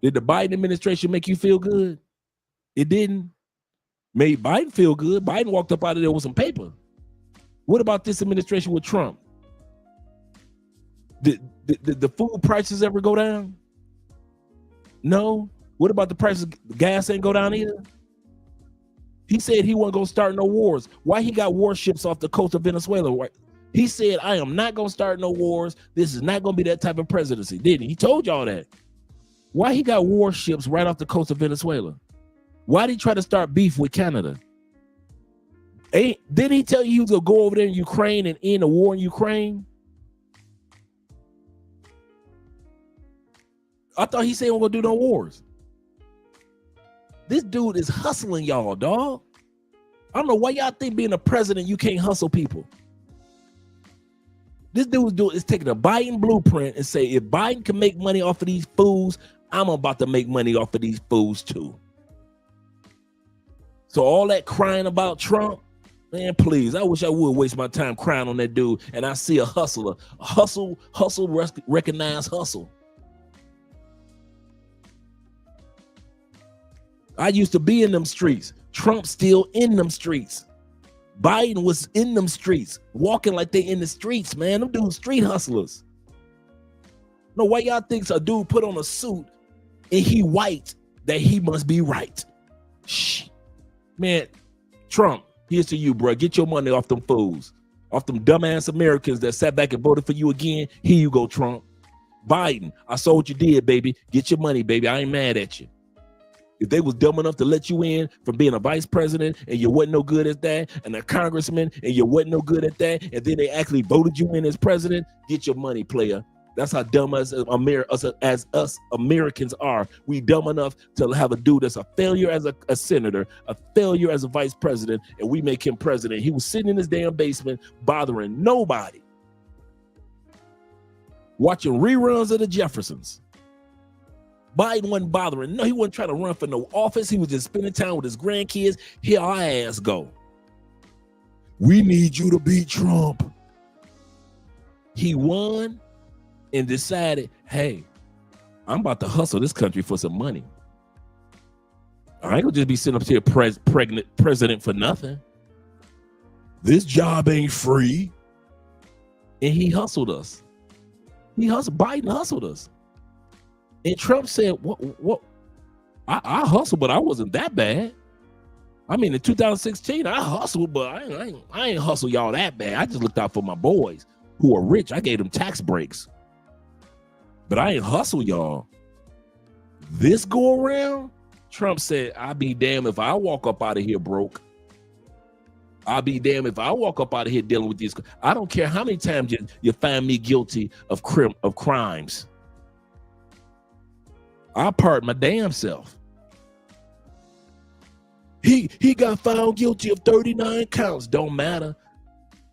Did the Biden administration make you feel good? It didn't. Made Biden feel good. Biden walked up out of there with some paper. What about this administration with Trump? Did the food prices ever go down? No. What about the price of gas ain't go down either? He said he wasn't gonna start no wars. Why he got warships off the coast of Venezuela? He said, I am not gonna start no wars. This is not gonna be that type of presidency, didn't he? He told y'all that. Why he got warships right off the coast of Venezuela? Why did he try to start beef with Canada? Didn't he tell you he was gonna go over there in Ukraine and end the war in Ukraine? I thought he said he wasn't gonna do no wars. This dude is hustling y'all, dog. I don't know why y'all think being a president, you can't hustle people. This dude is taking a Biden blueprint and say, if Biden can make money off of these fools, I'm about to make money off of these fools too. So all that crying about Trump, man, please, I wish I would waste my time crying on that dude and I see a hustler, recognize hustle. I used to be in them streets. Trump's still in them streets. Biden was in them streets, walking like they in the streets, man. Them dudes street hustlers. No, why y'all think a dude put on a suit and he white that he must be right? Shh. Man, Trump, here's to you, bro. Get your money off them fools, off them dumbass Americans that sat back and voted for you again. Here you go, Trump. Biden, I saw what you did, baby. Get your money, baby. I ain't mad at you. If they was dumb enough to let you in from being a vice president and you wasn't no good at that, and a congressman and you wasn't no good at that, and then they actually voted you in as president, get your money, player. That's how dumb as us Americans are. We dumb enough to have a dude that's a failure as a senator, a failure as a vice president, and we make him president. He was sitting in his damn basement bothering nobody, watching reruns of the Jeffersons. Biden wasn't bothering. No, he wasn't trying to run for no office. He was just spending time with his grandkids. Here our ass go. We need you to beat Trump. He won and decided, hey, I'm about to hustle this country for some money. I ain't gonna just be sitting up here president for nothing. This job ain't free. And he hustled us. Biden hustled us. And Trump said, what? I hustled, but I wasn't that bad. I mean, in 2016, I hustled, but I ain't hustle y'all that bad. I just looked out for my boys who are rich. I gave them tax breaks. But I ain't hustle y'all This go around, Trump said, I'll be damned if I walk up out of here broke. I'll be damned if I walk up out of here dealing with these. I don't care how many times you find me guilty of crimes. I'll pardon my damn self. He got found guilty of 39 counts. Don't matter.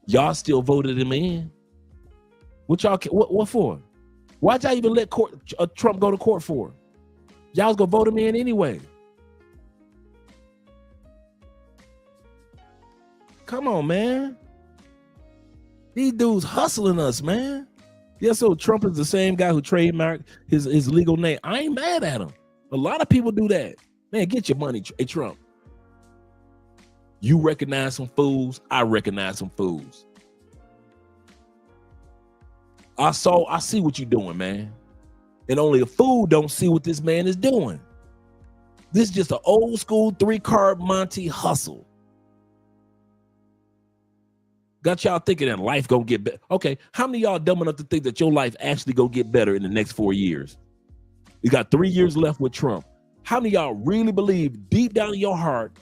Y'all still voted him in. What y'all? What for? Why'd y'all even let Trump go to court for? Y'all was gonna vote him in anyway. Come on, man. These dudes hustling us, man. Yeah, so Trump is the same guy who trademarked his legal name. I ain't mad at him. A lot of people do that. Man, get your money, hey, Trump. You recognize some fools. I recognize some fools. I see what you're doing, man. And only a fool don't see what this man is doing. This is just an old school 3-card Monte hustle. Got y'all thinking that life gonna get better. Okay, how many of y'all dumb enough to think that your life actually gonna get better in the next 4 years? You got 3 years left with Trump. How many of y'all really believe deep down in your heart,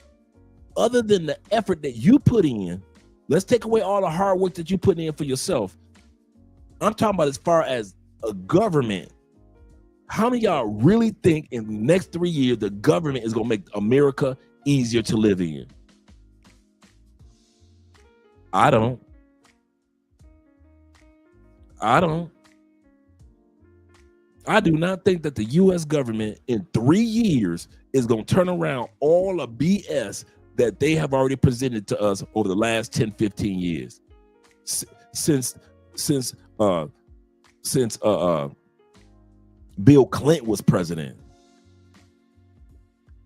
other than the effort that you put in, let's take away all the hard work that you put in for yourself. I'm talking about as far as a government. How many of y'all really think in the next 3 years the government is gonna make America easier to live in? I don't. I do not think that the U.S. government in 3 years is going to turn around all the BS that they have already presented to us over the last 10, 15 years. Since Bill Clinton was president.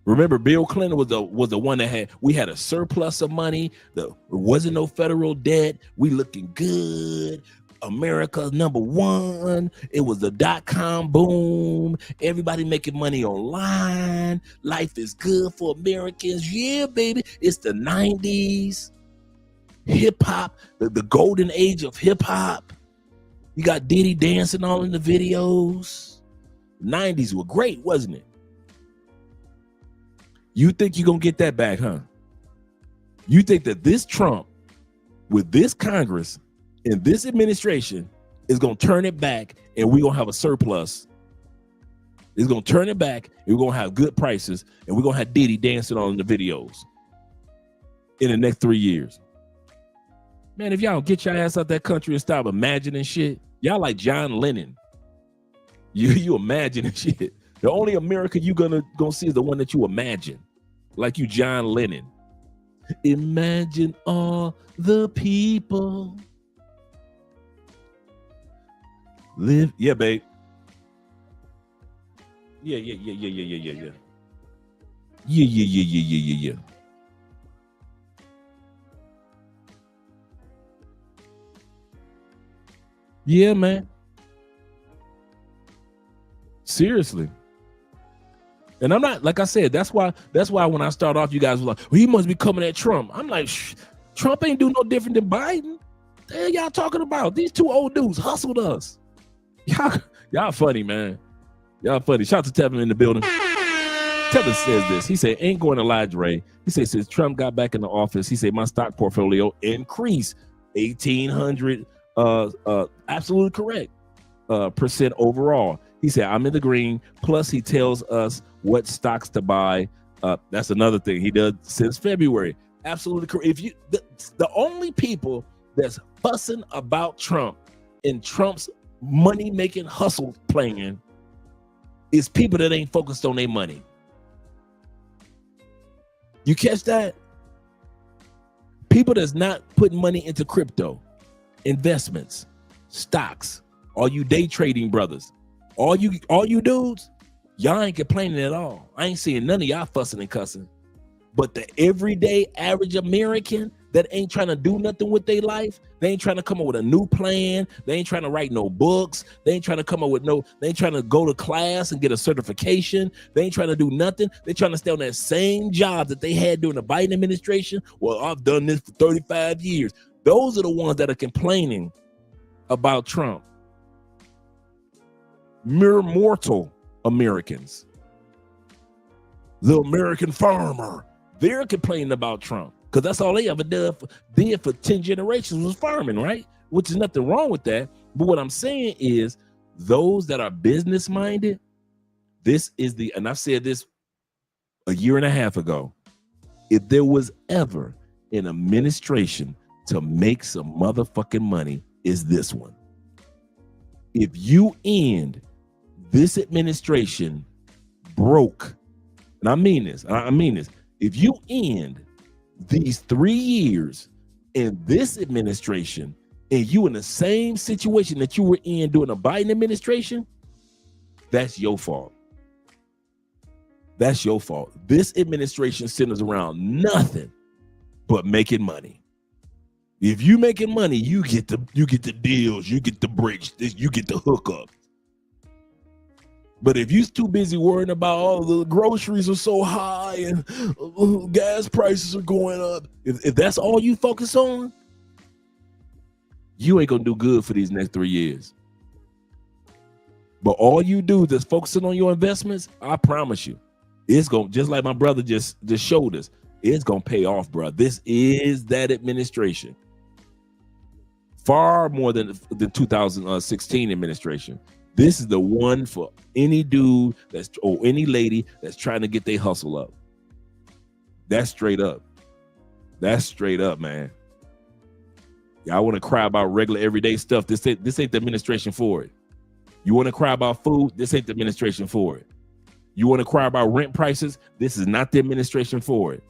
Remember, Bill Clinton was the one that we had a surplus of money. There wasn't no federal debt. We looking good. America #1. It was the .com boom. Everybody making money online. Life is good for Americans. Yeah, baby. It's the 90s. Hip hop, the golden age of hip hop. You got Diddy dancing all in the videos. 90s were great, wasn't it? You think you're going to get that back, huh? You think that this Trump, with this Congress and this administration, is going to turn it back and we're going to have a surplus? It's going to turn it back and we're going to have good prices and we're going to have Diddy dancing on the videos in the next 3 years. Man, if y'all don't get your ass out that country and stop imagining shit, y'all like John Lennon. You imagining shit. The only America you gonna see is the one that you imagine, like you John Lennon. Imagine all the people live. Yeah, babe. Yeah. Yeah, man. Seriously. And I'm not, like I said, that's why when I start off, you guys were like, well, he must be coming at Trump. I'm like, Trump ain't do no different than Biden. The hell y'all talking about? These two old dudes hustled us. Y'all funny, man. Y'all funny. Shout out to Tevin in the building. Tevin says this. He said, ain't going to lie, Dre. He said, since Trump got back in the office, he said, my stock portfolio increased 1,800, absolutely correct, percent overall. He said, I'm in the green. Plus, he tells us what stocks to buy. That's another thing he does since February. Absolutely correct. If you, the only people that's fussing about Trump and Trump's money-making hustle plan is people that ain't focused on their money. You catch that? People that's not putting money into crypto, investments, stocks, all you day trading brothers. All you dudes, y'all ain't complaining at all. I ain't seeing none of y'all fussing and cussing. But the everyday average American that ain't trying to do nothing with their life, they ain't trying to come up with a new plan. They ain't trying to write no books. They ain't trying to come up with they ain't trying to go to class and get a certification. They ain't trying to do nothing. They trying to stay on that same job that they had during the Biden administration. Well, I've done this for 35 years. Those are the ones that are complaining about Trump. Mere mortal Americans. the American farmer. They're complaining about Trump because that's all they ever did for 10 generations was farming, right? Which is nothing wrong with that. But what I'm saying is those that are business minded, and I've said this a year and a half ago, if there was ever an administration to make some motherfucking money, is this one. If you end this administration broke, and I mean this, if you end these 3 years in this administration and you in the same situation that you were in during the Biden administration, that's your fault. That's your fault. This administration centers around nothing but making money. If you making money, you get the deals, you get the breaks, you get the hookup. But if you're too busy worrying about all the groceries are so high and gas prices are going up, if that's all you focus on, you ain't gonna do good for these next 3 years. But all you do that's focusing on your investments, I promise you, it's gonna, just like my brother just showed us, it's gonna pay off, bro. This is that administration. Far more than the 2016 administration. This is the one for any dude or any lady that's trying to get their hustle up. That's straight up. That's straight up, man. Y'all want to cry about regular everyday stuff. This ain't the administration for it. You want to cry about food? This ain't the administration for it. You want to cry about rent prices? This is not the administration for it.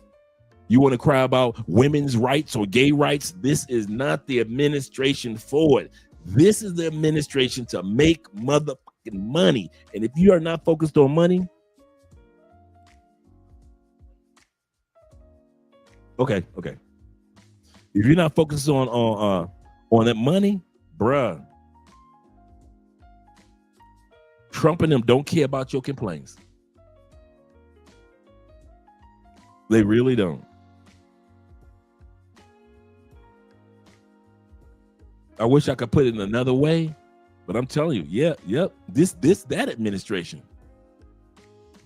You want to cry about women's rights or gay rights? This is not the administration for it. This is the administration to make motherfucking money. And if you are not focused on money, okay. If you're not focused on that money, bruh, Trump and them don't care about your complaints. They really don't. I wish I could put it in another way, but I'm telling you, that administration.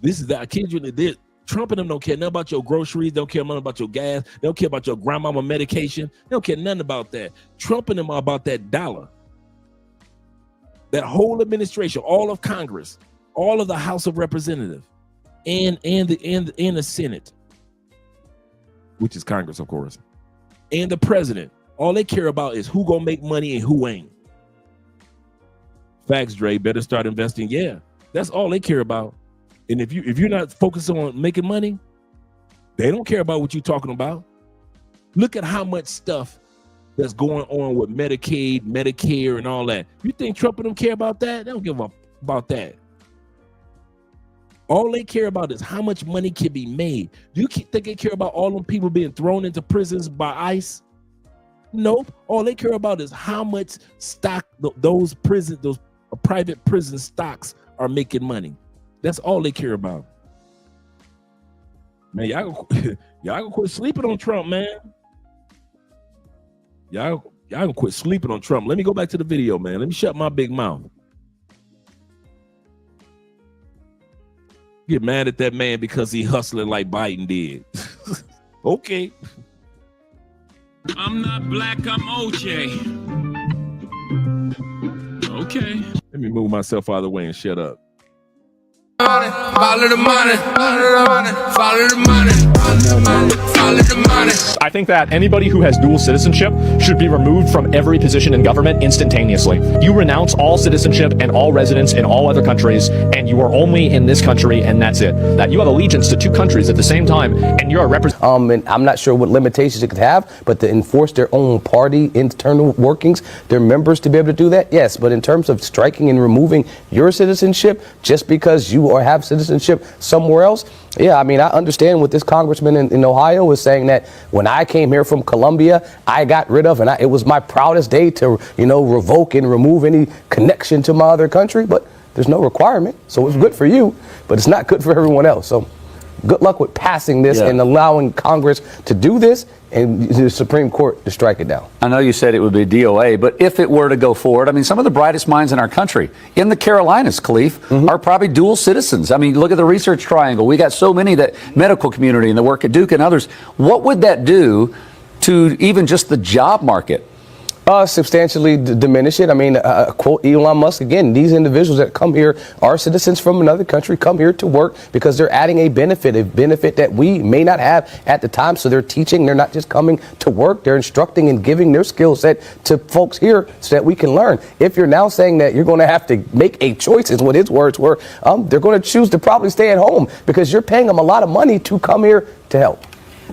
This is that. I kid you, Trump and them don't care nothing about your groceries, don't care nothing about your gas, they don't care about your grandmama medication, they don't care nothing about that. Trump and them are about that dollar. That whole administration, all of Congress, all of the House of Representatives, and the Senate, which is Congress, of course, and the president. All they care about is who gonna make money and who ain't. Facts, Dre. Better start investing. Yeah, that's all they care about. And if you're not focused on making money, they don't care about what you're talking about. Look at how much stuff that's going on with Medicaid, Medicare, and all that. You think Trump and them care about that? They don't give a about that. All they care about is how much money can be made. Do you think they care about all them people being thrown into prisons by ICE? Nope. All they care about is how much stock those private prison stocks are making money. That's all they care about. Man, y'all gonna quit sleeping on Trump, man. Y'all gonna quit sleeping on Trump. Let me go back to the video, man. Let me shut my big mouth. Get mad at that man because he hustling like Biden did. Okay. I'm not black, I'm OJ. Okay. Let me move myself out of the way and shut up. Follow the money, follow the money, follow the money, follow the money. I think that anybody who has dual citizenship should be removed from every position in government instantaneously. You renounce all citizenship and all residence in all other countries, and you are only in this country, and that's it. That you have allegiance to two countries at the same time, and you're a representative. And I'm not sure what limitations it could have, but to enforce their own party internal workings, their members to be able to do that, yes. But in terms of striking and removing your citizenship just because you have citizenship somewhere else, yeah, I mean, I understand what this congressman in Ohio was saying, that when I came here from Colombia, I got rid of, and it was my proudest day to, revoke and remove any connection to my other country, but there's no requirement. So it's good for you, but it's not good for everyone else. So good luck with passing this and allowing Congress to do this. and the Supreme Court to strike it down. I know you said it would be DOA, but if it were to go forward, I mean, some of the brightest minds in our country, in the Carolinas, Khalif, are probably dual citizens. I mean, look at the research triangle. We got so many, that medical community and the work at Duke and others. What would that do to even just the job market? Substantially diminish it. I mean, quote Elon Musk again, these individuals that come here are citizens from another country, come here to work because they're adding a benefit that we may not have at the time. So they're teaching, they're not just coming to work, they're instructing and giving their skill set to folks here so that we can learn. If you're now saying that you're going to have to make a choice, is what his words were, they're going to choose to probably stay at home because you're paying them a lot of money to come here to help.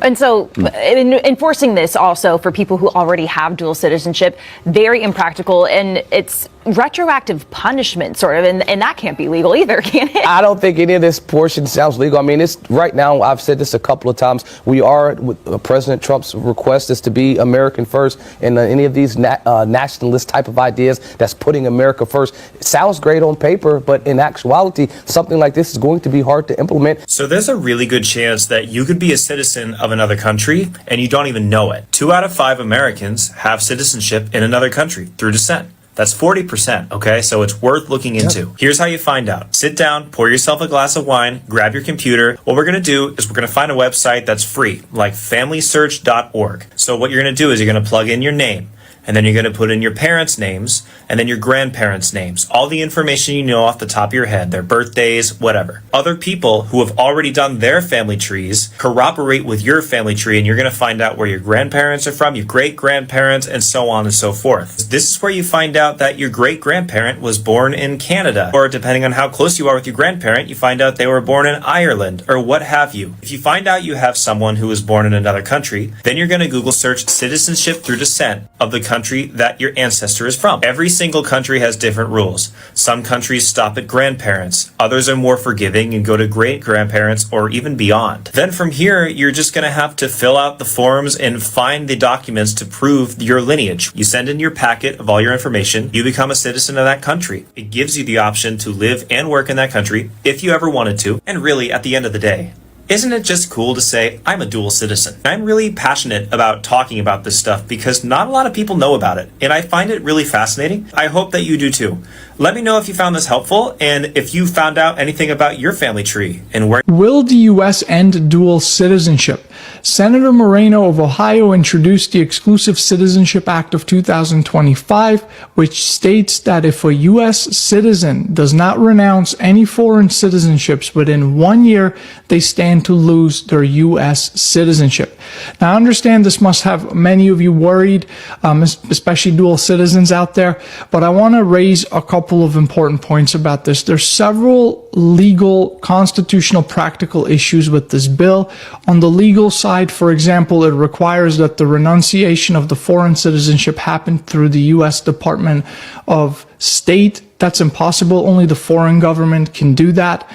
And so enforcing this also for people who already have dual citizenship, very impractical, and it's retroactive punishment sort of, and that can't be legal either, can it? I don't think any of this portion sounds legal. I mean, it's right now, I've said this a couple of times, we are, with President Trump's request is to be American first, and any of these nationalist type of ideas that's putting America first, it sounds great on paper, but in actuality, something like this is going to be hard to implement. So there's a really good chance that you could be a citizen of another country and you don't even know it. 2 out of 5 Americans have citizenship in another country through descent. That's 40%, okay? So it's worth looking into. Here's how you find out. Sit down, pour yourself a glass of wine, grab your computer. What we're gonna do is we're gonna find a website that's free, like familysearch.org. So what you're gonna do is you're gonna plug in your name, and then you're going to put in your parents' names, and then your grandparents' names. All the information you know off the top of your head, their birthdays, whatever. Other people who have already done their family trees corroborate with your family tree, and you're going to find out where your grandparents are from, your great-grandparents, and so on and so forth. This is where you find out that your great-grandparent was born in Canada, or depending on how close you are with your grandparent, you find out they were born in Ireland, or what have you. If you find out you have someone who was born in another country, then you're going to Google search citizenship through descent of the country that your ancestor is from. Every single country has different rules. Some countries stop at grandparents. Others are more forgiving and go to great-grandparents or even beyond. Then from here, you're just going to have to fill out the forms and find the documents to prove your lineage. You send in your packet of all your information. You become a citizen of that country. It gives you the option to live and work in that country if you ever wanted to. And really, at the end of the day, isn't it just cool to say, I'm a dual citizen? I'm really passionate about talking about this stuff because not a lot of people know about it, and I find it really fascinating. I hope that you do too. Let me know if you found this helpful and if you found out anything about your family tree and where. Will the U.S. end dual citizenship? Senator Moreno of Ohio introduced the Exclusive Citizenship Act of 2025, which states that if a U.S. citizen does not renounce any foreign citizenships within 1 year, they stand to lose their U.S. citizenship. Now, I understand this must have many of you worried, especially dual citizens out there, but I want to raise a couple of important points about this. There's several legal, constitutional, practical issues with this bill. On the legal side, for example, it requires that the renunciation of the foreign citizenship happen through the U.S. Department of State. That's impossible. Only the foreign government can do that.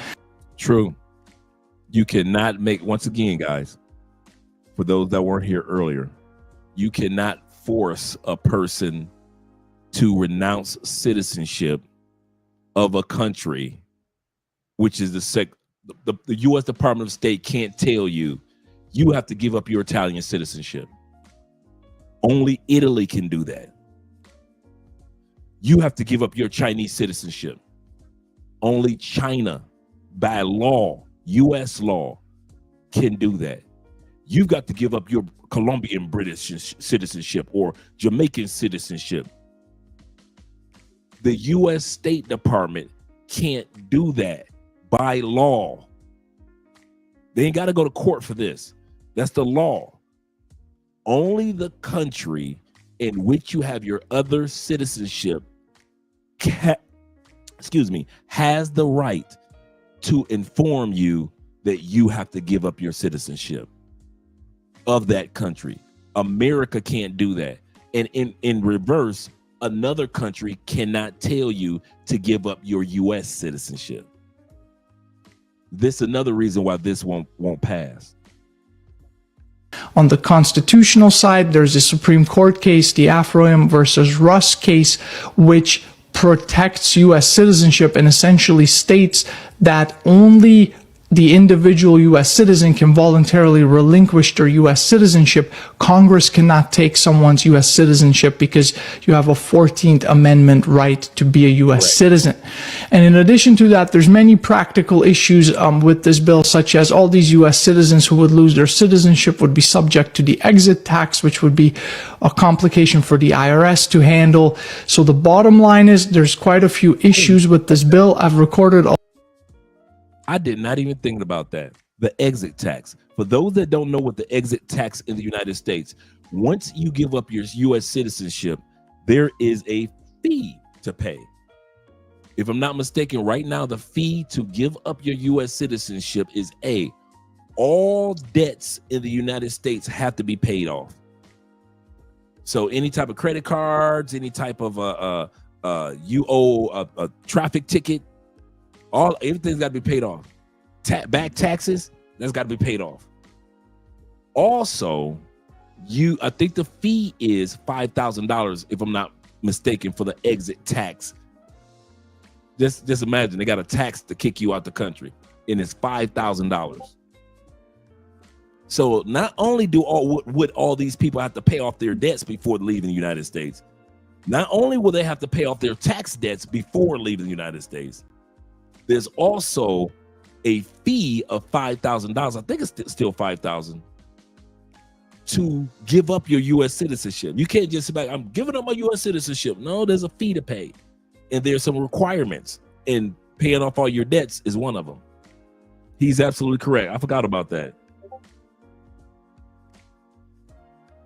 True. You cannot make, once again, guys, for those that weren't here earlier, you cannot force a person to renounce citizenship of a country, which is the U.S. Department of State can't tell you, you have to give up your Italian citizenship. Only Italy can do that. You have to give up your Chinese citizenship. Only China, by law, U.S. law, can do that. You've got to give up your Colombian British citizenship or Jamaican citizenship. The U.S. State Department can't do that by law. They ain't got to go to court for this. That's the law. Only the country in which you have your other citizenship has the right to inform you that you have to give up your citizenship of that country. America can't do that. And in reverse, another country cannot tell you to give up your U.S. citizenship. This is another reason why this won't pass. On the constitutional side, there's a Supreme Court case, the Afroyim versus Russ case, which protects U.S. citizenship and essentially states that only the individual U.S. citizen can voluntarily relinquish their U.S. citizenship, Congress cannot take someone's U.S. citizenship because you have a 14th Amendment right to be a U.S. citizen. And in addition to that, there's many practical issues with this bill, such as all these U.S. citizens who would lose their citizenship would be subject to the exit tax, which would be a complication for the IRS to handle. So the bottom line is there's quite a few issues with this bill. I've recorded I did not even think about that. The exit tax. For those that don't know what the exit tax in the United States, once you give up your U.S. citizenship, there is a fee to pay. If I'm not mistaken, right now, the fee to give up your U.S. citizenship is all debts in the United States have to be paid off. So any type of credit cards, any type of you owe a traffic ticket, everything's got to be paid off. Back taxes, that's got to be paid off. Also, I think the fee is $5,000, if I'm not mistaken, for the exit tax. Just imagine they got a tax to kick you out the country, and it's $5,000. So not only would all these people have to pay off their debts before leaving the United States, not only will they have to pay off their tax debts before leaving the United States, there's also a fee of $5,000. I think it's still $5,000 to give up your U.S. citizenship. You can't just say, back, I'm giving up my U.S. citizenship. No, there's a fee to pay. And there's some requirements, and paying off all your debts is one of them. He's absolutely correct. I forgot about that.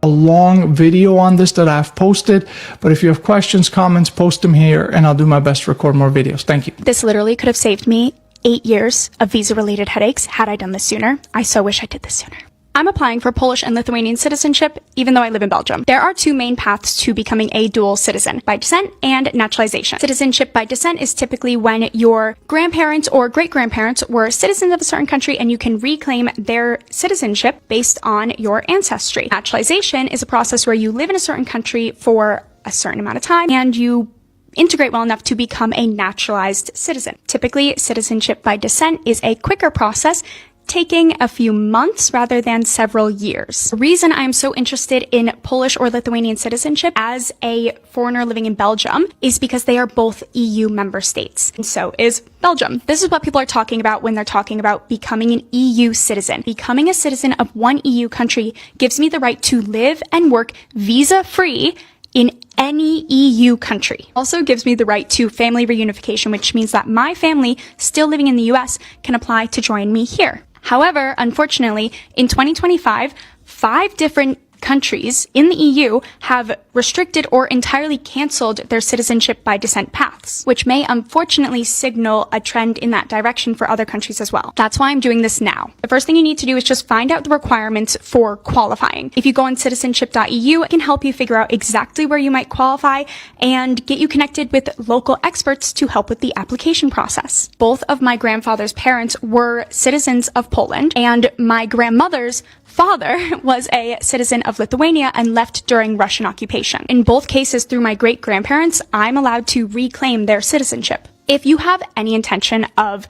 a long video on this that I've posted, but if you have questions, comments, post them here and I'll do my best to record more videos. Thank you. This literally could have saved me 8 years of visa-related headaches had I done this sooner. I so wish I did this sooner. I'm applying for Polish and Lithuanian citizenship, even though I live in Belgium. There are two main paths to becoming a dual citizen, by descent and naturalization. Citizenship by descent is typically when your grandparents or great-grandparents were citizens of a certain country and you can reclaim their citizenship based on your ancestry. Naturalization is a process where you live in a certain country for a certain amount of time and you integrate well enough to become a naturalized citizen. Typically, citizenship by descent is a quicker process, taking a few months rather than several years. The reason I'm so interested in Polish or Lithuanian citizenship as a foreigner living in Belgium is because they are both EU member states, and so is Belgium. This is what people are talking about when they're talking about becoming an EU citizen. Becoming a citizen of one EU country gives me the right to live and work visa-free in any EU country. Also gives me the right to family reunification, which means that my family still living in the US can apply to join me here. However, unfortunately, in 2025, 5 different countries in the EU have restricted or entirely canceled their citizenship by descent paths, which may unfortunately signal a trend in that direction for other countries as well. That's why I'm doing this now. The first thing you need to do is just find out the requirements for qualifying. If you go on citizenship.eu, it can help you figure out exactly where you might qualify and get you connected with local experts to help with the application process. Both of my grandfather's parents were citizens of Poland, and my grandmother's father was a citizen of Lithuania and left during Russian occupation. In both cases, through my great-grandparents, I'm allowed to reclaim their citizenship. If you have any intention of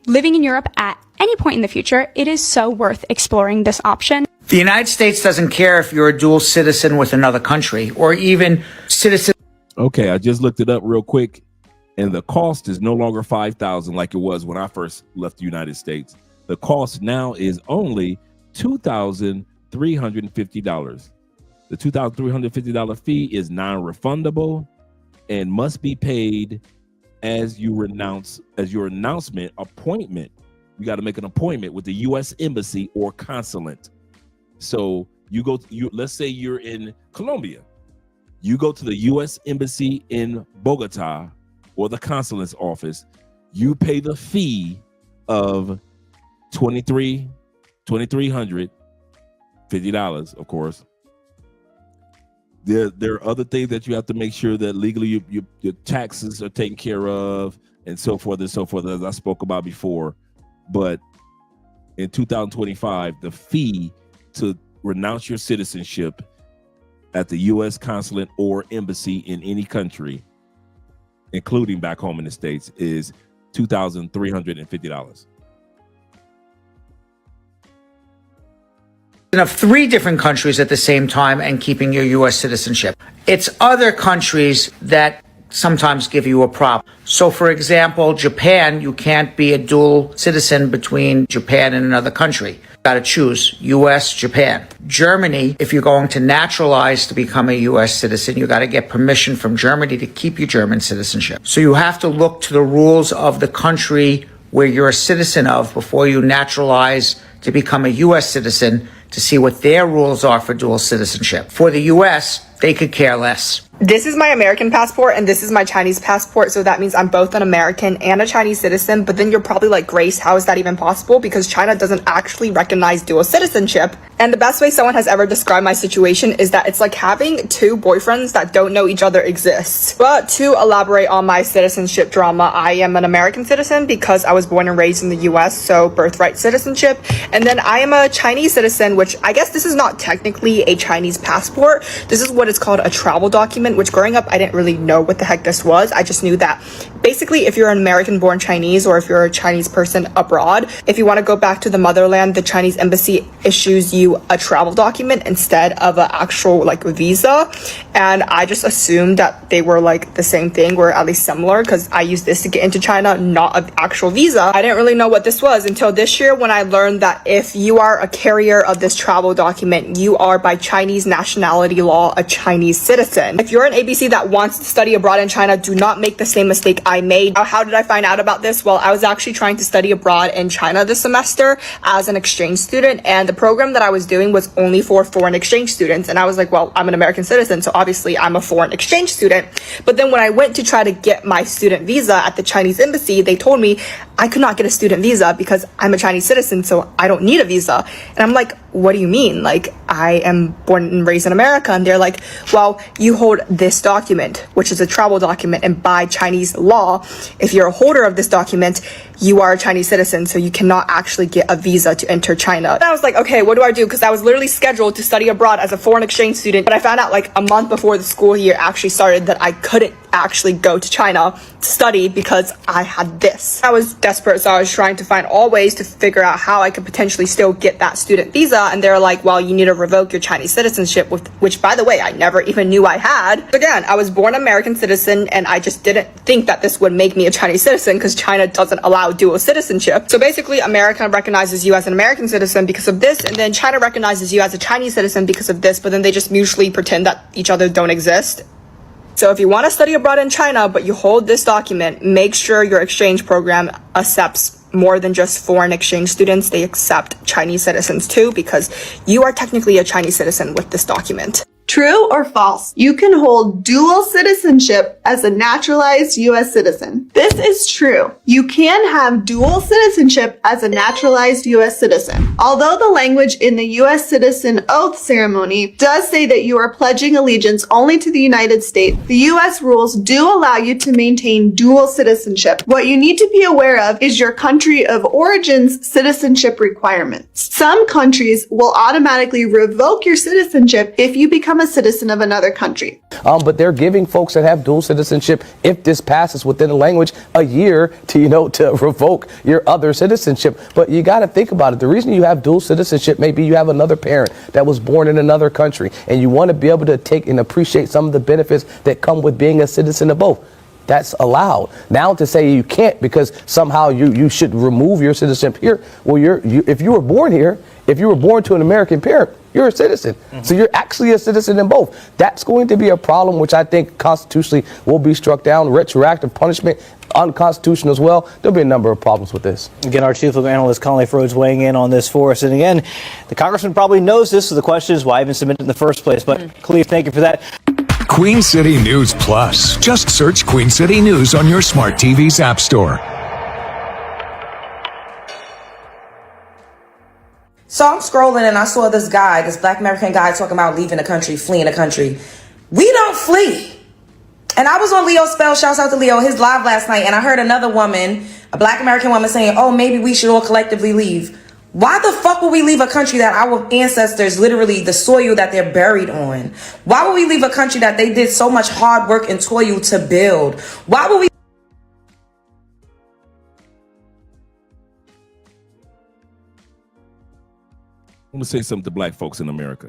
living in Europe at any point in the future, it is so worth exploring this option. The United States doesn't care if you're a dual citizen with another country or even citizen. Okay, I just looked it up real quick, and the cost is no longer $5,000 like it was when I first left the United States. The cost now is only $2,350. The $2,350 fee is non-refundable and must be paid as your announcement appointment. You got to make an appointment with the U.S. Embassy or consulate. So let's say you're in Colombia. You go to the U.S. Embassy in Bogota or the consulate's office. You pay the fee of $2,350, of course. There are other things that you have to make sure that legally your taxes are taken care of, and so forth, as I spoke about before. But in 2025, the fee to renounce your citizenship at the U.S. consulate or embassy in any country, including back home in the States, is $2,350. of 3 different countries at the same time and keeping your U.S. citizenship. It's other countries that sometimes give you a problem. So, for example, Japan, you can't be a dual citizen between Japan and another country. You got to choose U.S., Japan. Germany, if you're going to naturalize to become a U.S. citizen, you got to get permission from Germany to keep your German citizenship. So you have to look to the rules of the country where you're a citizen of before you naturalize to become a U.S. citizen to see what their rules are for dual citizenship. For the U.S., they could care less. This is my American passport and this is my Chinese passport, so that means I'm both an American and a Chinese citizen. But then you're probably like, Grace, how is that even possible? Because China doesn't actually recognize dual citizenship. And the best way someone has ever described my situation is that it's like having 2 boyfriends that don't know each other exists. But to elaborate on my citizenship drama, I am an American citizen because I was born and raised in the US, so birthright citizenship. And then I am a Chinese citizen, which I guess this is not technically a Chinese passport. This is what it's called, a travel document, which growing up I didn't really know what the heck this was. I just knew that basically if you're an American born Chinese or if you're a Chinese person abroad, if you want to go back to the motherland, the Chinese embassy issues you a travel document instead of an actual like visa. And I just assumed that they were like the same thing or at least similar because I used this to get into China, not an actual visa. I didn't really know what this was until this year when I learned that if you are a carrier of this travel document, you are by Chinese nationality law a Chinese citizen. If you're an ABC that wants to study abroad in China, do not make the same mistake I made. How did I find out about this? Well, I was actually trying to study abroad in China this semester as an exchange student, and the program that I was doing was only for foreign exchange students. And I was like, well, I'm an American citizen, so obviously I'm a foreign exchange student. But then when I went to try to get my student visa at the Chinese embassy, they told me I could not get a student visa because I'm a Chinese citizen, so I don't need a visa. And I'm like, what do you mean? Like, I am born and raised in America. And they're like, well, you hold this document, which is a travel document, and by Chinese law, if you're a holder of this document, you are a Chinese citizen, so you cannot actually get a visa to enter China. And I was like, okay, what do I do? Because I was literally scheduled to study abroad as a foreign exchange student, but I found out like a month before the school year actually started that I couldn't actually go to China to study because I had this. I was desperate, so I was trying to find all ways to figure out how I could potentially still get that student visa, and they're like, well, you need to revoke your Chinese citizenship, which by the way, I never even knew I had. Again, I was born American citizen, and I just didn't think that this would make me a Chinese citizen because China doesn't allow dual citizenship. So basically, America recognizes you as an American citizen because of this, and then China recognizes you as a Chinese citizen because of this, but then they just mutually pretend that each other don't exist. So if you want to study abroad in China, but you hold this document, make sure your exchange program accepts more than just foreign exchange students. They accept Chinese citizens too, because you are technically a Chinese citizen with this document. True or false? You can hold dual citizenship as a naturalized U.S. citizen. This is true. You can have dual citizenship as a naturalized U.S. citizen. Although the language in the U.S. citizen oath ceremony does say that you are pledging allegiance only to the United States, the U.S. rules do allow you to maintain dual citizenship. What you need to be aware of is your country of origin's citizenship requirements. Some countries will automatically revoke your citizenship if you become a citizen of another country. But they're giving folks that have dual citizenship, if this passes within the language, a year to, to revoke your other citizenship. But you got to think about it. The reason you have dual citizenship, maybe you have another parent that was born in another country, and you want to be able to take and appreciate some of the benefits that come with being a citizen of both. That's allowed. Now to say you can't because somehow you should remove your citizenship here. Well, if you were born here, if you were born to an American parent, you're a citizen. So you're actually a citizen in both. That's going to be a problem, which I think constitutionally will be struck down. Retroactive punishment, unconstitutional as well. There'll be a number of problems with this. Again, our chief legal analyst, Conley Rhodes, weighing in on this for us. And again, the congressman probably knows this, so the question is why even submit it in the first place. But Khalif, thank you for that. Queen City News Plus. Just search Queen City News on your smart TV's app store. So I'm scrolling and I saw this guy, this black American guy talking about leaving the country, fleeing the country. We don't flee. And I was on Leo Spell, shouts out to Leo, his live last night, and I heard another woman, a black American woman saying, oh, maybe we should all collectively leave. Why the fuck would we leave a country that our ancestors, literally the soil that they're buried on? Why would we leave a country that they did so much hard work and toil to build? Why would we want to say something to black folks in America.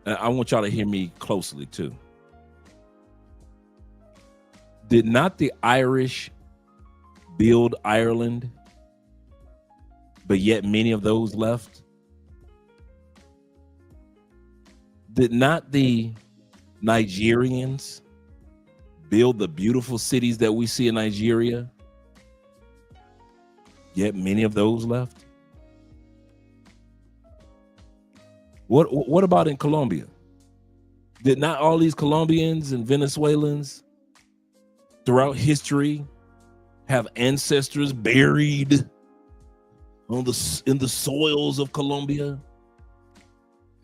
And I want y'all to hear me closely too. Did not the Irish build Ireland, but yet many of those left? Did not the Nigerians build the beautiful cities that we see in Nigeria, yet many of those left? What about in Colombia? Did not all these Colombians and Venezuelans throughout history have ancestors buried in the soils of Colombia?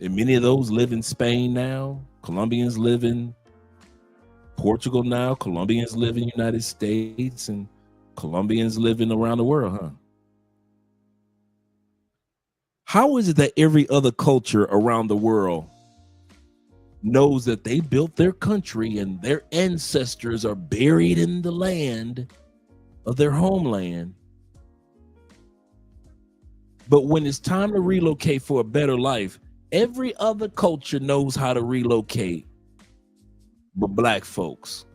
And many of those live in Spain now. Colombians live in Portugal now. Colombians live in the United States, and Colombians live in around the world, huh? How is it that every other culture around the world knows that they built their country and their ancestors are buried in the land of their homeland, but when it's time to relocate for a better life, every other culture knows how to relocate, but black folks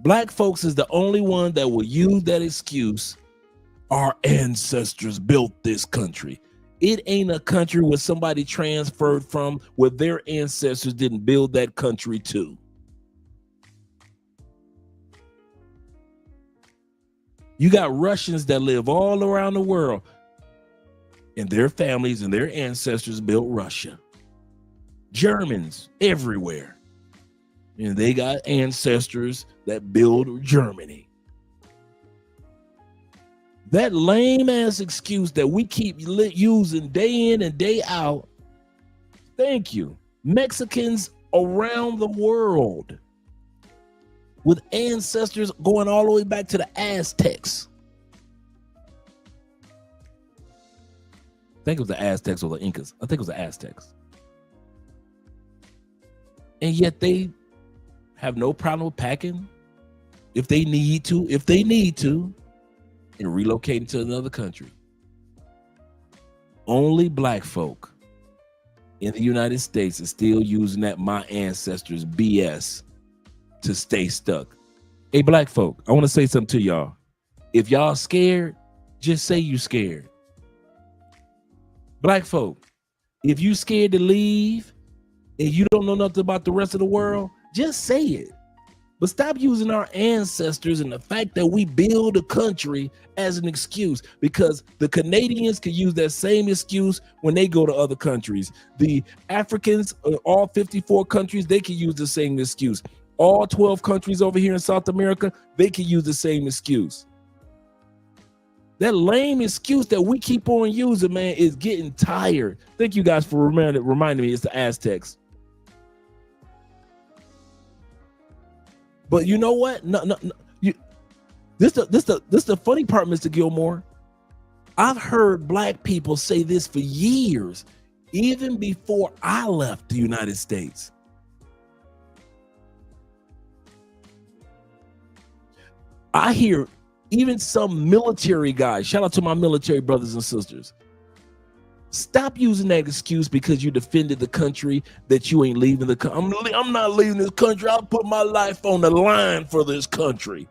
is the only one that will use that excuse. Our ancestors built this country. It ain't a country where somebody transferred from where their ancestors didn't build that country too. You got Russians that live all around the world, and their families and their ancestors built Russia. Germans everywhere, and they got ancestors that build Germany. That lame ass excuse that we keep using day in and day out. Thank you. Mexicans around the world with ancestors going all the way back to the Aztecs. I think it was the Aztecs or the Incas. I think it was the Aztecs. And yet they have no problem with packing if they need to, and relocating to another country. Only black folk in the United States is still using that my ancestors BS to stay stuck. Hey, black folk, I want to say something to y'all. If y'all scared, just say you scared. Black folk, if you scared to leave and you don't know nothing about the rest of the world, just say it. But stop using our ancestors and the fact that we build a country as an excuse, because the Canadians can use that same excuse when they go to other countries. The Africans, all 54 countries, they can use the same excuse. All 12 countries over here in South America, they can use the same excuse. That lame excuse that we keep on using, man, is getting tired. Thank you guys for reminding me it's the Aztecs. But you know what? No. This the funny part, Mr. Gilmore. I've heard black people say this for years, even before I left the United States. I hear even some military guys, shout out to my military brothers and sisters, stop using that excuse because you defended the country that you ain't leaving the country. I'm not leaving this country. I'll put my life on the line for this country.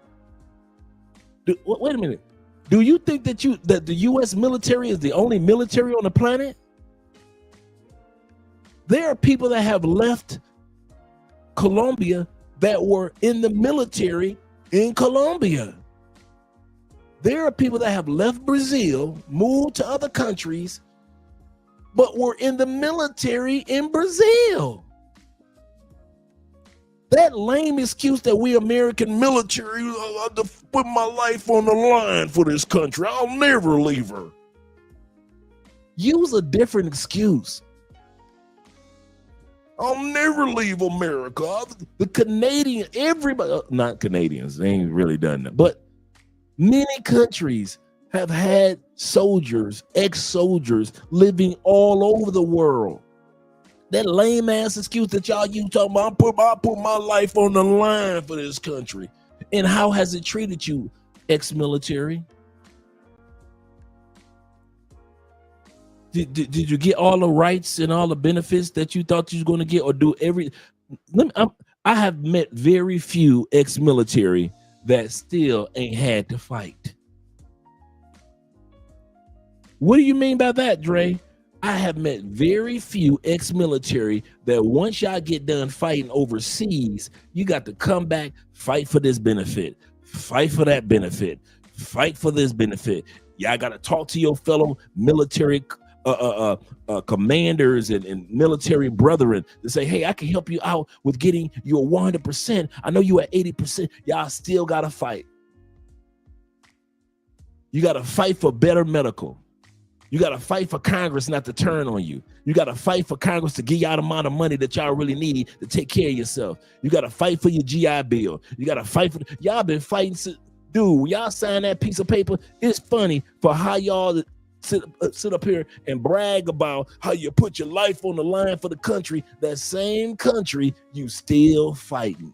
Wait a minute. Do you think that the U.S. military is the only military on the planet? There are people that have left Colombia that were in the military in Colombia. There are people that have left Brazil, moved to other countries, but were in the military in Brazil. That lame excuse that we American military, I put my life on the line for this country, I'll never leave her. Use a different excuse. I'll never leave America. The Canadian, everybody, not Canadians, they ain't really done that, but many countries have had soldiers, ex-soldiers living all over the world. That lame ass excuse that y'all use talking about, I put my life on the line for this country. And how has it treated you, ex-military? Did you get all the rights and all the benefits that you thought you was going to get, or do every? I have met very few ex-military that still ain't had to fight. What do you mean by that, Dre? I have met very few ex-military that once y'all get done fighting overseas, you got to come back, fight for this benefit, fight for that benefit, fight for this benefit. Y'all got to talk to your fellow military commanders and military brethren to say, hey, I can help you out with getting you a 100%. I know you at 80%. Y'all still got to fight. You got to fight for better medical. You got to fight for Congress not to turn on you. You got to fight for Congress to give y'all the amount of money that y'all really need to take care of yourself. You got to fight for your GI Bill. You got to fight for, y'all been fighting. Dude, when y'all sign that piece of paper, it's funny for how y'all sit up here and brag about how you put your life on the line for the country. That same country, you still fighting.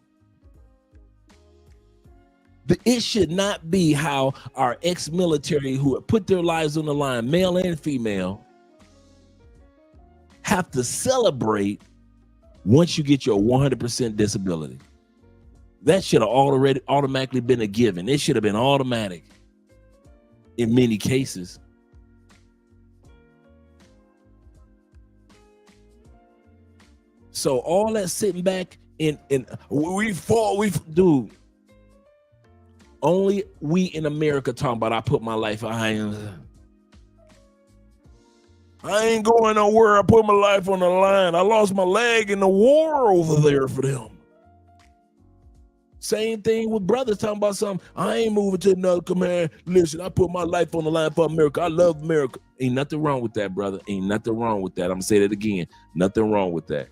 It should not be how our ex-military who have put their lives on the line, male and female, have to celebrate once you get your 100% disability. That should have already automatically been a given. It should have been automatic in many cases. So all that sitting back and dude. Only we in America talking about I put my life. I ain't going nowhere. I put my life on the line. I lost my leg in the war over there for them. Same thing with brothers talking about something. I ain't moving to another command. Listen, I put my life on the line for America. I love America. Ain't nothing wrong with that, brother. Ain't nothing wrong with that. I'm gonna say that again. Nothing wrong with that.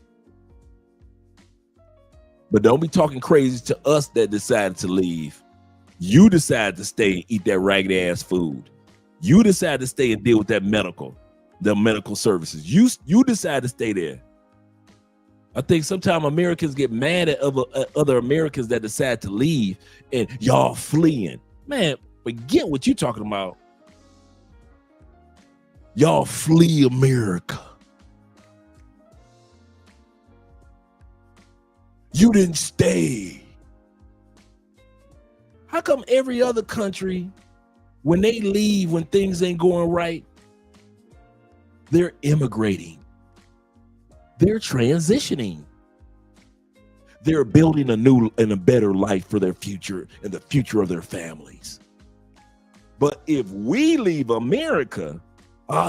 But don't be talking crazy to us that decided to leave. You decide to stay and eat that ragged ass food. You decide to stay and deal with the medical services. You decide to stay there. I think sometimes Americans get mad at other Americans that decide to leave and y'all fleeing. Man, forget what you talking about. Y'all flee America. You didn't stay. How come every other country, when they leave, when things ain't going right, they're immigrating? They're transitioning. They're building a new and a better life for their future and the future of their families. But if we leave America,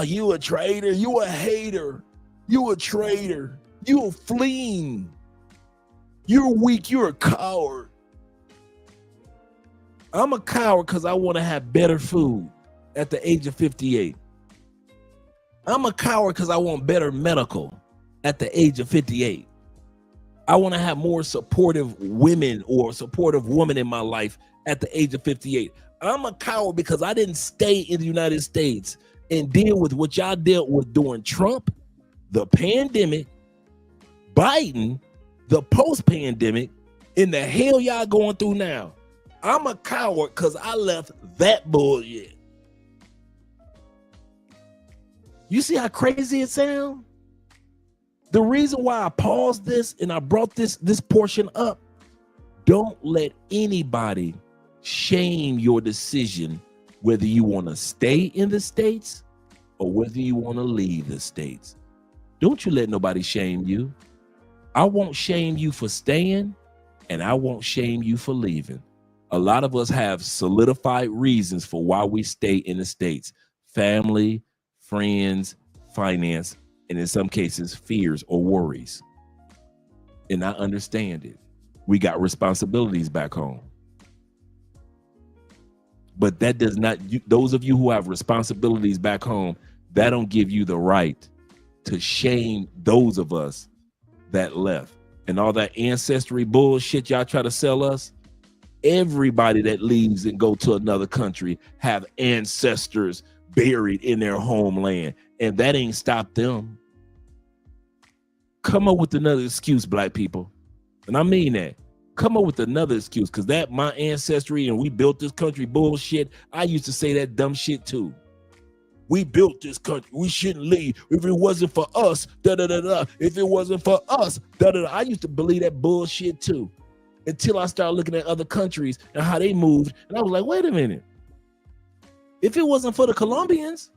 you a traitor, you a hater, you a traitor, you a fleeing, you're weak, you're a coward. I'm a coward because I want to have better food at the age of 58. I'm a coward because I want better medical at the age of 58. I want to have more supportive women or supportive woman in my life at the age of 58. I'm a coward because I didn't stay in the United States and deal with what y'all dealt with during Trump, the pandemic, Biden, the post-pandemic, and the hell y'all going through now. I'm a coward because I left that bullshit. You see how crazy it sounds? The reason why I paused this and I brought this portion up, don't let anybody shame your decision whether you want to stay in the States or whether you want to leave the States. Don't you let nobody shame you. I won't shame you for staying, and I won't shame you for leaving. A lot of us have solidified reasons for why we stay in the States. Family, friends, finance, and in some cases, fears or worries. And I understand it. We got responsibilities back home. But that does not, those of you who have responsibilities back home, that don't give you the right to shame those of us that left. And all that ancestry bullshit y'all try to sell us, everybody that leaves and go to another country have ancestors buried in their homeland, and that ain't stopped them. Come up with another excuse, black people. And I mean that. Come up with another excuse, because that my ancestry and we built this country bullshit, I used to say that dumb shit too. We built this country. We shouldn't leave. If it wasn't for us, da-da-da-da. If it wasn't for us, da-da-da. I used to believe that bullshit too, until I started looking at other countries and how they moved. And I was like, wait a minute. If it wasn't for the Colombians,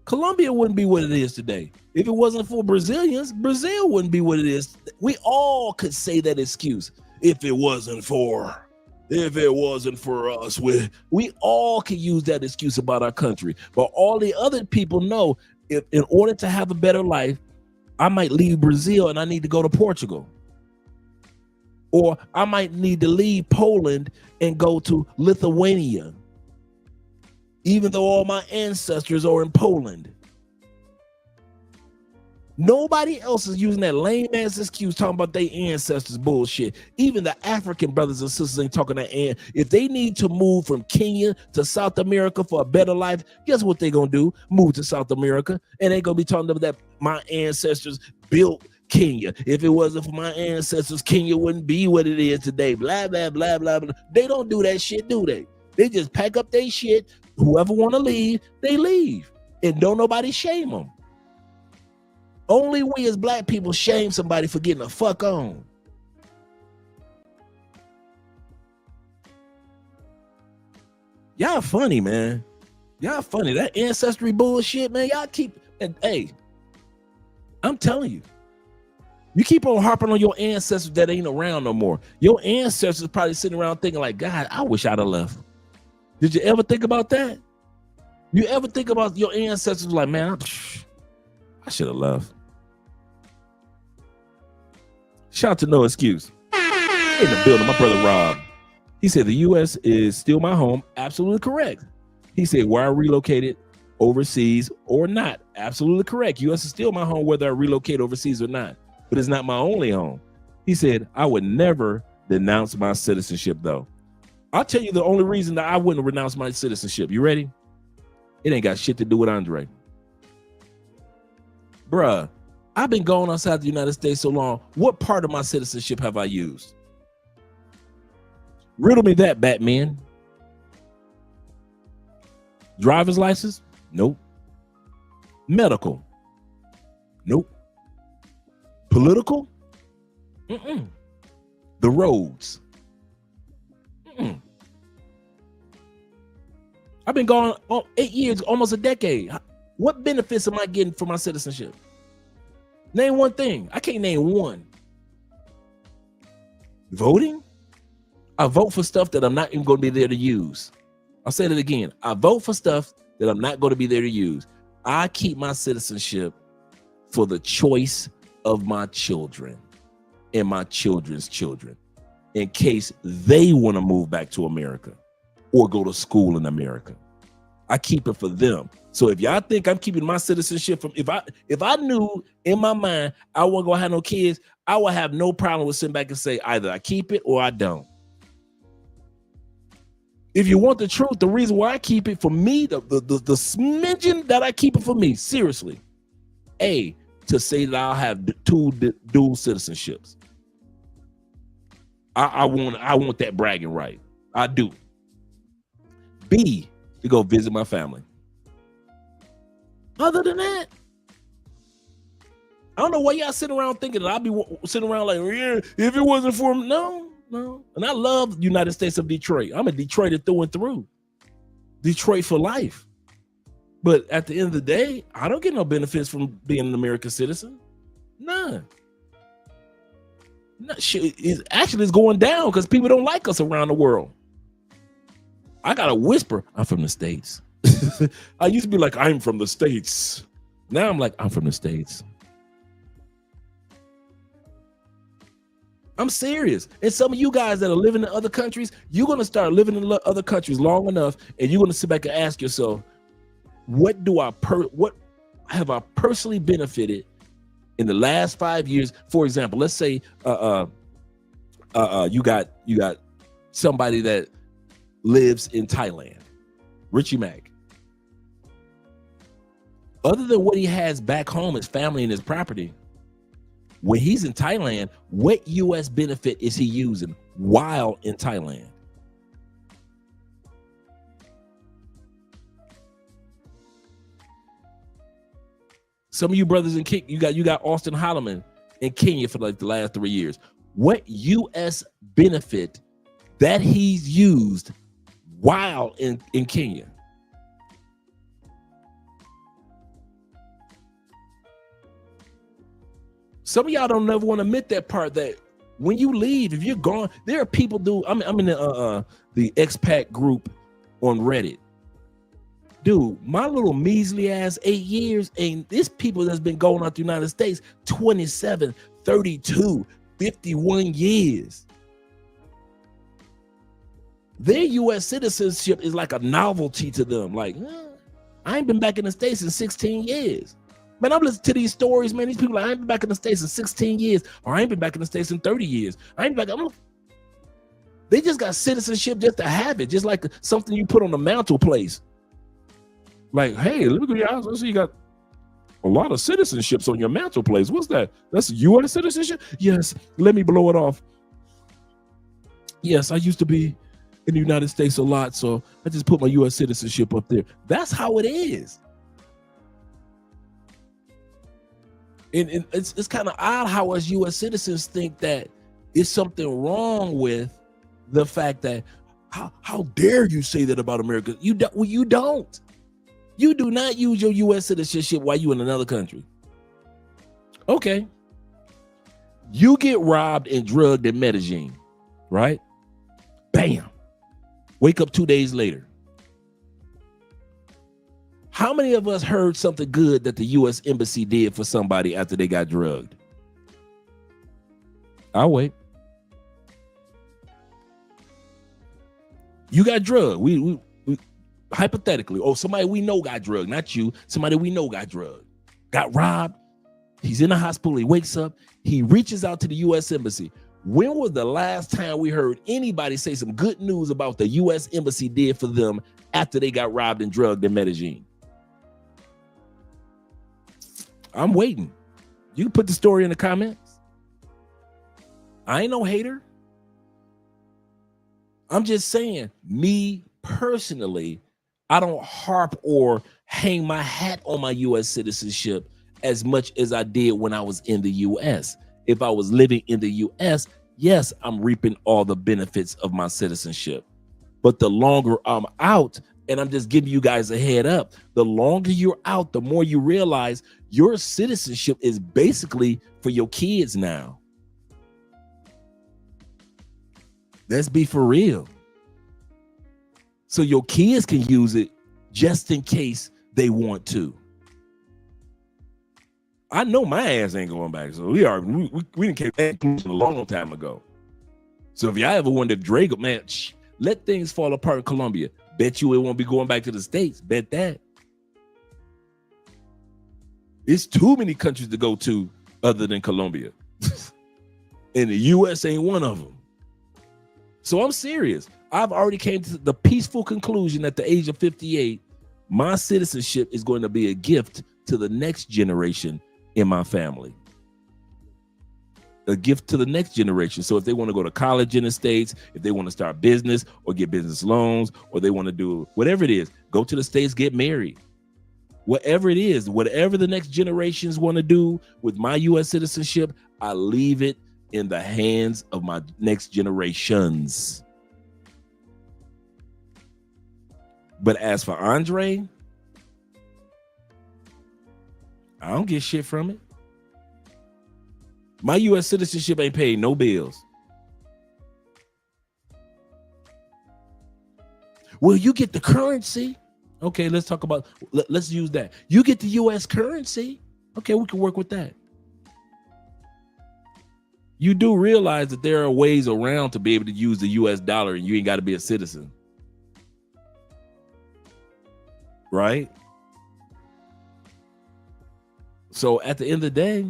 Colombia wouldn't be what it is today. If it wasn't for Brazilians, Brazil wouldn't be what it is. We all could say that excuse. If it wasn't for us, we all can use that excuse about our country. But all the other people know, if in order to have a better life, I might leave Brazil and I need to go to Portugal. Or I might need to leave Poland and go to Lithuania, even though all my ancestors are in Poland. Nobody else is using that lame ass excuse talking about their ancestors bullshit. Even the African brothers and sisters ain't talking that. And if they need to move from Kenya to South America for a better life, guess what they gonna do? Move to South America, and they gonna be talking about that my ancestors built Kenya. If it wasn't for my ancestors, Kenya wouldn't be what it is today. Blah blah blah blah blah. They don't do that shit, do they? They just pack up their shit. Whoever want to leave, they leave, and don't nobody shame them. Only we as black people shame somebody for getting the fuck on. Y'all funny, man. Y'all funny. That ancestry bullshit, man. Y'all keep, and hey, I'm telling you, you keep on harping on your ancestors that ain't around no more. Your ancestors probably sitting around thinking like, God, I wish I'd have left. Did you ever think about that? You ever think about your ancestors like, man, I should have left. Shout out to No Excuse. In the building, my brother Rob. He said the U.S. is still my home. Absolutely correct. He said, why I relocated overseas or not. Absolutely correct. U.S. is still my home whether I relocate overseas or not. But it's not my only home. He said, I would never denounce my citizenship though. I'll tell you the only reason that I wouldn't renounce my citizenship. You ready? It ain't got shit to do with Andre. Bruh, I've been going outside the United States so long. What part of my citizenship have I used? Riddle me that, Batman. Driver's license? Nope. Medical? Nope. Political? Mm-mm. The roads? Mm-mm. I've been gone 8 years, almost a decade. What benefits am I getting from my citizenship? Name one thing. I can't name one. Voting? I vote for stuff that I'm not even going to be there to use. I'll say that again. I vote for stuff that I'm not going to be there to use. I keep my citizenship for the choice of my children and my children's children in case they want to move back to America or go to school in America. I keep it for them. So if y'all think I'm keeping my citizenship from, if I knew in my mind I wasn't gonna have no kids, I would have no problem with sitting back and say either I keep it or I don't. If you want the truth, the reason why I keep it for me, the smidgen that I keep it for me, seriously, A, to say that I'll have two dual citizenships. I want that bragging right. I do. B, to go visit my family. Other than that, I don't know why y'all sitting around thinking that I'll be sitting around like, yeah, if it wasn't for me, no. And I love the United States of Detroit. I'm a Detroiter through and through. Detroit for life. But at the end of the day, I don't get no benefits from being an American citizen. None. It's going down because people don't like us around the world. I gotta whisper, I'm from the States. I used to be like, I'm from the States. Now I'm like, I'm from the States. I'm serious. And some of you guys that are living in other countries, you're going to start living in other countries long enough, and you're going to sit back and ask yourself, what have I personally benefited in the last 5 years? For example, let's say you got somebody that lives in Thailand, Richie Mack. Other than what he has back home, his family and his property, when he's in Thailand, what U.S. benefit is he using while in Thailand? Some of you brothers in Kenya, you got Austin Holloman in Kenya for like the last 3 years. What U.S. benefit that he's used while in Kenya? Some of y'all don't never want to admit that part, that when you leave, if you're gone, there are people I'm in the expat group on Reddit. Dude, my little measly ass 8 years, and this people that's been going out the United States 27, 32, 51 years. Their U.S. citizenship is like a novelty to them. Like, I ain't been back in the States in 16 years. Man, I'm listening to these stories, man. These people like, I ain't been back in the States in 16 years, or I ain't been back in the States in 30 years. They just got citizenship just to have it, just like something you put on the mantelpiece. Like, hey, let me go to your house. I see you got a lot of citizenships on your mantelpiece. What's that? That's U.S. citizenship? Yes, let me blow it off. Yes, I used to be in the United States a lot, so I just put my U.S. citizenship up there. That's how it is. And it's kind of odd how us U.S. citizens think that it's something wrong with the fact that how dare you say that about America? You don't. You do not use your U.S. citizenship while you in another country. Okay. You get robbed and drugged in Medellin, right? Bam. Wake up 2 days later. How many of us heard something good that the U.S. Embassy did for somebody after they got drugged? I'll wait. You got drugged. We hypothetically, somebody we know got drugged, not you. Somebody we know got drugged, got robbed. He's in the hospital. He wakes up. He reaches out to the U.S. Embassy. When was the last time we heard anybody say some good news about the U.S. Embassy did for them after they got robbed and drugged in Medellin? I'm waiting. You can put the story in the comments. I ain't no hater. I'm just saying, me personally, I don't harp or hang my hat on my U.S. citizenship as much as I did when I was in the U.S. If I was living in the U.S., yes, I'm reaping all the benefits of my citizenship. But the longer I'm out, and I'm just giving you guys a head up, the longer you're out, the more you realize your citizenship is basically for your kids now. Let's be for real. So your kids can use it just in case they want to. I know my ass ain't going back. So we didn't get that conclusion a long time ago. So if y'all ever wanted to drag up, man, let things fall apart in Colombia. Bet you it won't be going back to the States. Bet that. It's too many countries to go to other than Colombia. And the U.S. ain't one of them. So I'm serious. I've already came to the peaceful conclusion at the age of 58, my citizenship is going to be a gift to the next generation in my family. A gift to the next generation. So if they want to go to college in the States, if they want to start business or get business loans, or they want to do whatever it is, go to the States, get married. Whatever it is, whatever the next generations want to do with my U.S. citizenship, I leave it in the hands of my next generations. But as for Andre, I don't get shit from it. My U.S. citizenship ain't paid no bills. Well, you get the currency. Okay, let's talk about, let's use that. You get the U.S. currency. Okay, we can work with that. You do realize that there are ways around to be able to use the U.S. dollar and you ain't got to be a citizen. Right? So at the end of the day,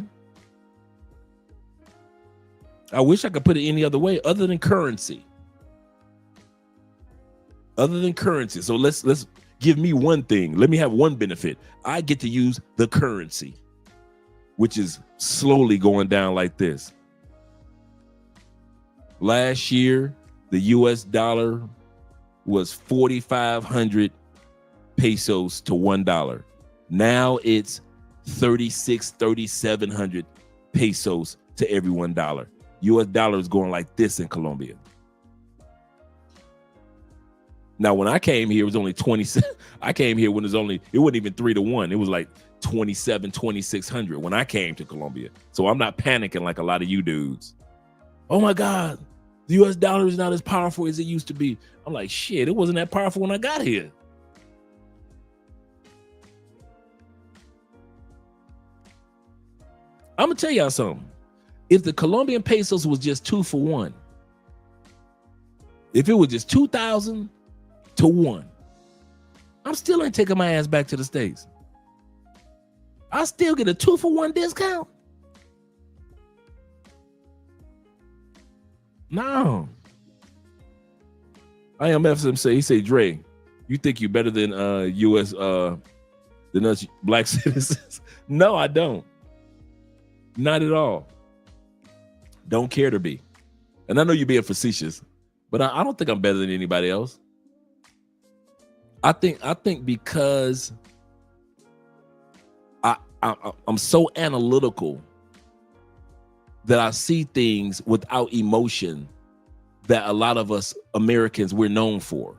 I wish I could put it any other way other than currency. Other than currency. So let's give me one thing. Let me have one benefit. I get to use the currency, which is slowly going down like this. Last year, the US dollar was 4,500 pesos to $1. Now it's 3,700 pesos to every $1. US dollar is going like this in Colombia. Now, when I came here, it was only 27. I came here when it wasn't even 3 to 1. It was like 2,600 when I came to Colombia. So I'm not panicking like a lot of you dudes. Oh my God, the US dollar is not as powerful as it used to be. I'm like, shit, it wasn't that powerful when I got here. I'm gonna tell y'all something. If the Colombian pesos was just 2 for 1, if it was just 2,000 to 1, I'm still ain't taking my ass back to the States. I still get a 2 for 1 discount. No. I am FSM he say, Dre, you think you're better than US than us black citizens? No, I don't. Not at all. Don't care to be. And I know you're being facetious, but I don't think I'm better than anybody else. I think because I'm so analytical that I see things without emotion that a lot of us Americans we're known for.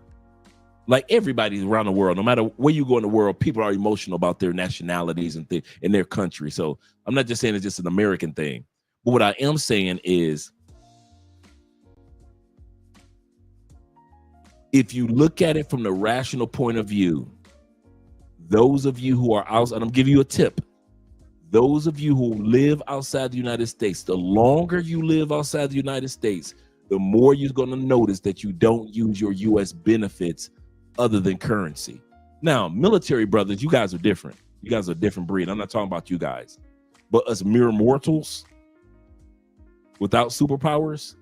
Like everybody around the world, no matter where you go in the world, people are emotional about their nationalities and in their country. So I'm not just saying it's just an American thing. But what I am saying is, if you look at it from the rational point of view, those of you who are outside, and I'm giving you a tip. Those of you who live outside the United States, the longer you live outside the United States, the more you're going to notice that you don't use your U.S. benefits other than currency. Now, military brothers, you guys are different. You guys are a different breed. I'm not talking about you guys. But us mere mortals without superpowers,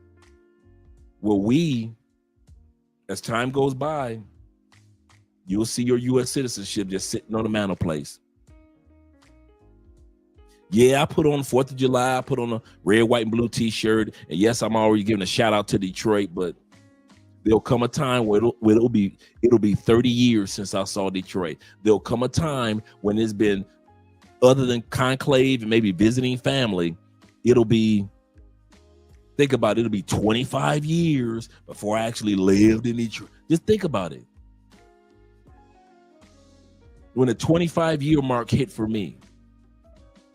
well, as time goes by, you'll see your U.S. citizenship just sitting on the mantelpiece. Yeah, I put on 4th of July, I put on a red, white, and blue t-shirt. And yes, I'm already giving a shout out to Detroit, but there'll come a time where it'll be 30 years since I saw Detroit. There'll come a time when it's been, other than conclave and maybe visiting family, it'll be 25 years before I actually lived in Detroit. Just think about it. When the 25-year mark hit for me,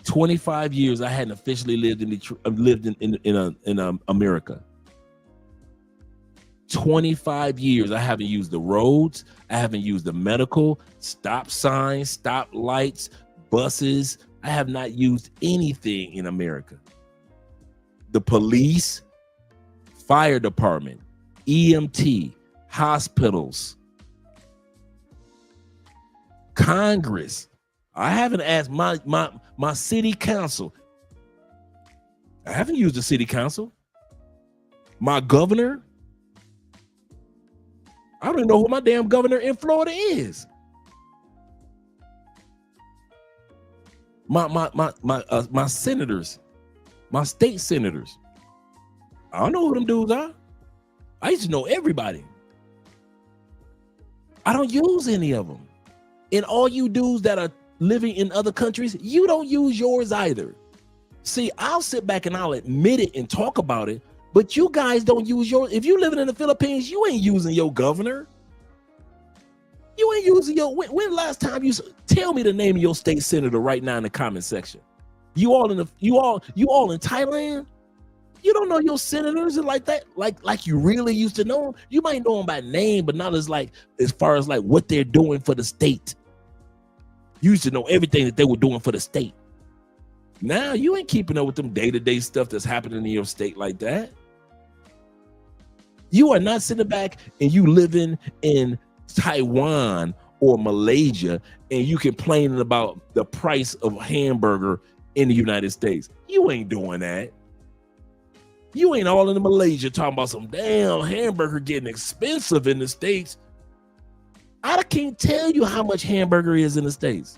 25 years I hadn't officially lived in Detroit, lived in America. 25 years I haven't used the roads, I haven't used the medical, stop signs, stop lights, buses. I have not used anything in America. The police, fire department, EMT, hospitals, Congress. I haven't asked my city council. I haven't used the city council. My governor. I don't even know who my damn governor in Florida is. My senators, my state senators. I don't know who them dudes are. I used to know everybody. I don't use any of them. And all you dudes that are living in other countries, you don't use yours either. See, I'll sit back and I'll admit it and talk about it, but you guys don't use yours. If you living in the Philippines, you ain't using your governor. You ain't using your, when last time you, tell me the name of your state senator right now in the comment section. You all in Thailand? You don't know your senators like that, like you really used to know them. You might know them by name, but not as far as what they're doing for the state. You used to know everything that they were doing for the state. Now you ain't keeping up with them day-to-day stuff that's happening in your state like that. You are not sitting back and you living in Taiwan or Malaysia and you complaining about the price of a hamburger in the United States. You ain't doing that. You ain't all in Malaysia talking about some damn hamburger getting expensive in the States. I can't tell you how much hamburger is in the States.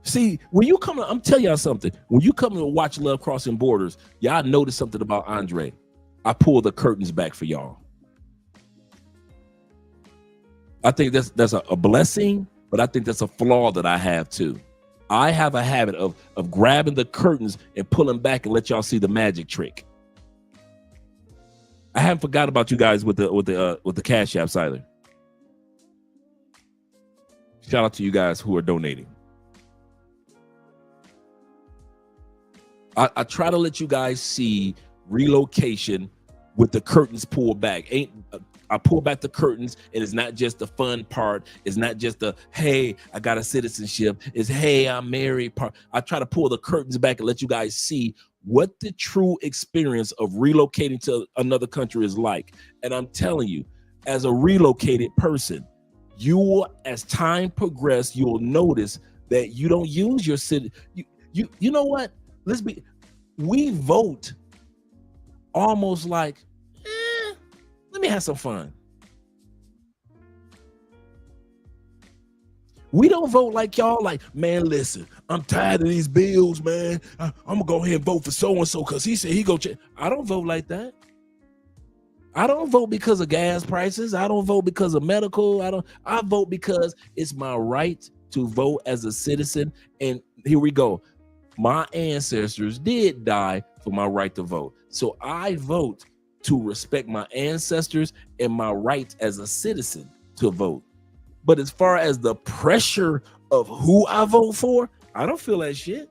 See, when you come, I'm telling y'all something. When you come and watch Love Crossing Borders, y'all notice something about Andre. I pull the curtains back for y'all. I think that's a blessing, but I think that's a flaw that I have too. I have a habit of grabbing the curtains and pulling back and let y'all see the magic trick. I haven't forgot about you guys with the Cash Apps either. Shout out to you guys who are donating. I try to let you guys see relocation with the curtains pulled back. I pull back the curtains, and it's not just the fun part. It's not just the, hey, I got a citizenship. It's, hey, I'm married part. I try to pull the curtains back and let you guys see what the true experience of relocating to another country is like. And I'm telling you, as a relocated person, you will, as time progresses, you'll notice that you don't use your city. You know what? We vote almost like, let me have some fun. We don't vote like y'all, like, man, listen, I'm tired of these bills, man. I'm gonna go ahead and vote for so-and-so because he said he go check. I don't vote like that. I don't vote because of gas prices. I don't vote because of medical. I vote because it's my right to vote as a citizen. And here we go. My ancestors did die for my right to vote. So I vote to respect my ancestors and my right as a citizen to vote. But as far as the pressure of who I vote for, I don't feel that shit.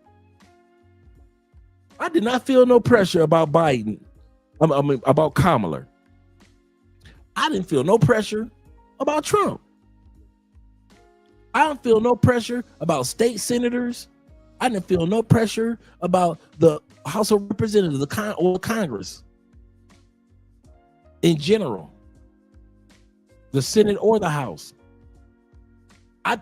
I did not feel no pressure about Biden. I mean, about Kamala. I didn't feel no pressure about Trump. I don't feel no pressure about state senators. I didn't feel no pressure about the House of Representatives or Congress in general, the Senate or the House. I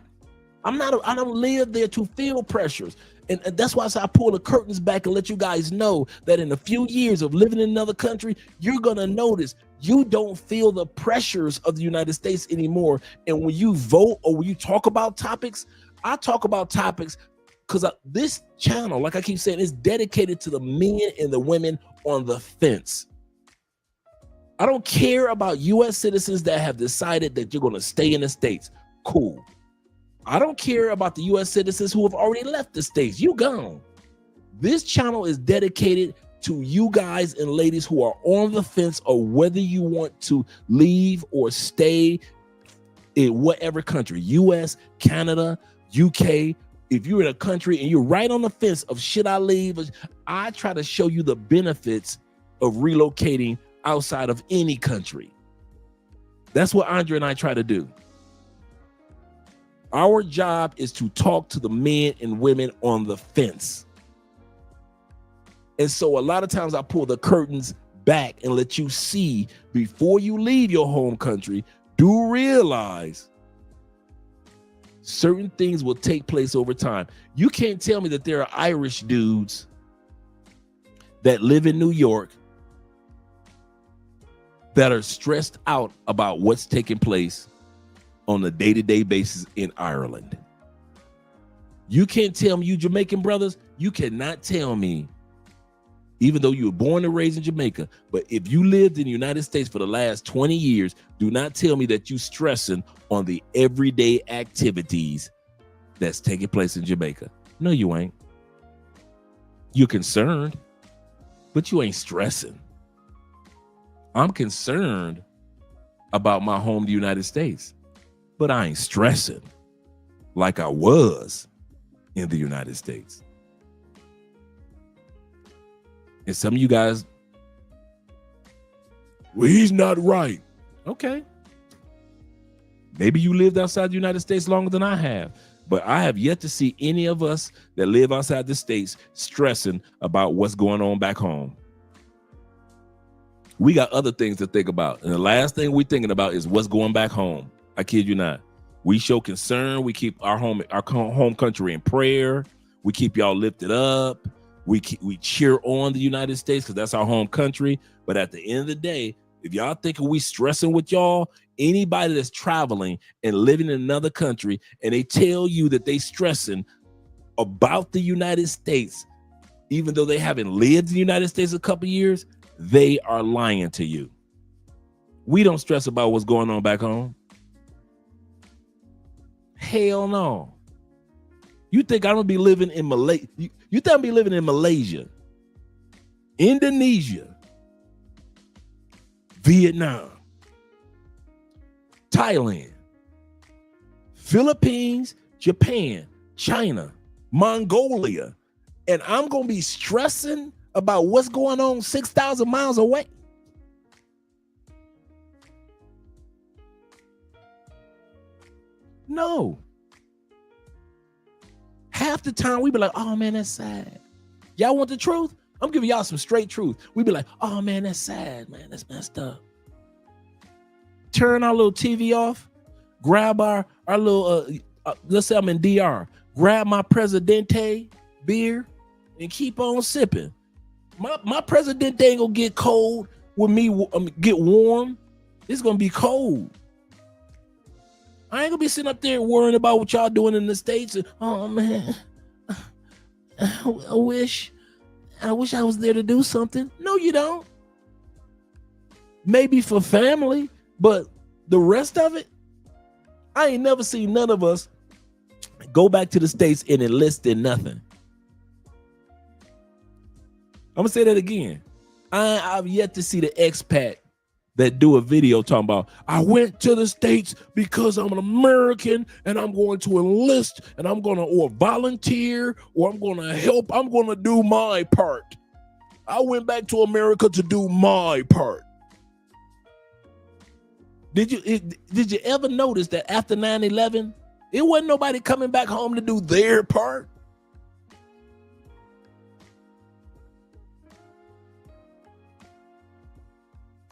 don't live there to feel pressures. And that's why I pull the curtains back and let you guys know that in a few years of living in another country, you're going to notice you don't feel the pressures of the United States anymore. And when you vote or when you talk about topics, I talk about topics because this channel, like I keep saying, is dedicated to the men and the women on the fence. I don't care about U.S. citizens that have decided that you're going to stay in the States. Cool. I don't care about the U.S. citizens who have already left the States. You gone. This channel is dedicated to you guys and ladies who are on the fence or whether you want to leave or stay in whatever country, U.S., Canada, UK. If you're in a country and you're right on the fence of should I leave, I try to show you the benefits of relocating outside of any country. That's what Andre and I try to do. Our job is to talk to the men and women on the fence. And so a lot of times I pull the curtains back and let you see before you leave your home country, do realize certain things will take place over time. You can't tell me that there are Irish dudes that live in New York that are stressed out about what's taking place on a day-to-day basis in Ireland. You can't tell me, you Jamaican brothers, you cannot tell me, even though you were born and raised in Jamaica, but if you lived in the United States for the last 20 years, do not tell me that you stressing on the everyday activities that's taking place in Jamaica. No, you ain't. You're concerned, but you ain't stressing. I'm concerned about my home, the United States, but I ain't stressing like I was in the United States. And some of you guys, well, he's not right. Okay. Maybe you lived outside the United States longer than I have, but I have yet to see any of us that live outside the States stressing about what's going on back home. We got other things to think about. And the last thing we're thinking about is what's going back home. I kid you not. We show concern. We keep our home country in prayer. We keep y'all lifted up. We cheer on the United States because that's our home country. But at the end of the day, if y'all thinking we stressing with y'all, anybody that's traveling and living in another country and they tell you that they stressing about the United States, even though they haven't lived in the United States a couple of years, they are lying to you. We don't stress about what's going on back home. hell no. You think I'm gonna be living in Malaysia? You think I'm gonna be living in Malaysia, Indonesia, Vietnam, Thailand, Philippines, Japan, China, Mongolia, and I'm gonna be stressing about what's going on 6,000 miles away? No. Half the time we be like, oh man, that's sad. Y'all want the truth? I'm giving y'all some straight truth. We be like, oh man, that's sad, man. That's messed up. Turn our little TV off, grab our little, let's say I'm in DR, grab my Presidente beer and keep on sipping. My Presidente ain't gonna get cold with me, get warm. It's gonna be cold. I ain't gonna be sitting up there worrying about what y'all doing in the States. And, oh man, I wish I was there to do something. No, you don't. Maybe for family, but the rest of it, I ain't never seen none of us go back to the States and enlist in nothing. I'm gonna say that again. I've yet to see the expat that do a video talking about, I went to the States because I'm an American and I'm going to enlist and I'm going to or volunteer or I'm going to help. I'm going to do my part. I went back to America to do my part. Did you ever notice that after 9/11, it wasn't nobody coming back home to do their part?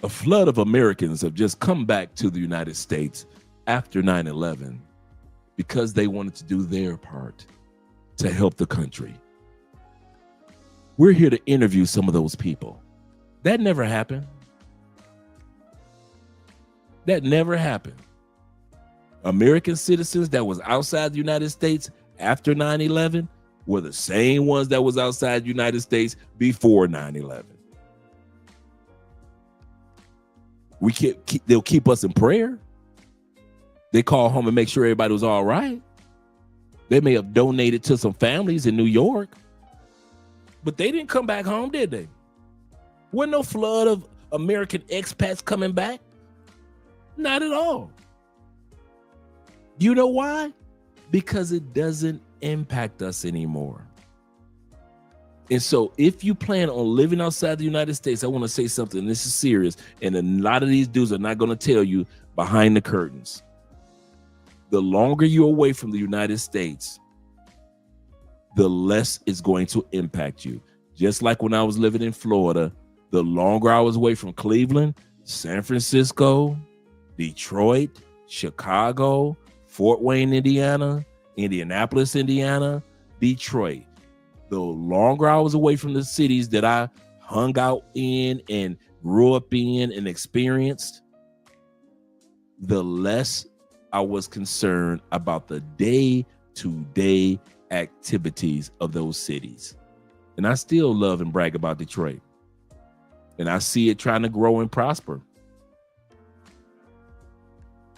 A flood of Americans have just come back to the United States after 9/11 because they wanted to do their part to help the country. We're here to interview some of those people. That never happened. That never happened. American citizens that was outside the United States after 9/11 were the same ones that was outside the United States before 9/11. They'll keep us in prayer. They call home and make sure everybody was all right. They may have donated to some families in New York, but they didn't come back home, did they? Wasn't no flood of American expats coming back? Not at all. You know why? Because it doesn't impact us anymore. And so if you plan on living outside the United States, I want to say something. This is serious. And a lot of these dudes are not going to tell you behind the curtains. The longer you're away from the United States, the less it's going to impact you. Just like when I was living in Florida, the longer I was away from Cleveland, San Francisco, Detroit, Chicago, Fort Wayne, Indiana, Indianapolis, Indiana, Detroit. The longer I was away from the cities that I hung out in and grew up in and experienced, the less I was concerned about the day-to-day activities of those cities. And I still love and brag about Detroit. And I see it trying to grow and prosper.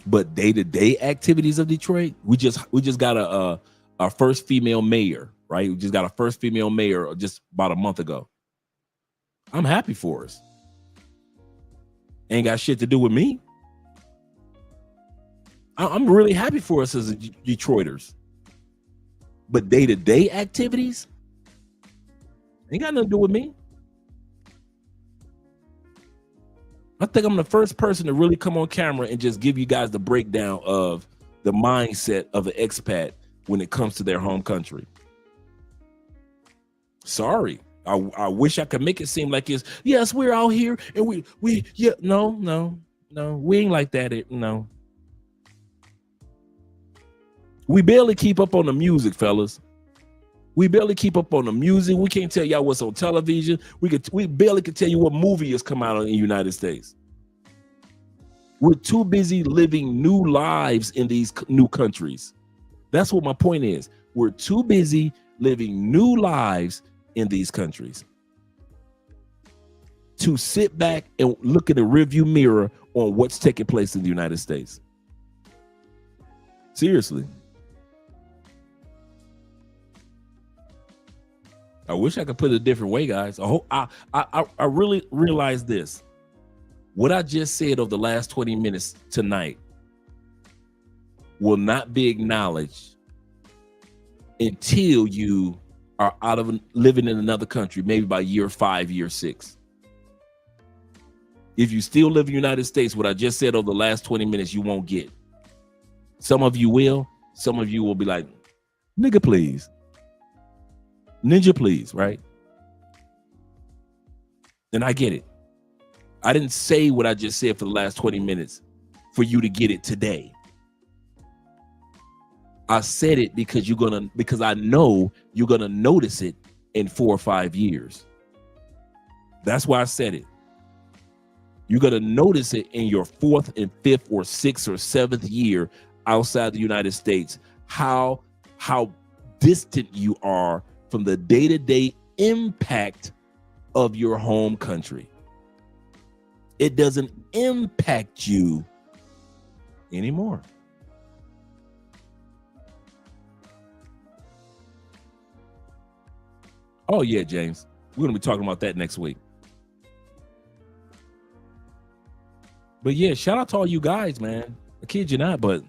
But day-to-day activities of Detroit, we just got our first female mayor. Right? We just got a first female mayor just about a month ago. I'm happy for us. Ain't got shit to do with me. I'm really happy for us as Detroiters. But day-to-day activities ain't got nothing to do with me. I think I'm the first person to really come on camera and just give you guys the breakdown of the mindset of an expat when it comes to their home country. Sorry, I wish I could make it seem like it's, yes, we're out here and we no, we ain't like that. No, we barely keep up on the music, fellas. We barely keep up on the music. We can't tell y'all what's on television. We barely can tell you what movie has come out in the United States. We're too busy living new lives in these new countries. That's what my point is. We're too busy living new lives in these countries to sit back and look in the rearview mirror on what's taking place in the United States. Seriously. I wish I could put it a different way, guys. I really realize this. What I just said over the last 20 minutes tonight will not be acknowledged until you are out of living in another country, maybe by year 5, year 6. If you still live in the United States, what I just said over the last 20 minutes, you won't get. Some of you will. Some of you will be like, nigga, please. Ninja, please, right? And I get it. I didn't say what I just said for the last 20 minutes for you to get it today. I said it because I know you're gonna notice it in 4 or 5 years. That's why I said it. You're gonna notice it in your 4th and 5th or 6th or 7th year outside the United States, how distant you are from the day-to-day impact of your home country. It doesn't impact you anymore. Oh yeah, James. We're gonna be talking about that next week. But yeah, shout out to all you guys, man. I kid you not, but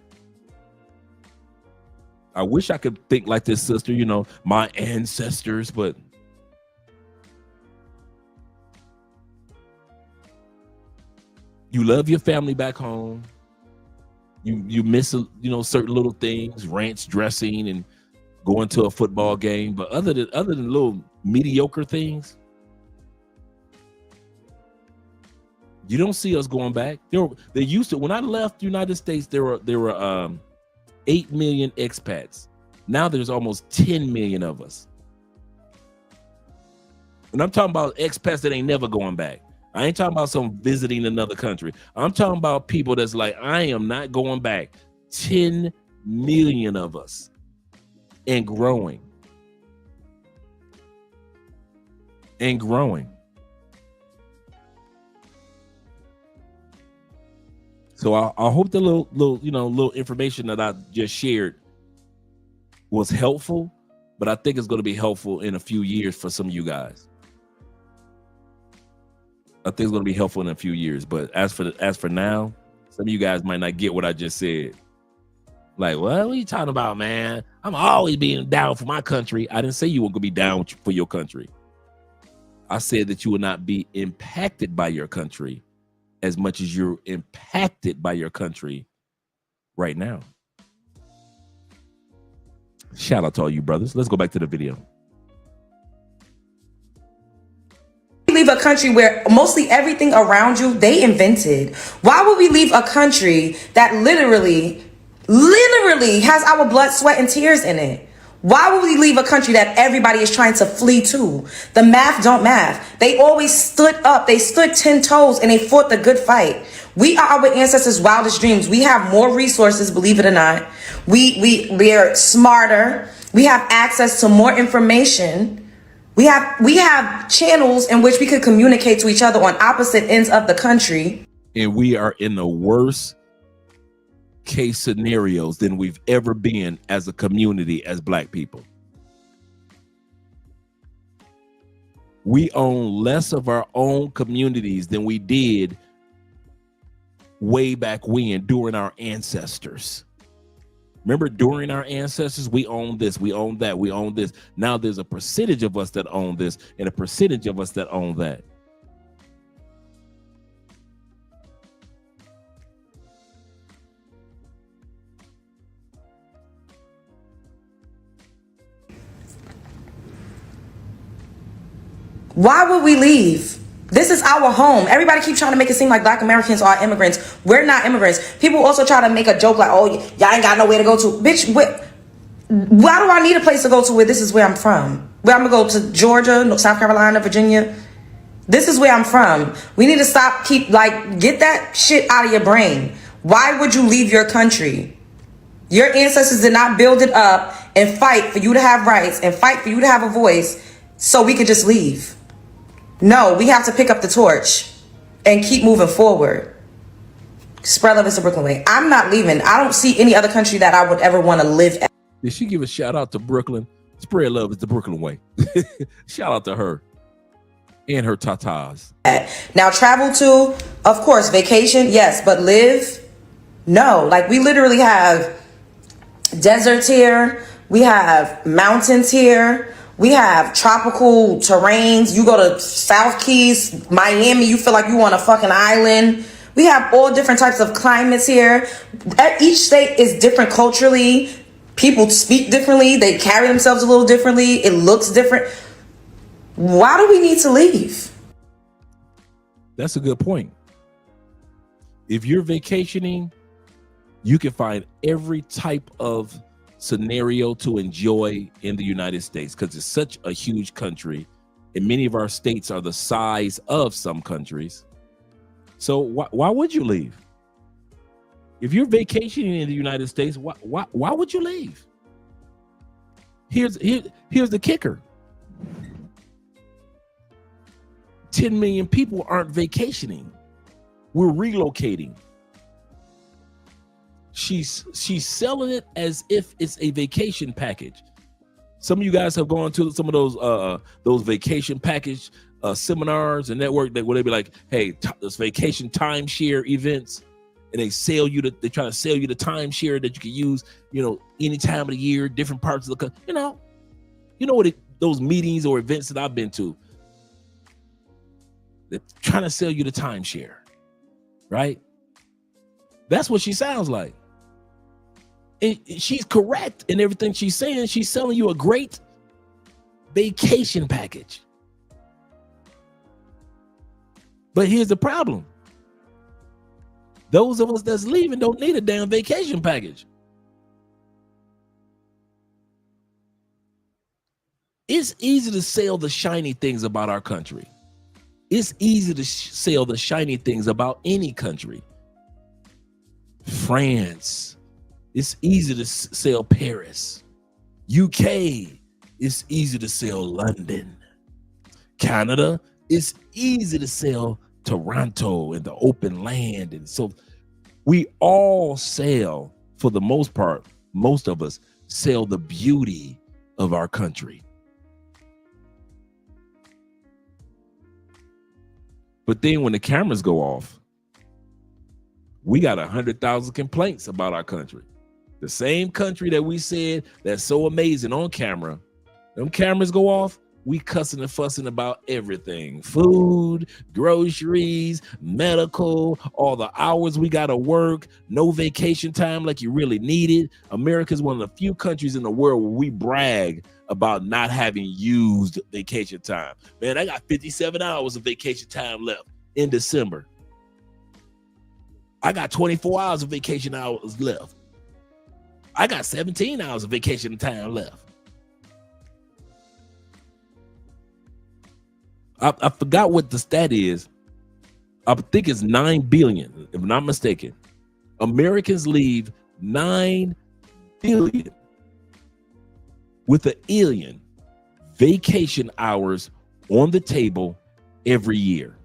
I wish I could think like this sister, you know, my ancestors, but you love your family back home. You miss, you know, certain little things, ranch dressing and going to a football game, but other than little mediocre things, you don't see us going back. They used to, when I left the United States, there were 8 million expats. Now there's almost 10 million of us. And I'm talking about expats that ain't never going back. I ain't talking about some visiting another country. I'm talking about people that's like, I am not going back. 10 million of us and growing. And growing. So I hope the little information that I just shared was helpful, but I think it's going to be helpful in a few years for some of you guys. I think it's going to be helpful in a few years, but as for now, some of you guys might not get what I just said. Like, what are you talking about, man? I'm always being down for my country. I didn't say you were going to be down for your country. I said that you will not be impacted by your country as much as you're impacted by your country right now. Shout out to all you brothers. Let's go back to the video. Leave a country where mostly everything around you they invented. Why would we leave a country that literally has our blood, sweat, and tears in it? Why would we leave a country that everybody is trying to flee to? The math don't math. They always stood up. They stood 10 toes and they fought the good fight. We are our ancestors' wildest dreams. We have more resources, believe it or not. We are smarter. We have access to more information. We have channels in which we could communicate to each other on opposite ends of the country. And we are in the worst case scenarios than we've ever been as a community, as Black people. We own less of our own communities than we did way back when, during our ancestors. Remember, during our ancestors, we own this, we own that, we own this. Now there's a percentage of us that own this and a percentage of us that own that. Why would we leave? This is our home. Everybody keeps trying to make it seem like Black Americans are immigrants. We're not immigrants. People also try to make a joke like, oh, y'all ain't got nowhere to go to. Bitch, why do I need a place to go to where this is where I'm from? Where I'm going to go to Georgia, South Carolina, Virginia. This is where I'm from. We need to get that shit out of your brain. Why would you leave your country? Your ancestors did not build it up and fight for you to have rights and fight for you to have a voice so we could just leave. No, we have to pick up the torch and keep moving forward. Spread love is the Brooklyn way. I'm not leaving. I don't see any other country that I would ever want to live at. Did she give a shout out to Brooklyn? Spread love is the Brooklyn way. Shout out to her and her tatas. Now, travel to, of course, vacation, yes, but live, no. Like, we literally have deserts here. We have mountains here. We have tropical terrains. You go to South Keys, Miami, you feel like you on a fucking island. We have all different types of climates here. Each state is different culturally. People speak differently. They carry themselves a little differently. It looks different. Why do we need to leave? That's a good point. If you're vacationing, you can find every type of scenario to enjoy in the United States because it's such a huge country, and many of our states are the size of some countries. So why would you leave? If you're vacationing in the United States, why would you leave? Here's the kicker. 10 million people aren't vacationing. We're relocating. She's selling it as if it's a vacation package. Some of you guys have gone to some of those vacation package seminars and network where they be like, hey, this vacation timeshare events, and they try to sell you the timeshare that you can use, any time of the year, different parts of the country. Those meetings or events that I've been to, they're trying to sell you the timeshare, right? That's what she sounds like. And she's correct in everything she's saying. She's selling you a great vacation package. But here's the problem. Those of us that's leaving don't need a damn vacation package. It's easy to sell the shiny things about our country. It's easy to sell the shiny things about any country. France. It's easy to sell Paris. UK. It's easy to sell London. Canada. It's easy to sell Toronto and the open land. And so we all sell, for the most part, most of us sell the beauty of our country. But then when the cameras go off, we got 100,000 complaints about our country. The same country that we said that's so amazing on camera, them cameras go off, we cussing and fussing about everything. Food, groceries, medical, all the hours we got to work, no vacation time like you really need it. America is one of the few countries in the world where we brag about not having used vacation time. Man, I got 57 hours of vacation time left in December. I got 24 hours of vacation hours left. I got 17 hours of vacation time left. I forgot what the stat is. I think it's 9 billion, if I'm not mistaken. Americans leave 9 billion with an alien vacation hours on the table every year.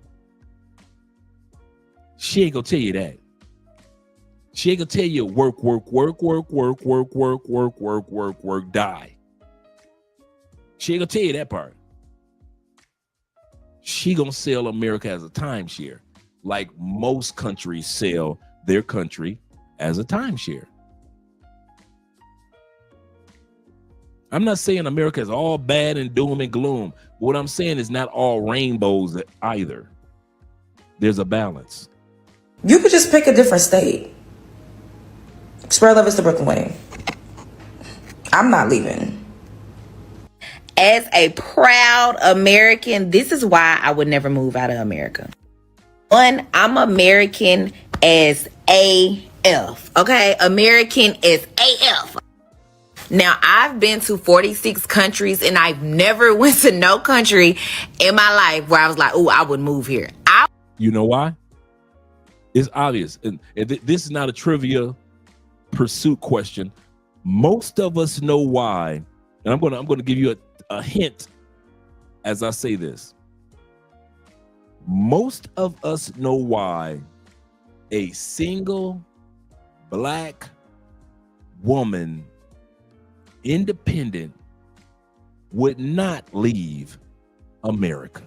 She ain't gonna tell you that. She ain't gonna tell you work, die. She ain't gonna tell you that part. She gonna sell America as a timeshare, like most countries sell their country as a timeshare. I'm not saying America is all bad and doom and gloom. What I'm saying is not all rainbows either. There's a balance. You could just pick a different state. Spread love is the Brooklyn way. I'm not leaving. As a proud American, this is why I would never move out of America. One, I'm American as AF. Okay? American as AF. Now, I've been to 46 countries and I've never went to no country in my life where I was like, oh, I would move here. You know why? It's obvious. And this is not a trivia pursuit question. Most of us know why. And I'm gonna give you a hint as I say this. Most of us know why a single Black woman, independent, would not leave America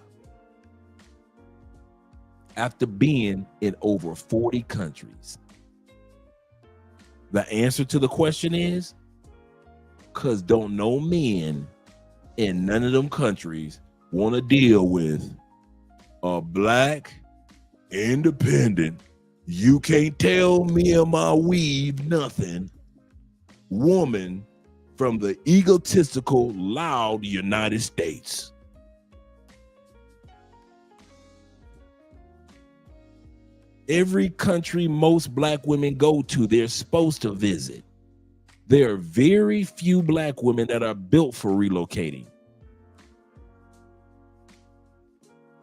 after being in over 40 countries? The answer to the question is because don't no men in none of them countries want to deal with a black, independent, you can't tell me and my weave nothing woman from the egotistical, loud United States. Every country most black women go to, they're supposed to visit. There are very few black women that are built for relocating.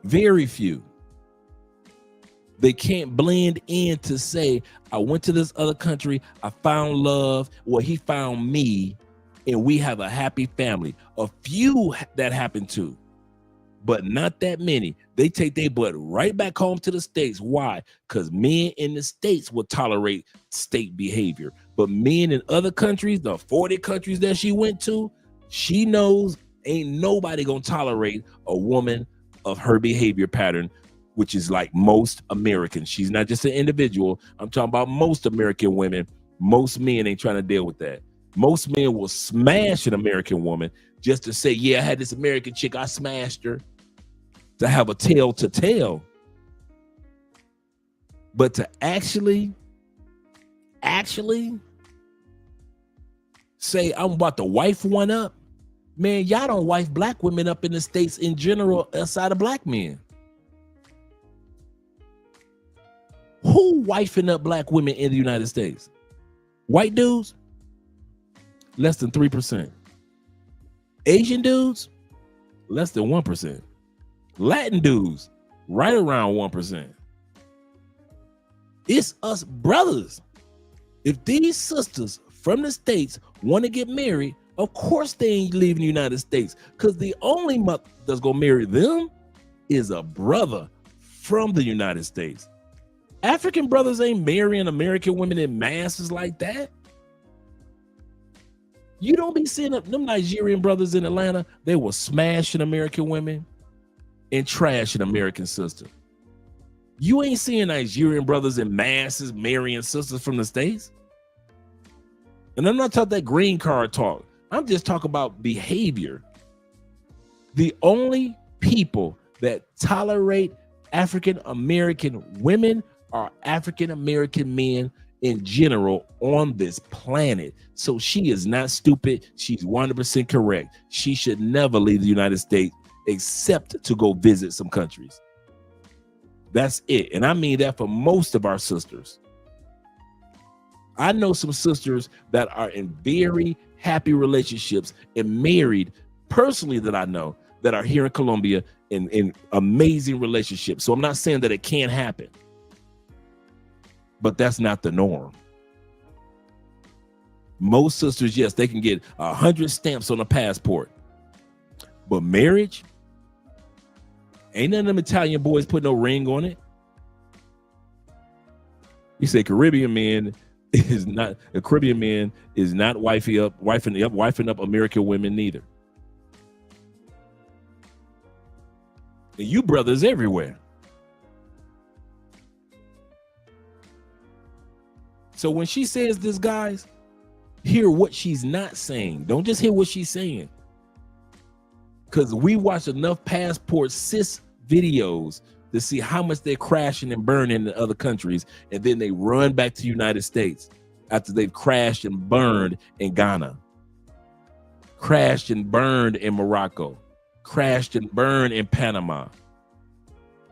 Very few. They can't blend in to say, I went to this other country, I found love, well, he found me, and we have a happy family. A few that happen to, but not that many. They take their butt right back home to the States. Why? Because men in the States will tolerate state behavior. But men in other countries, the 40 countries that she went to, she knows ain't nobody gonna tolerate a woman of her behavior pattern, which is like most Americans. She's not just an individual. I'm talking about most American women. Most men ain't trying to deal with that. Most men will smash an American woman just to say, yeah, I had this American chick, I smashed her, to have a tale to tell. But to actually say, I'm about to wife one up, man, y'all don't wife black women up in the States in general outside of black men. Who wifing up black women in the United States? White dudes? Less than 3%. Asian dudes? Less than 1%. Latin dudes? Right around 1%. It's us brothers. If these sisters from the States want to get married, of course they ain't leaving the United States, because the only mother that's gonna marry them is a brother from the United States. African brothers ain't marrying American women in masses like that. You don't be seeing them Nigerian brothers in Atlanta, they were smashing American women and trashing American sisters. You ain't seeing Nigerian brothers in masses marrying sisters from the States. And I'm not talking that green card talk. I'm just talking about behavior. The only people that tolerate African American women are African American men in general on this planet. So she is not stupid. She's 100% correct. She should never leave the United States except to go visit some countries. That's it. And I mean that for most of our sisters. I know some sisters that are in very happy relationships and married personally that I know that are here in Colombia in amazing relationships. So I'm not saying that it can't happen, but that's not the norm. Most sisters, yes, they can get 100 stamps on a passport, but marriage, ain't none of them Italian boys put no ring on it. You say Caribbean man is not wifing up American women neither. And you brothers everywhere. So when she says this, guys, hear what she's not saying. Don't just hear what she's saying. Because we watch enough passport cis videos to see how much they're crashing and burning in other countries, and then they run back to the United States after they've crashed and burned in Ghana, crashed and burned in Morocco, crashed and burned in Panama,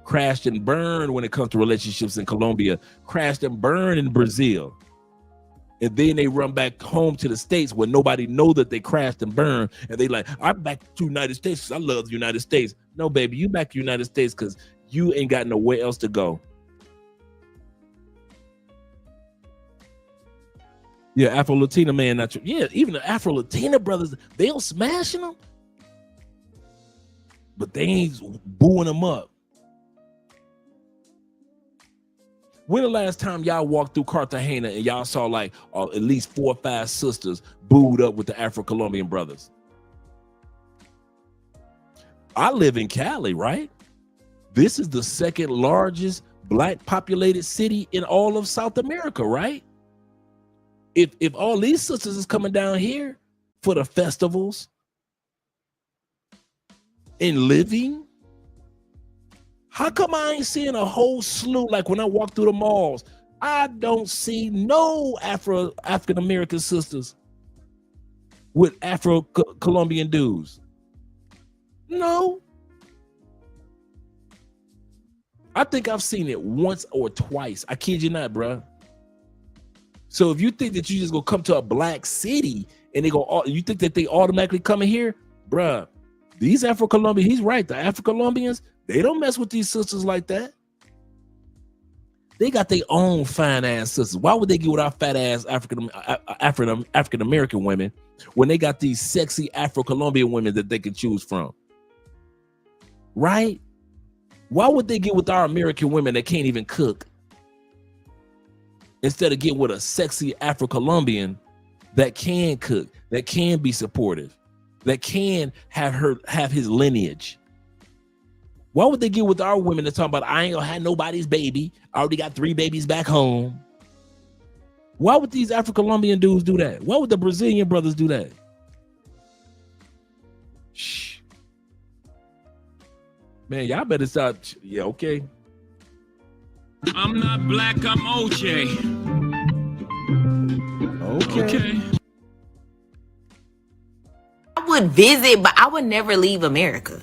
crashed and burned when it comes to relationships in Colombia, crashed and burned in Brazil. And then they run back home to the States where nobody know that they crashed and burned. And they like, I'm back to the United States because I love the United States. No, baby, you back to the United States because you ain't got nowhere else to go. Yeah, Afro-Latina man, not true. Yeah, even the Afro-Latina brothers, they don't smashing them, but they ain't booing them up. When the last time y'all walked through Cartagena and y'all saw like at least 4 or 5 sisters booed up with the Afro-Colombian brothers? I live in Cali, right? This is the second largest black populated city in all of South America, right? If all these sisters is coming down here for the festivals and living, how come I ain't seeing a whole slew? Like when I walk through the malls, I don't see no African American sisters with Afro-Colombian dudes. No. I think I've seen it once or twice. I kid you not, bro. So if you think that you just gonna come to a black city and you think that they automatically coming here, bruh, these Afro-Colombians, he's right, the Afro-Colombians, they don't mess with these sisters like that. They got their own fine ass sisters. Why would they get with our fat ass African American women when they got these sexy Afro-Colombian women that they can choose from? Right? Why would they get with our American women that can't even cook instead of getting with a sexy Afro-Colombian that can cook, that can be supportive, that can have his lineage? Why would they get with our women that talk about, I ain't gonna have nobody's baby, I already got 3 babies back home? Why would these Afro-Colombian dudes do that? Why would the Brazilian brothers do that? Shh. Man, y'all better start. Yeah, okay. I'm not black, I'm OJ. Okay. I would visit, but I would never leave America.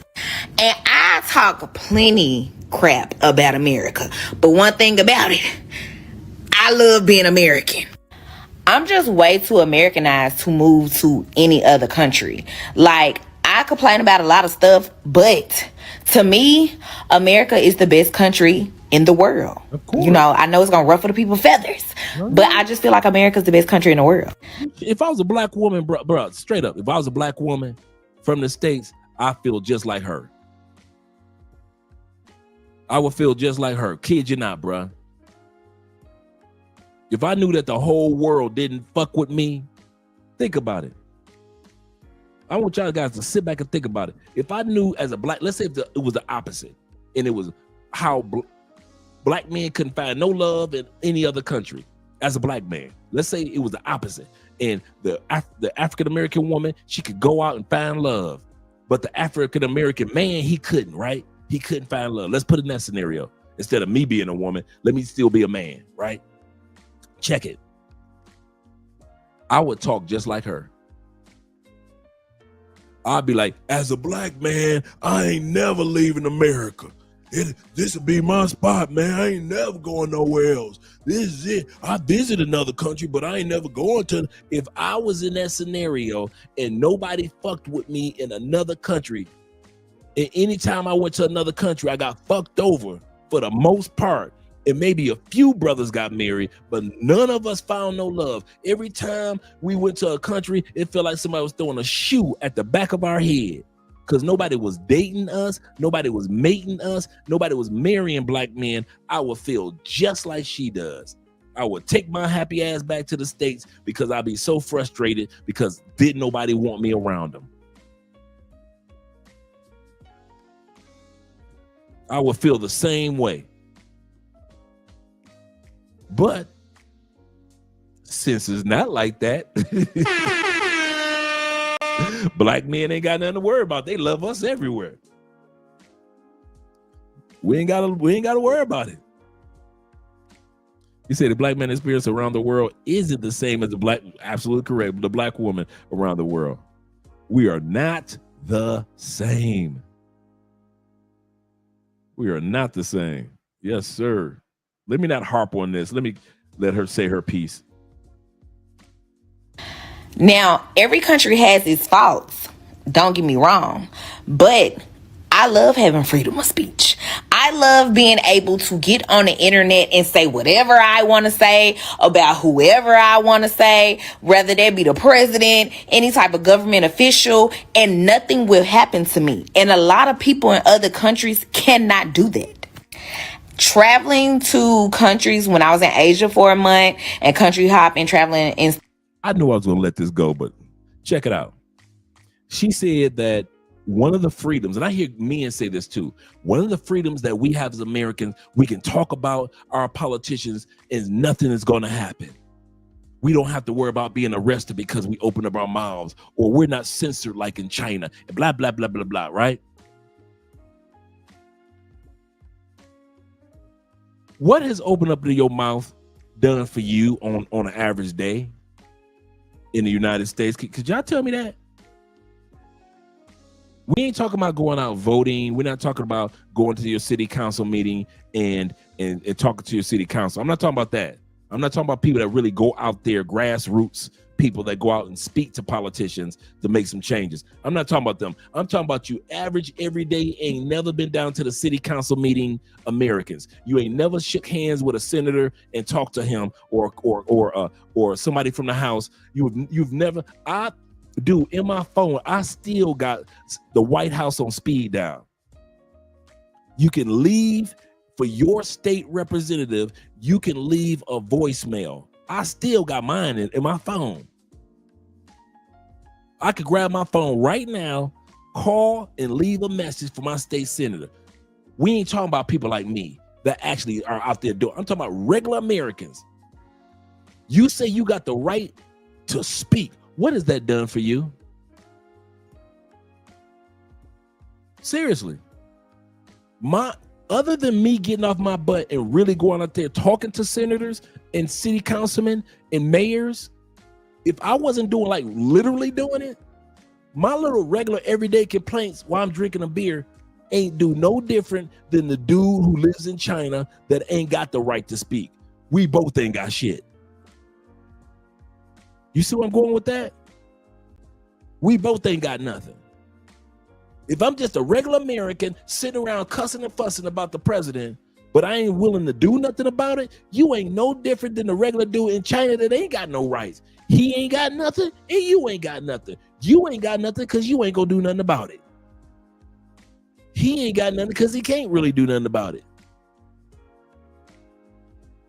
And I talk plenty crap about America. But one thing about it, I love being American. I'm just way too Americanized to move to any other country. Like, I complain about a lot of stuff, but to me, America is the best country in the world. Of course. You know, I know it's gonna ruffle the people's feathers, but I just feel like America's the best country in the world. If I was a black woman, bro, straight up, if I was a black woman from the States, I feel just like her. I would feel just like her. Kid you not, bro. If I knew that the whole world didn't fuck with me, think about it. I want y'all guys to sit back and think about it. If I knew as a black, let's say it was the opposite, and it was how black men couldn't find no love in any other country as a black man. Let's say it was the opposite, and the African American woman, she could go out and find love, but the African American man, he couldn't, right? He couldn't find love. Let's put it in that scenario. Instead of me being a woman, let me still be a man, right? Check it. I would talk just like her. I'd be like, as a black man, I ain't never leaving America. This will be my spot, man. I ain't never going nowhere else. This is it. I visit another country, but I ain't never going to. If I was in that scenario and nobody fucked with me in another country, and anytime I went to another country, I got fucked over for the most part. And maybe a few brothers got married, but none of us found no love. Every time we went to a country, it felt like somebody was throwing a shoe at the back of our head because nobody was dating us. Nobody was mating us. Nobody was marrying black men. I would feel just like she does. I would take my happy ass back to the States because I'd be so frustrated because didn't nobody want me around them. I would feel the same way. But since it's not like that, black men ain't got nothing to worry about. They love us everywhere. We ain't gotta worry about it. You say the black man experience around the world isn't the same as the black, absolutely correct, the black woman around the world. We are not the same. We are not the same. Yes, sir. Let me not harp on this. Let me let her say her piece. Now, every country has its faults. Don't get me wrong. But I love having freedom of speech. I love being able to get on the internet and say whatever I want to say about whoever I want to say, whether that be the president, any type of government official, and nothing will happen to me. And a lot of people in other countries cannot do that. Traveling to countries when I was in Asia for a month and country hopping, traveling in. I knew I was going to let this go, but check it out. She said that one of the freedoms, and I hear men say this too, one of the freedoms that we have as Americans, we can talk about our politicians and nothing is going to happen. We don't have to worry about being arrested because we open up our mouths, or we're not censored like in China, blah, blah, blah, blah, blah, right? What has opened up your mouth done for you on an average day in the United States? Could y'all tell me that? We ain't talking about going out voting. We're not talking about going to your city council meeting and talking to your city council. I'm not talking about that. I'm not talking about people that really go out there, grassroots people that go out and speak to politicians to make some changes. I'm not talking about them. I'm talking about you average, everyday, ain't never been down to the city council meeting Americans. You ain't never shook hands with a senator and talked to him or somebody from the House. You've never. Dude, in my phone, I still got the White House on speed dial. You can leave for your state representative. You can leave a voicemail. I still got mine in my phone. I could grab my phone right now, call and leave a message for my state senator. We ain't talking about people like me that actually are out there doing. I'm talking about regular Americans. You say you got the right to speak. What has that done for you? Seriously. Other than me getting off my butt and really going out there talking to senators and city councilmen and mayors, if I wasn't doing like literally doing it, my little regular everyday complaints while I'm drinking a beer ain't do no different than the dude who lives in China that ain't got the right to speak. We both ain't got shit. You see where I'm going with that? We both ain't got nothing. If I'm just a regular American sitting around cussing and fussing about the president, but I ain't willing to do nothing about it, you ain't no different than the regular dude in China that ain't got no rights. He ain't got nothing and you ain't got nothing. You ain't got nothing because you ain't gonna do nothing about it. He ain't got nothing because he can't really do nothing about it.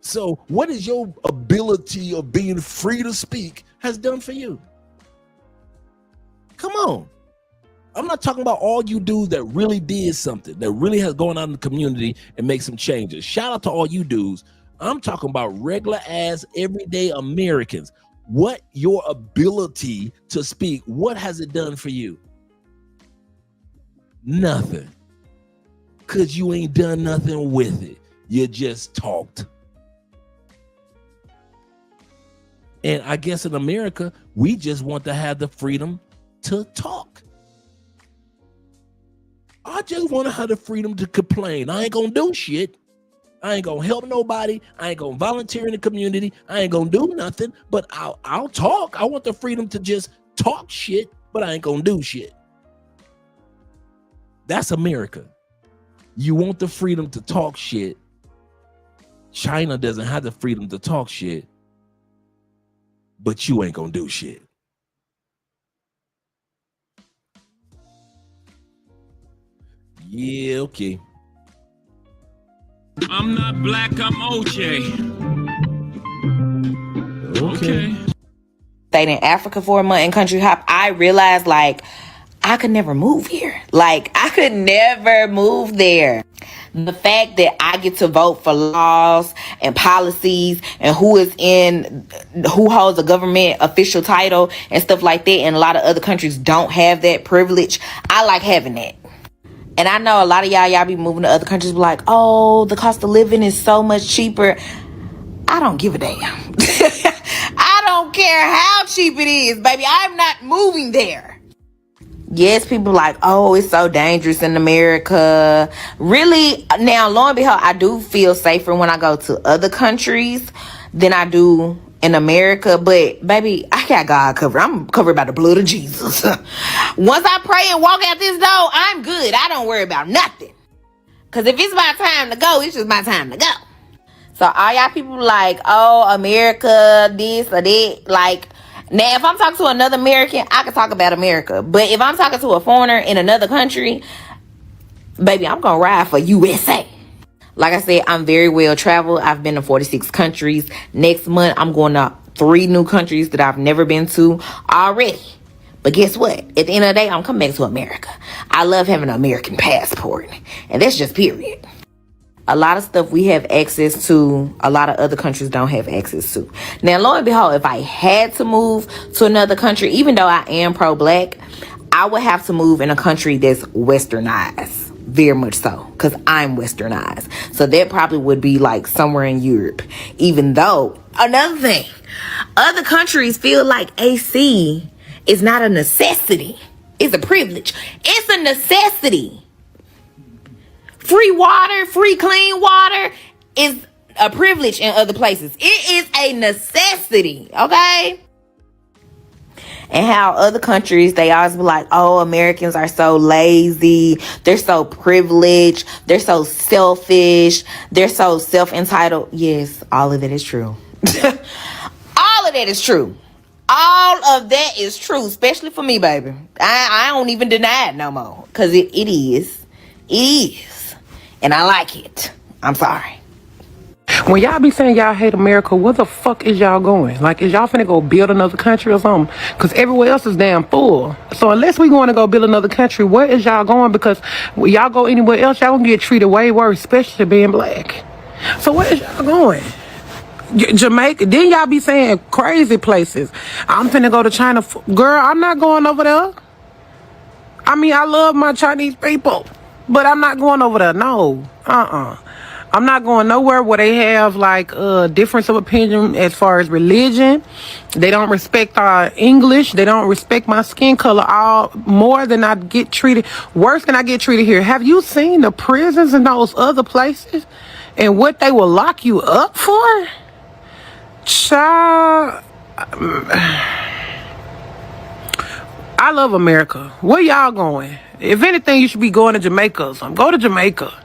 So what is your ability of being free to speak has done for you? Come on. I'm not talking about all you dudes that really did something, that really has gone out in the community and make some changes. Shout out to all you dudes. I'm talking about regular ass everyday Americans. What your ability to speak, what has it done for you? Nothing. Because you ain't done nothing with it. You just talked. And I guess in America, we just want to have the freedom to talk. I just want to have the freedom to complain. I ain't gonna do shit. I ain't gonna help nobody. I ain't gonna volunteer in the community. I ain't gonna do nothing, but I'll talk. I want the freedom to just talk shit, but I ain't gonna do shit. That's America. You want the freedom to talk shit. China doesn't have the freedom to talk shit, but you ain't gonna do shit. Yeah, okay. I'm not black, I'm OJ. Okay. Stayed in Africa for a month and country hop. I realized like I could never move here. Like I could never move there. The fact that I get to vote for laws and policies and who holds a government official title and stuff like that, and a lot of other countries don't have that privilege. I like having that. And I know a lot of y'all be moving to other countries, be like, oh, the cost of living is so much cheaper. I don't give a damn. I don't care how cheap it is, baby. I'm not moving there. Yes, people like, oh, it's so dangerous in America. Really, now, lo and behold, I do feel safer when I go to other countries than I do in America. But, baby, I got God covered. I'm covered by the blood of Jesus. Once I pray and walk out this door, I'm good. I don't worry about nothing. Because if it's my time to go, it's just my time to go. So all y'all people like, oh, America, this or that. Like, now, if I'm talking to another American, I can talk about America. But if I'm talking to a foreigner in another country, baby, I'm going to ride for USA. Like I said, I'm very well traveled. I've been to 46 countries. Next month, I'm going to 3 new countries that I've never been to already. But guess what? At the end of the day, I'm coming back to America. I love having an American passport. And that's just period. A lot of stuff we have access to, a lot of other countries don't have access to. Now, lo and behold, if I had to move to another country, even though I am pro-black, I would have to move in a country that's westernized. Very much so, because I'm westernized. So that probably would be like somewhere in Europe. Even though, another thing, other countries feel like AC is not a necessity. It's a privilege. It's a necessity. Free water, free clean water is a privilege in other places. It is a necessity, okay? And how other countries, they always be like, oh, Americans are so lazy. They're so privileged. They're so selfish. They're so self-entitled. Yes, all of that is true. All of that is true. All of that is true, especially for me, baby. I don't even deny it no more. Because it is. It is. And I like it. I'm sorry. When y'all be saying y'all hate America, where the fuck is y'all going? Like, is y'all finna go build another country or something? Because everywhere else is damn full. So unless we want to go build another country, where is y'all going? Because when y'all go anywhere else, y'all gonna get treated way worse, especially being black. So where is y'all going? Jamaica? Then y'all be saying crazy places. I'm finna go to China. Girl, I'm not going over there. I mean, I love my Chinese people, but I'm not going over there. No. I'm not going nowhere where they have like difference of opinion as far as religion. They don't respect our English. They don't respect my skin color more than I get treated. Worse than I get treated here. Have you seen the prisons in those other places and what they will lock you up for? Child, I love America. Where y'all going? If anything, you should be going to Jamaica or something. Go to Jamaica.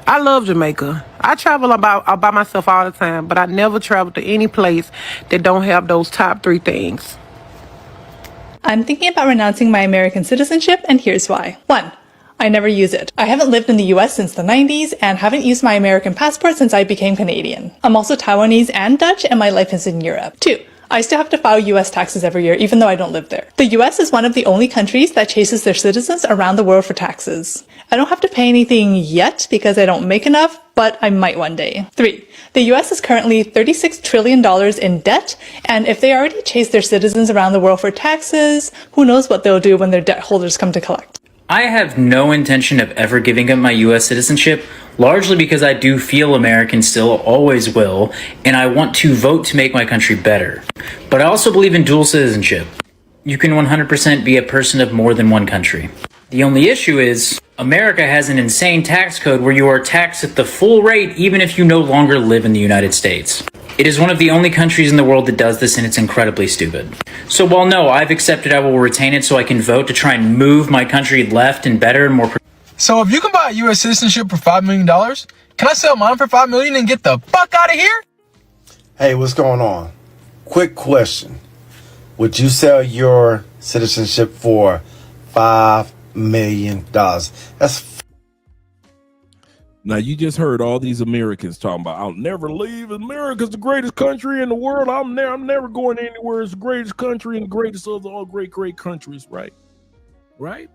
I love Jamaica. I travel by myself all the time, but I never travel to any place that don't have those top 3 things. I'm thinking about renouncing my American citizenship, and here's why. 1. I never use it. I haven't lived in the US since the 90s and haven't used my American passport since I became Canadian. I'm also Taiwanese and Dutch, and my life is in Europe. 2. I still have to file US taxes every year, even though I don't live there. The US is one of the only countries that chases their citizens around the world for taxes. I don't have to pay anything yet because I don't make enough, but I might one day. 3. The US is currently $36 trillion in debt, and if they already chase their citizens around the world for taxes, who knows what they'll do when their debt holders come to collect. I have no intention of ever giving up my US citizenship, largely because I do feel American still always will, and I want to vote to make my country better. But I also believe in dual citizenship. You can 100% be a person of more than one country. The only issue is, America has an insane tax code where you are taxed at the full rate even if you no longer live in the United States. It is one of the only countries in the world that does this, and it's incredibly stupid. So while no, I've accepted I will retain it so I can vote to try and move my country left and better and more... So if you can buy a U.S. citizenship for $5 million, can I sell mine for $5 million and get the fuck out of here? Hey, what's going on? Quick question. Would you sell your citizenship for $5 million? That's... Now, you just heard all these Americans talking about, I'll never leave. America's the greatest country in the world. I'm never going anywhere. It's the greatest country and the greatest of all great countries, right? Right?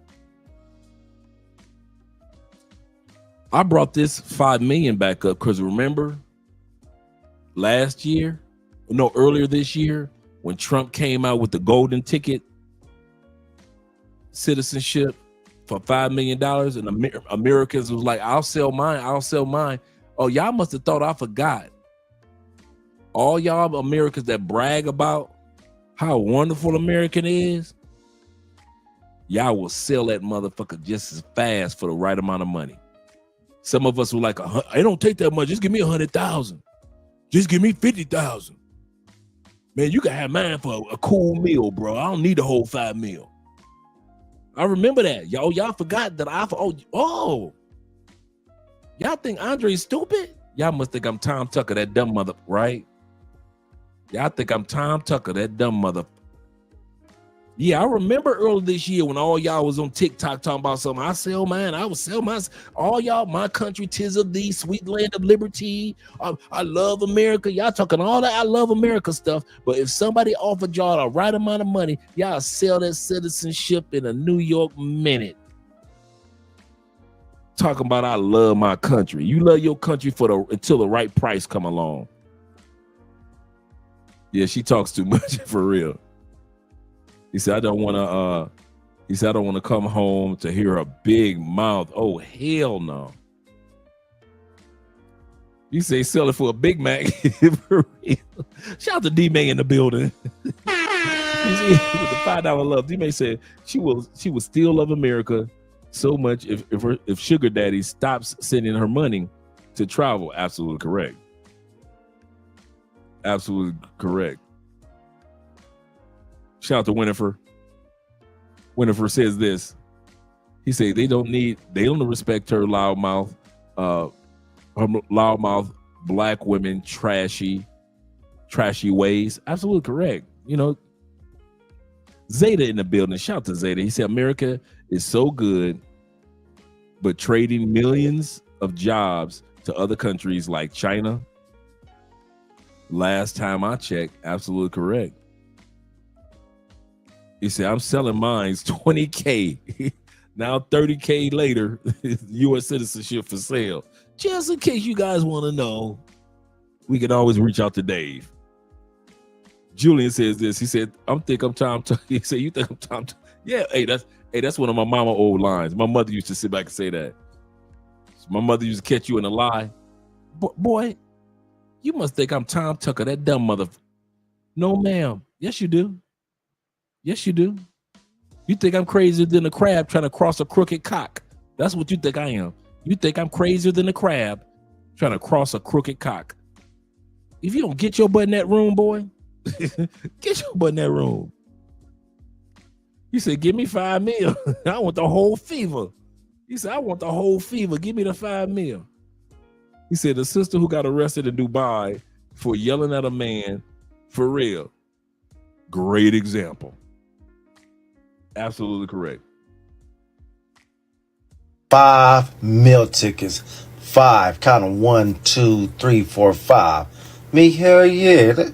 I brought this 5 million back up because remember earlier this year, when Trump came out with the golden ticket citizenship for $5 million, and Americans was like, I'll sell mine. Oh, y'all must have thought I forgot. All y'all Americans that brag about how wonderful American is, y'all will sell that motherfucker just as fast for the right amount of money. Some of us were like, I don't take that much. Just give me 100,000. Just give me 50,000. Man, you can have mine for a cool meal, bro. I don't need the whole 5 mil. I remember that. Y'all forgot that y'all think Andre's stupid? Y'all must think I'm Tom Tucker, that dumb mother, right? Y'all think I'm Tom Tucker, that dumb mother. Yeah, I remember earlier this year when all y'all was on TikTok talking about something. I sell mine. I would sell mine. All y'all, my country, 'tis of thee, sweet land of liberty. I love America. Y'all talking all that I love America stuff. But if somebody offered y'all the right amount of money, y'all sell that citizenship in a New York minute. Talking about I love my country. You love your country until the right price come along. Yeah, she talks too much for real. He said, I don't want to come home to hear a big mouth. Oh, hell no. You say sell it for a Big Mac. For real. Shout out to D-May in the building. With the $5 love. D-May said she will still love America so much if Sugar Daddy stops sending her money to travel. Absolutely correct. Absolutely correct. Shout out to Winifred. Winifred says this. He said they don't respect her loudmouth black women trashy ways. Absolutely correct. You know, Zeta in the building. Shout out to Zeta. He said America is so good, but trading millions of jobs to other countries like China. Last time I checked, absolutely correct. He said, I'm selling mines $20K. Now 30K later, U.S. citizenship for sale. Just in case you guys want to know, we can always reach out to Dave. Julian says this. He said, he said, you think I'm Tom? Yeah, that's one of my mama old lines. My mother used to sit back and say that. My mother used to catch you in a lie. Boy, you must think I'm Tom Tucker, that dumb mother. No, ma'am. Yes, you do. Yes, you do. You think I'm crazier than a crab trying to cross a crooked cock. That's what you think I am. You think I'm crazier than a crab trying to cross a crooked cock. If you don't get your butt in that room, boy, get your butt in that room. You said, give me $5 million. I want the whole fever. He said, I want the whole fever. Give me the $5 million. He said, the sister who got arrested in Dubai for yelling at a man, for real. Great example. Absolutely correct. 5 meal tickets. 5. Count them. 1, 2, 3, 4, 5. Me, hell yeah.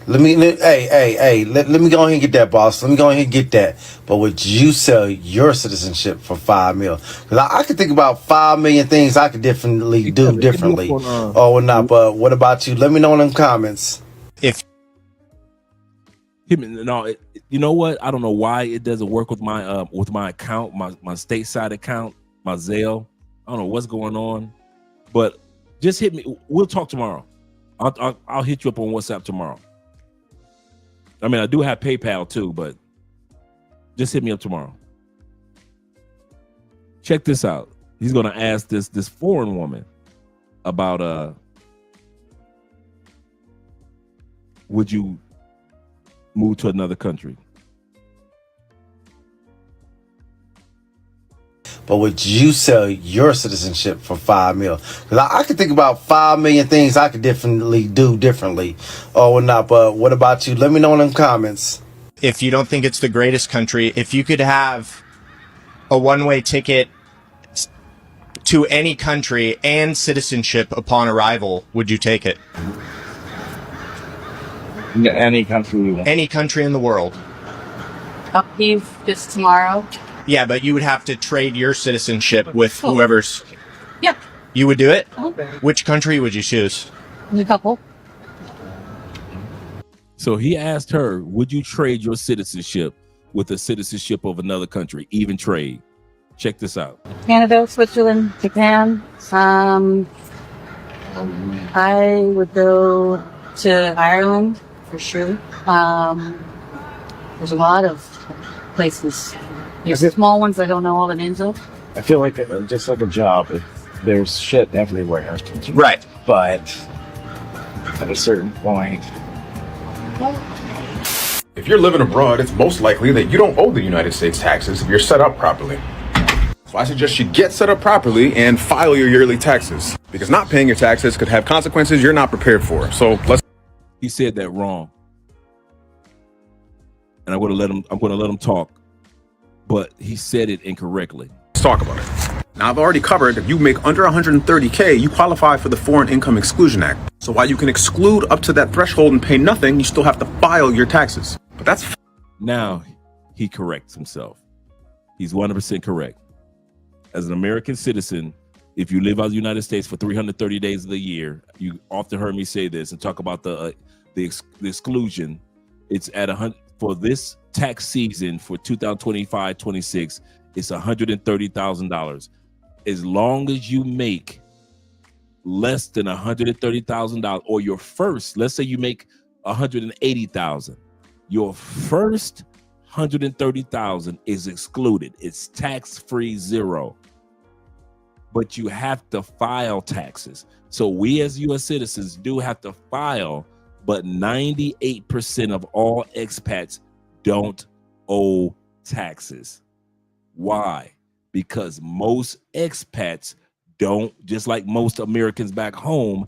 Let me go ahead and get that, boss. Let me go ahead and get that. But would you sell your citizenship for $5 million? Because I could think about 5 million things I could definitely do differently. Or not. But what about you? Let me know in the comments. You know what? I don't know why it doesn't work with my account, my stateside account, my Zelle. I don't know what's going on, but just hit me. We'll talk tomorrow. I'll hit you up on WhatsApp tomorrow. I mean, I do have PayPal too, but just hit me up tomorrow. Check this out. He's gonna ask this foreign woman about would you move to another country? But would you sell your citizenship for $5 million? Because I could think about 5 million things I could definitely do differently. Or not. But what about you? Let me know in the comments. If you don't think it's the greatest country, if you could have a one-way ticket to any country and citizenship upon arrival, would you take it? Any country. Any country in the world. I'll leave this tomorrow. Yeah, but you would have to trade your citizenship with whoever's. Yeah. You would do it? Uh-huh. Which country would you choose? A couple. So he asked her, would you trade your citizenship with the citizenship of another country? Even trade. Check this out. Canada, Switzerland, Japan. I would go to Ireland for sure. There's a lot of places. There's small ones I don't know all the names of. I feel like just like a job, there's shit everywhere. Right. But at a certain point. If you're living abroad, it's most likely that you don't owe the United States taxes if you're set up properly. So I suggest you get set up properly and file your yearly taxes, because not paying your taxes could have consequences you're not prepared for. So let's. He said that wrong. and I'm going to let him talk, but he said it incorrectly. Let's talk about it. Now, I've already covered if you make under 130K, you qualify for the Foreign Income Exclusion Act. So while you can exclude up to that threshold and pay nothing, you still have to file your taxes. But that's now he corrects himself. He's 100% correct. As an American citizen, if you live out of the United States for 330 days of the year, you often heard me say this and talk about the exclusion. It's at 100 for this tax season for 2025-26. It's $130,000. As long as you make less than $130,000, or your first, let's say you make $180,000, your first $130,000 is excluded. It's tax-free, zero. But you have to file taxes. So we as U.S. citizens do have to file, but 98% of all expats don't owe taxes. Why? Because most expats don't, just like most Americans back home,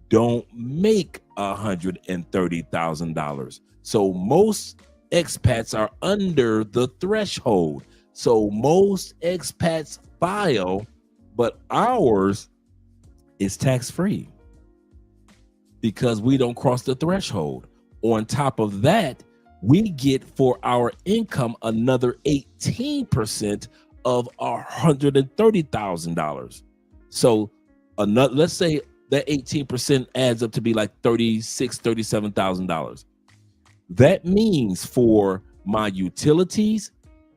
don't make $130,000. So most expats are under the threshold. So most expats file, but ours is tax-free because we don't cross the threshold. On top of that, we get for our income another 18% of our $130,000. So another, let's say that 18% adds up to be like $36,000, $37,000. That means for my utilities,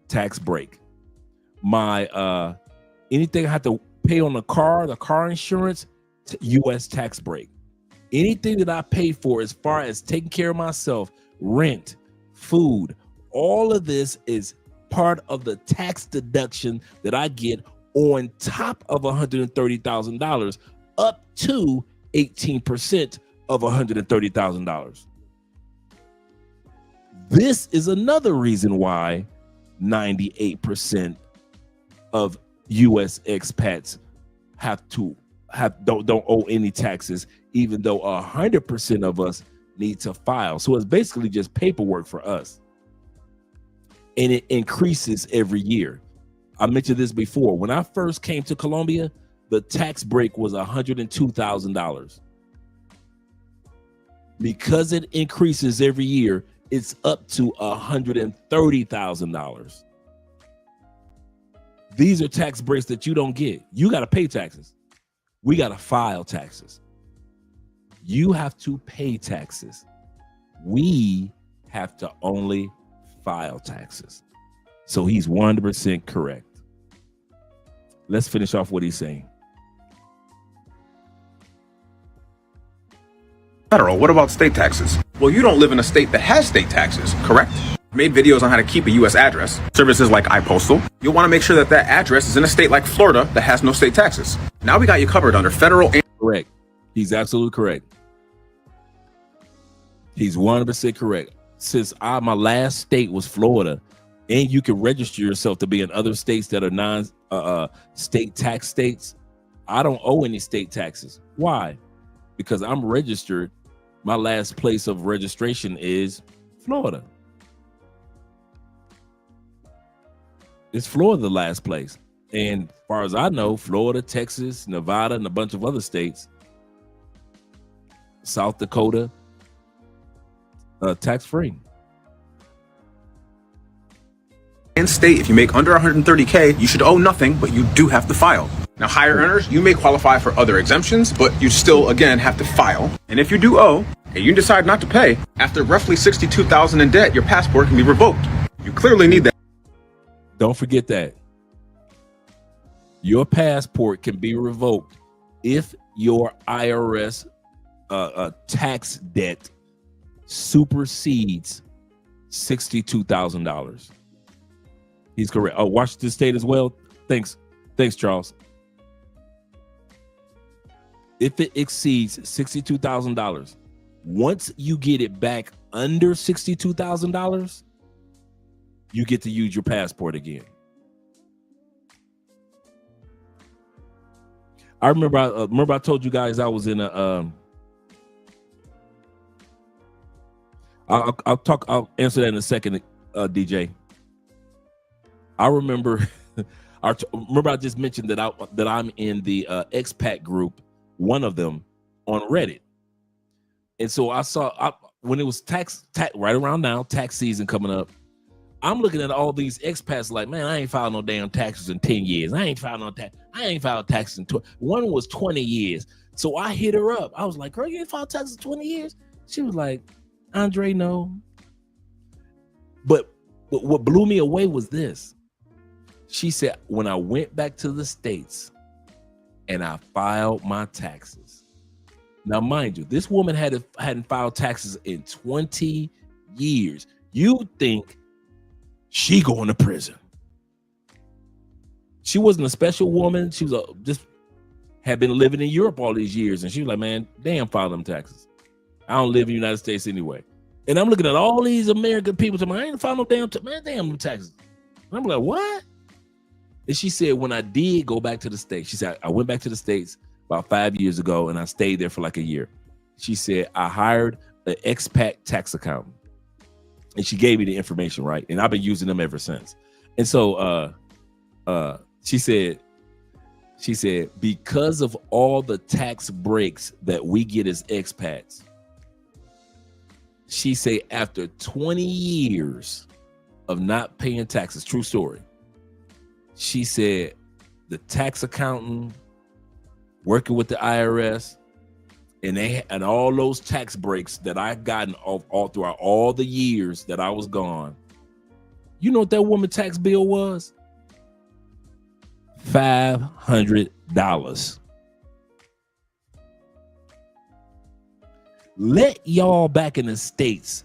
tax break. My anything I have to pay on the car insurance, U.S. tax break. Anything that I pay for as far as taking care of myself, rent, food, all of this is part of the tax deduction that I get on top of $130,000, up to 18% of $130,000. This is another reason why 98% of U.S. expats don't owe any taxes, even though 100% of us need to file. So it's basically just paperwork for us, and it increases every year. I mentioned this before. When I first came to Colombia, the tax break was $102,000. Because it increases every year, it's up to $130,000. These are tax breaks that you don't get. You got to pay taxes. We got to file taxes. You have to pay taxes. We have to only file taxes. So he's 100% correct. Let's finish off what he's saying. federal. What about state taxes? Well, you don't live in a state that has state taxes, correct? Made videos on how to keep a U.S. address. Services like iPostal. You'll want to make sure that that address is in a state like Florida that has no state taxes. Now we got you covered under federal and... Correct. He's absolutely correct. He's 100% correct. Since my last state was Florida, and you can register yourself to be in other states that are non-state tax states, I don't owe any state taxes. Why? Because I'm registered. My last place of registration is Florida. It's Florida, the last place. And as far as I know, Florida, Texas, Nevada, and a bunch of other states, South Dakota, tax-free. In state, if you make under 130K, you should owe nothing, but you do have to file. Now, higher earners, you may qualify for other exemptions, but you still, again, have to file. And if you do owe, and you decide not to pay, after roughly $62,000 in debt, your passport can be revoked. You clearly need that. Don't forget that. Your passport can be revoked if your IRS tax debt supersedes $62,000. He's correct. Oh, Washington State as well. Thanks, Charles. If it exceeds $62,000, once you get it back under $62,000, you get to use your passport again. I remember I told you guys I was in a I'll answer that in a second. DJ. I remember, I just mentioned that I'm in the expat group, one of them on Reddit, and so I saw when it was tax right around now, tax season coming up. I'm looking at all these expats like, man, I ain't filed no damn taxes in 10 years. I ain't filed taxes in one was 20 years. So I hit her up. I was like, girl, you ain't filed taxes in 20 years? She was like, Andre, no. But what blew me away was this. She said, when I went back to the States and I filed my taxes. Now, mind you, this woman hadn't filed taxes in 20 years. You think she going to prison. She wasn't a special woman. She was just had been living in Europe all these years. And she was like, man, damn, file them taxes. I don't live in the United States anyway. And I'm looking at all these American people telling me, I ain't filed no damn taxes. And I'm like, what? And she said, when I did go back to the States, she said, I went back to the States about 5 years ago and I stayed there for like a year. She said, I hired an expat tax accountant. And she gave me the information, right? And I've been using them ever since. And so she said, because of all the tax breaks that we get as expats, she said after 20 years of not paying taxes, true story, she said the tax accountant working with the IRS and all those tax breaks that I gotten all throughout all the years that I was gone. You know what that woman's tax bill was? $500. Let y'all back in the States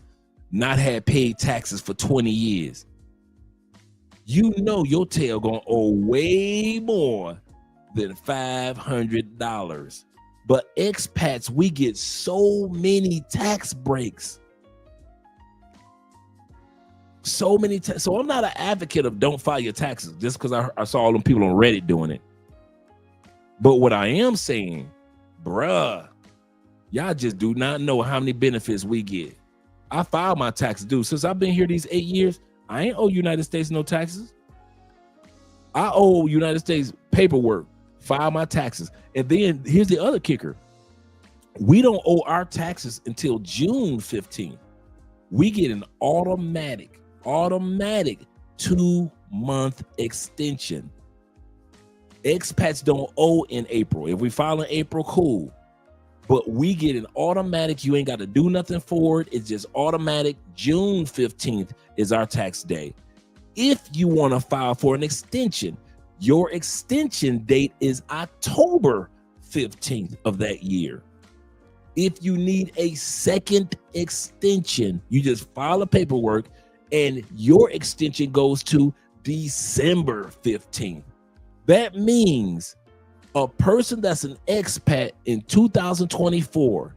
not have paid taxes for 20 years. You know your tail gonna owe way more than $500. But expats, we get so many tax breaks. So many. So I'm not an advocate of don't file your taxes just because I saw all them people on Reddit doing it. But what I am saying, bruh, y'all just do not know how many benefits we get. I filed my taxes due. Since I've been here these 8 years, I ain't owe United States no taxes. I owe United States paperwork, file my taxes. And then here's the other kicker. We don't owe our taxes until June 15th. We get an automatic 2-month extension. Expats don't owe in April. If we file in April, cool. But we get an automatic, you ain't got to do nothing for it. It's just automatic. June 15th is our tax day. If you want to file for an extension, your extension date is October 15th of that year. If you need a second extension, you just file a paperwork and your extension goes to December 15th. That means a person that's an expat in 2024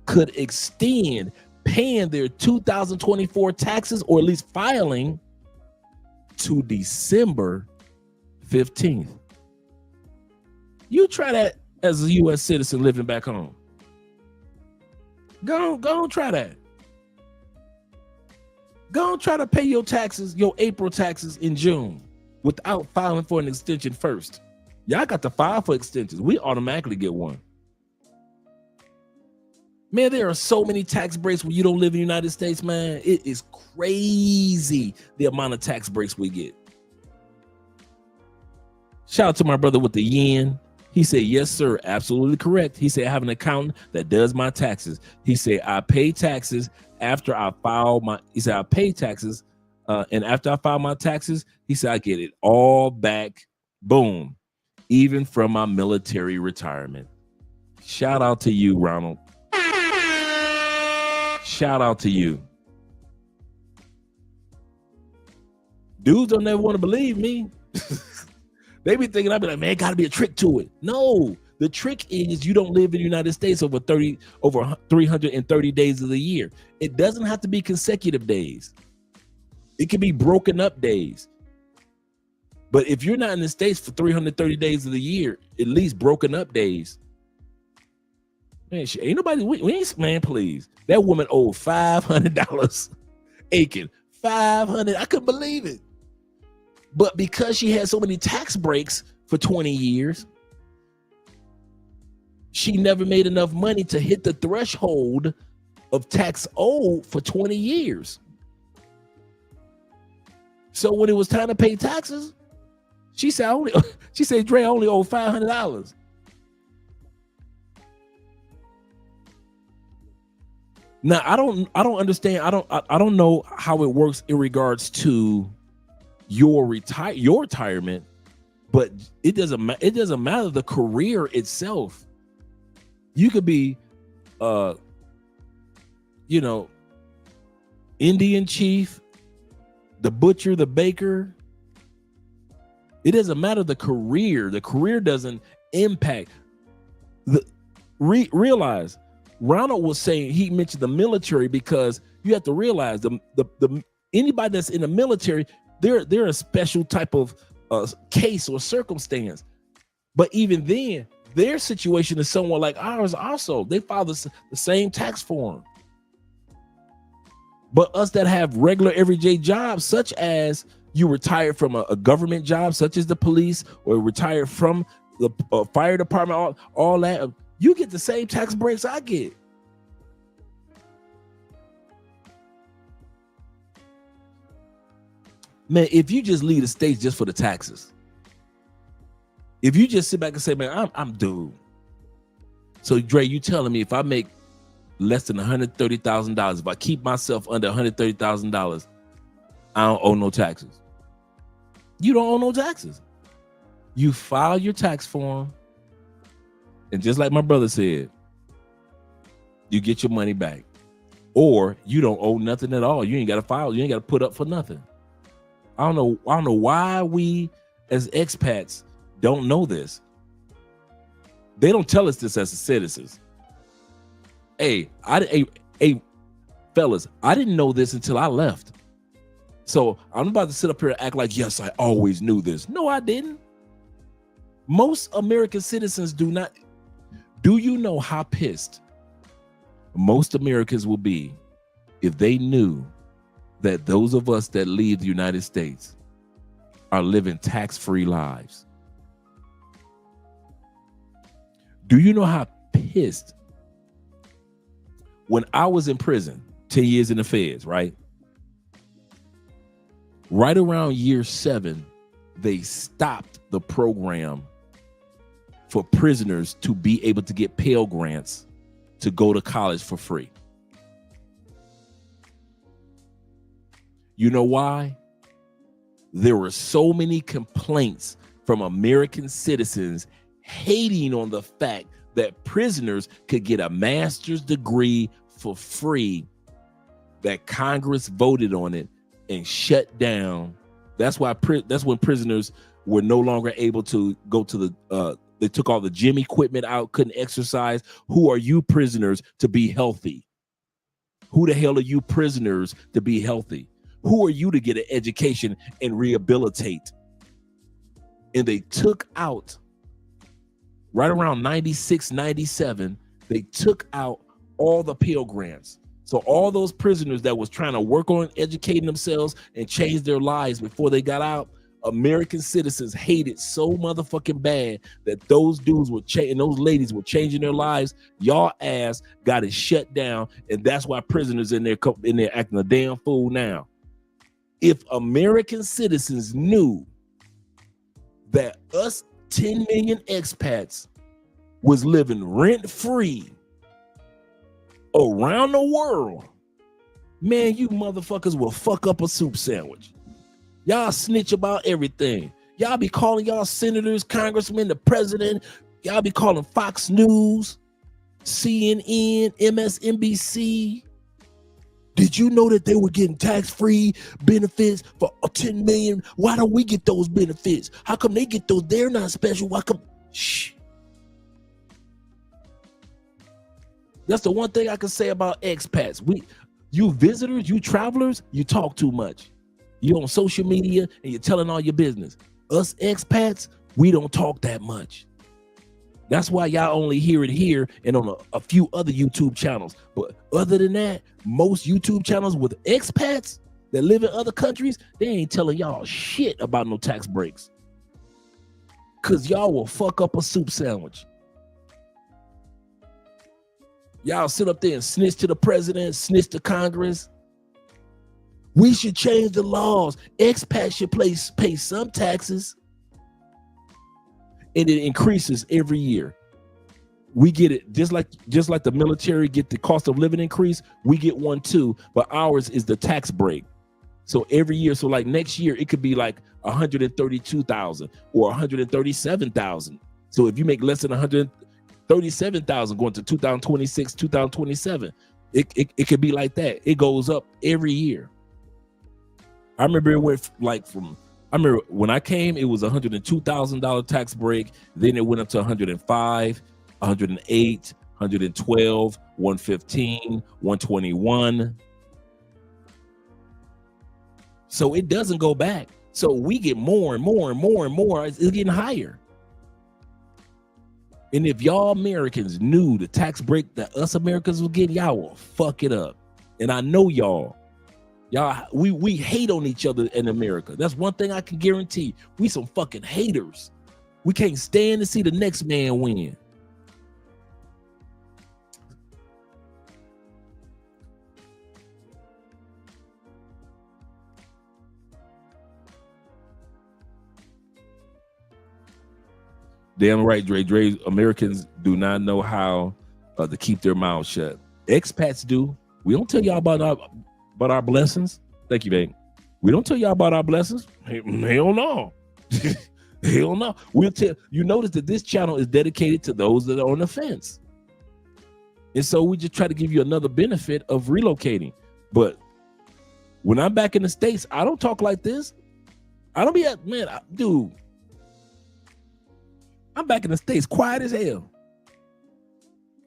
could extend paying their 2024 taxes, or at least filing, to December 15th. You try that as a U.S. citizen living back home. Go on, try that. Go on, try to pay your taxes, your April taxes in June without filing for an extension first. Y'all got to file for extensions. We automatically get one. Man, there are so many tax breaks when you don't live in the United States, man. It is crazy the amount of tax breaks we get. Shout out to my brother with the yen. He said, yes, sir, absolutely correct. He said, I have an accountant that does my taxes. He said, I pay taxes after I file my, he said, I pay taxes. And after I file my taxes, he said, I get it all back. Boom. Even from my military retirement. Shout out to you, Ronald. Shout out to you. Dudes don't never want to believe me. They be thinking, I'd be like, man, gotta be a trick to it. No, the trick is you don't live in the United States over 330 days of the year. It doesn't have to be consecutive days. It can be broken up days. But if you're not in the States for 330 days of the year, at least broken up days. Man, ain't nobody, we ain't, man, please. That woman owed $500. Aiken, $500. I couldn't believe it. But because she had so many tax breaks for 20 years, she never made enough money to hit the threshold of tax owed for 20 years. So when it was time to pay taxes, she said, Dre, I only owe $500. Now I don't understand. I don't know how it works in regards to your retirement, but it doesn't matter the career itself. You could be Indian chief, the butcher, the baker. It doesn't matter the career. The career doesn't impact. Realize Ronald was saying, he mentioned the military because you have to realize the anybody that's in the military, they're a special type of case or circumstance. But even then, their situation is somewhat like ours also. They file the same tax form. But us that have regular everyday jobs, such as you retired from a government job, such as the police, or retired from the fire department, all that, you get the same tax breaks I get. Man, if you just leave the states just for the taxes, if you just sit back and say, man, I'm due. So Dre, you telling me if I make less than $130,000, if I keep myself under $130,000, I don't owe no taxes. You don't owe no taxes. You file your tax form, and just like my brother said, you get your money back. Or you don't owe nothing at all. You ain't got to file. You ain't got to put up for nothing. I don't know why we as expats don't know this. They don't tell us this as citizens. Hey, fellas, I didn't know this until I left. So I'm about to sit up here and act like, yes, I always knew this. No, I didn't. Most American citizens do not. Do you know how pissed most Americans will be if they knew that those of us that leave the United States are living tax-free lives? Do you know how pissed? When I was in prison, 10 years in the feds, right? Right around year 7, they stopped the program for prisoners to be able to get Pell Grants to go to college for free. You know why? There were so many complaints from American citizens hating on the fact that prisoners could get a master's degree for free that Congress voted on it and shut down. That's why that's when prisoners were no longer able to go to the they took all the gym equipment out, couldn't exercise. Who are you prisoners to be healthy? Who the hell are you prisoners to be healthy? Who are you to get an education and rehabilitate? And they took out, right around 96, 97, they took out all the Pell Grants. So all those prisoners that was trying to work on educating themselves and change their lives before they got out, American citizens hated so motherfucking bad that those dudes were and those ladies were changing their lives. Y'all ass got it shut down, and that's why prisoners in there acting a damn fool now. If American citizens knew that us 10 million expats was living rent-free around the world, man, you motherfuckers will fuck up a soup sandwich. Y'all snitch about everything. Y'all be calling y'all senators, congressmen, the president. Y'all be calling Fox News, CNN, MSNBC. Did you know that they were getting tax-free benefits for 10 million? Why don't we get those benefits? How come they get those? They're not special. Why come? Shh. That's the one thing I can say about expats. You visitors, you travelers, you talk too much. You're on social media and you're telling all your business. Us expats, we don't talk that much. That's why y'all only hear it here and on a few other YouTube channels. But other than that, most YouTube channels with expats, that live in other countries, they ain't telling y'all shit about no tax breaks. Cause y'all will fuck up a soup sandwich. Y'all sit up there and snitch to the president, snitch to Congress. We should change the laws. Expats should pay some taxes. And it increases every year. We get it just like the military get the cost of living increase. We get one too, but ours is the tax break. So every year, so like next year, it could be like 132,000 or 137,000. So if you make less than 137,000 going to 2026, 2027, it could be like that. It goes up every year. I remember it went I remember when I came, it was $102,000 tax break. Then it went up to 105, 108, 112, 115, 121. So it doesn't go back. So we get more and more and more and more. It's getting higher. And if y'all Americans knew the tax break that us Americans will get, y'all will fuck it up. And I know y'all. We hate on each other in America. That's one thing I can guarantee. We some fucking haters. We can't stand to see the next man win. Damn right, Dre. Americans do not know how to keep their mouths shut. Expats do. We don't tell y'all about our blessings. Thank you, babe. We don't tell y'all about our blessings. Hell no. Hell no. We'll tell you. Notice that this channel is dedicated to those that are on the fence. And so we just try to give you another benefit of relocating. But when I'm back in the States, I don't talk like this. I don't be dude. I'm back in the States, quiet as hell.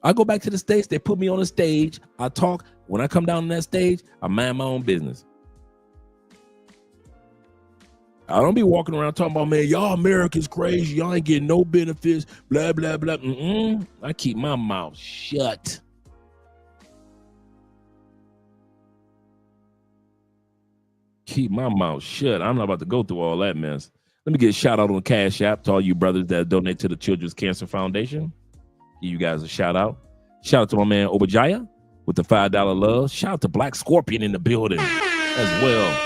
I go back to the States, they put me on the stage, I talk. When I come down on that stage, I mind my own business. I don't be walking around talking about, man, y'all Americans crazy, y'all ain't getting no benefits, blah, blah, blah. I keep my mouth shut. Keep my mouth shut. I'm not about to go through all that mess. Let me get a shout out on Cash App to all you brothers that donate to the Children's Cancer Foundation. Give you guys a shout out. Shout out to my man Obadiah with the $5 love. Shout out to Black Scorpion in the building as well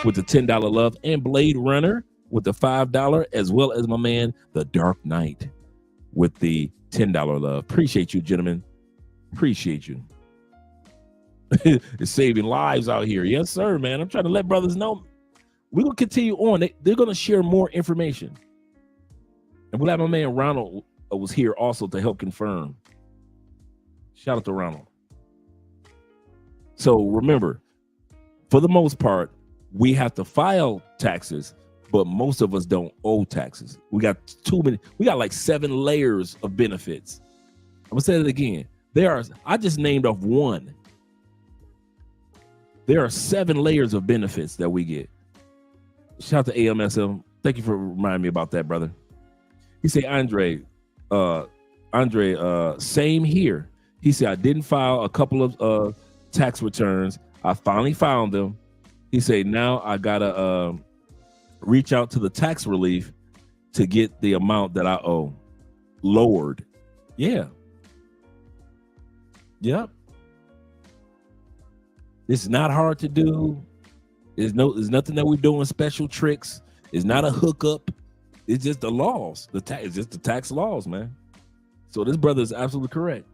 with the $10 love, and Blade Runner with the $5, as well as my man The Dark Knight with the $10 love. Appreciate you, gentlemen. Appreciate you. It's saving lives out here. Yes, sir, man. I'm trying to let brothers know. We're going to continue on. They're going to share more information. And we'll have my man Ronald was here also to help confirm. Shout out to Ronald. So remember, for the most part, we have to file taxes, but most of us don't owe taxes. We got like 7 layers of benefits. I'm going to say it again. I just named off one. There are 7 layers of benefits that we get. Shout out to AMSM. Thank you for reminding me about that, brother. He said, Andre, same here. He said, I didn't file a couple of tax returns. I finally found them. He said, now I gotta reach out to the tax relief to get the amount that I owe lowered. Yeah. Yep. It's not hard to do. There's nothing that we're doing special tricks. It's not a hookup. It's just the laws. It's just the tax laws, man. So this brother is absolutely correct.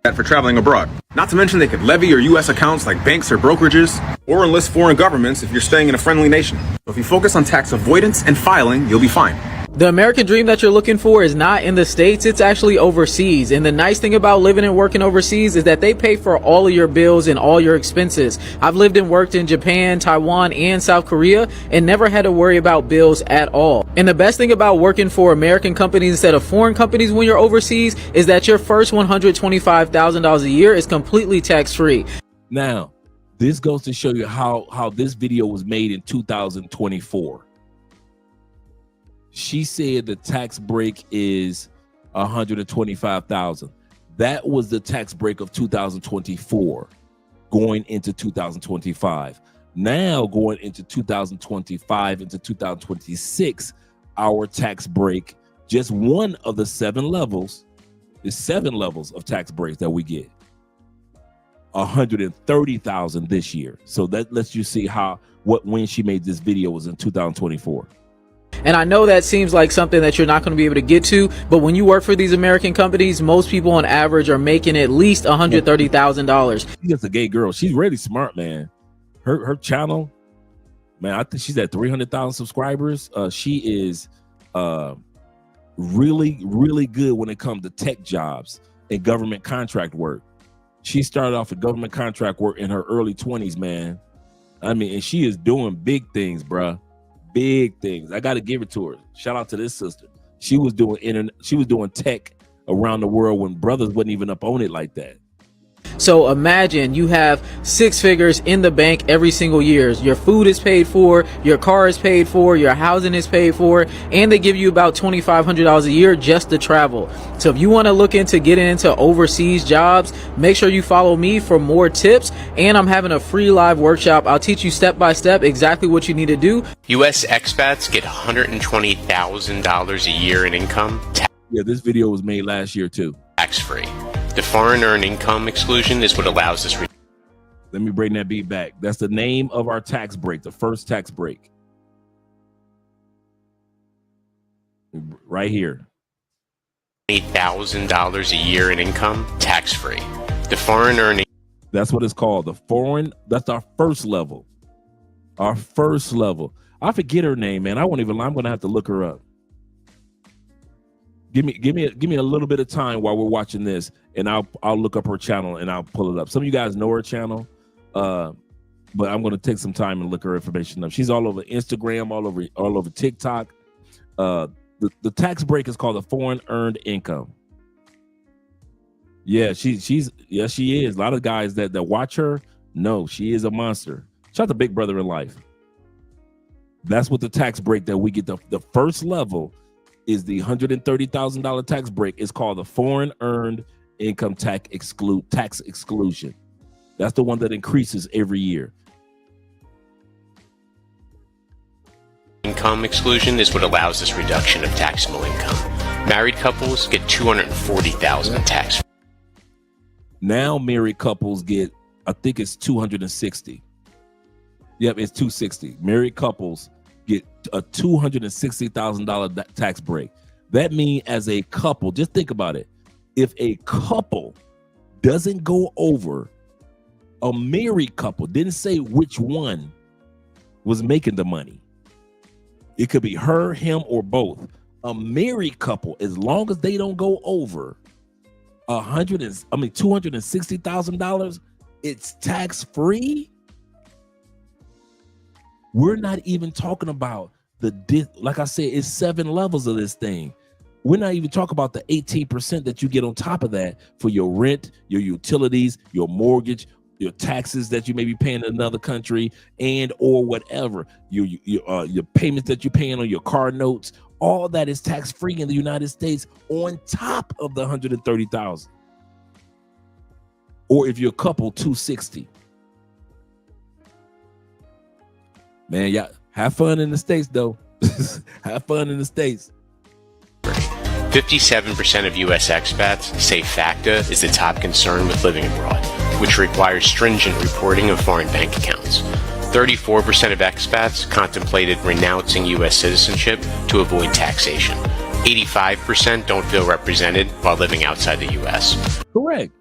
That for traveling abroad. Not to mention they could levy your U.S. accounts like banks or brokerages, or enlist foreign governments if you're staying in a friendly nation. So if you focus on tax avoidance and filing, you'll be fine. The American dream that you're looking for is not in the States, it's actually overseas. And the nice thing about living and working overseas is that they pay for all of your bills and all your expenses. I've lived and worked in Japan, Taiwan, and South Korea and never had to worry about bills at all. And the best thing about working for American companies instead of foreign companies when you're overseas is that your first $125,000 a year is completely tax-free. Now, this goes to show you how this video was made in 2024. She said the tax break is $125,000. That was the tax break of 2024. going into 2025. Now going into 2025 into 2026, our tax break, just one of the 7 levels, is 7 levels of tax breaks that we get. 130,000 this year. So that lets you see when she made this video was in 2024. And I know that seems like something that you're not going to be able to get to, but when you work for these American companies, most people on average are making at least $130,000. She's a gay girl. She's really smart, man. Her channel, man, I think she's at 300,000 subscribers. She is really, really good when it comes to tech jobs and government contract work. She started off with government contract work in her early 20s, man. I mean, and she is doing big things, bruh. Big things. I got to give it to her. Shout out to this sister. She was doing tech around the world when brothers wasn't even up on it like that. So imagine you have 6 figures in the bank every single year. Your food is paid for, your car is paid for, your housing is paid for, and they give you about $2,500 a year just to travel. So if you want to look into getting into overseas jobs, make sure you follow me for more tips. And I'm having a free live workshop. I'll teach you step by step exactly what you need to do. U.S. expats get $120,000 a year in income. Yeah, this video was made last year too. Tax-free. The foreign earned income exclusion is what allows this. Let me bring that beat back. That's the name of our tax break, the first tax break. Right here. $8,000 a year in income, tax-free. The foreign earning. That's what it's called. That's our first level. Our first level. I forget her name, man. I won't even lie. I'm going to have to look her up. Give me a little bit of time while we're watching this, and I'll look up her channel and I'll pull it up. Some of you guys know her channel, but I'm going to take some time and look her information up. She's all over Instagram, all over TikTok. The tax break is called the foreign earned income. Yeah, she is. A lot of guys that watch her know she is a monster. Shout out to Big Brother in life. That's what the tax break that we get. The first level is the $130,000 tax break. It's called the foreign earned income tax exclusion. That's the one that increases every year. Income exclusion is what allows this reduction of taxable income. Married couples get $240,000 tax. Now married couples get, I think it's $260,000. Yep, it's $260,000. Married couples get a $260,000 tax break. That means as a couple, just think about it. If a couple doesn't go over, a married couple, didn't say which one was making the money. It could be her, him, or both. A married couple, as long as they don't go over $260,000, it's tax free. We're not even talking about like I said, it's 7 levels of this thing. We're not even talking about the 18% that you get on top of that for your rent, your utilities, your mortgage, your taxes that you may be paying in another country, and or whatever, your payments that you're paying on your car notes. All that is tax free in the United States on top of the $130,000. Or if you're a couple, $260,000. Man, yeah, have fun in the States, though. Have fun in the States. 57% of U.S. expats say FACTA is the top concern with living abroad, which requires stringent reporting of foreign bank accounts. 34% of expats contemplated renouncing U.S. citizenship to avoid taxation. 85% don't feel represented while living outside the U.S. Correct.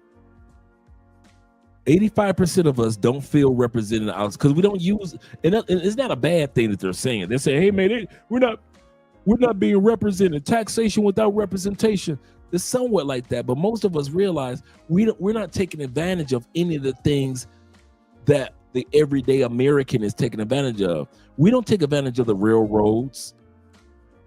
85% of us don't feel represented out because we don't use, and it's not a bad thing that they're saying. They're saying, hey man, we're not being represented. Taxation without representation. It's somewhat like that, but most of us realize we're not taking advantage of any of the things that the everyday American is taking advantage of. We don't take advantage of the railroads.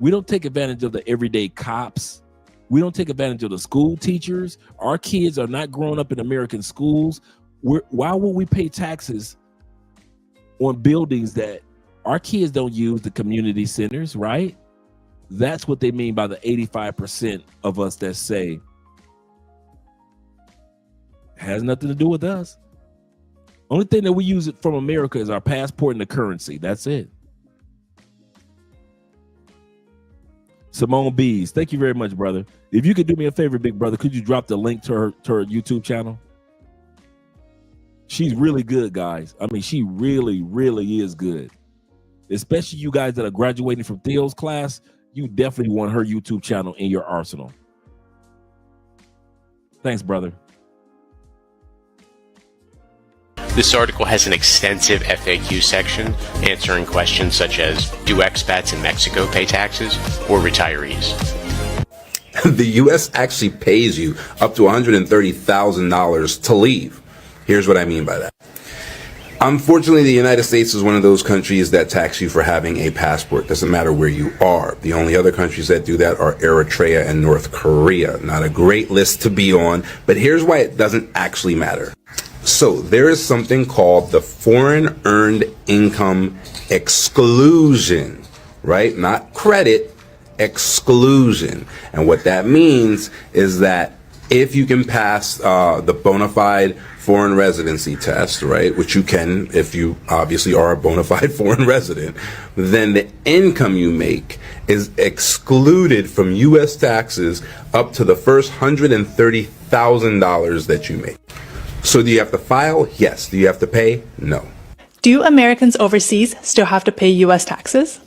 We don't take advantage of the everyday cops. We don't take advantage of the school teachers. Our kids are not growing up in American schools. Why would we pay taxes on buildings that our kids don't use, the community centers, right? That's what they mean by the 85% of us that say has nothing to do with us. Only thing that we use it from America is our passport and the currency. That's it. Simone Bees, thank you very much, brother. If you could do me a favor, big brother, could you drop the link to her YouTube channel? She's really good, guys. I mean, she really, really is good. Especially you guys that are graduating from Theo's class, you definitely want her YouTube channel in your arsenal. Thanks, brother. This article has an extensive FAQ section answering questions such as, do expats in Mexico pay taxes or retirees? The U.S. actually pays you up to $130,000 to leave. Here's what I mean by that. Unfortunately, the United States is one of those countries that tax you for having a passport. Doesn't matter where you are. The only other countries that do that are Eritrea and North Korea. Not a great list to be on, but here's why it doesn't actually matter. So there is something called the foreign earned income exclusion, right? Not credit, exclusion. And what that means is that if you can pass the bona fide foreign residency test, right, which you can if you obviously are a bona fide foreign resident, then the income you make is excluded from U.S. taxes up to the first $130,000 that you make. So do you have to file? Yes. Do you have to pay? No. Do Americans overseas still have to pay U.S. taxes?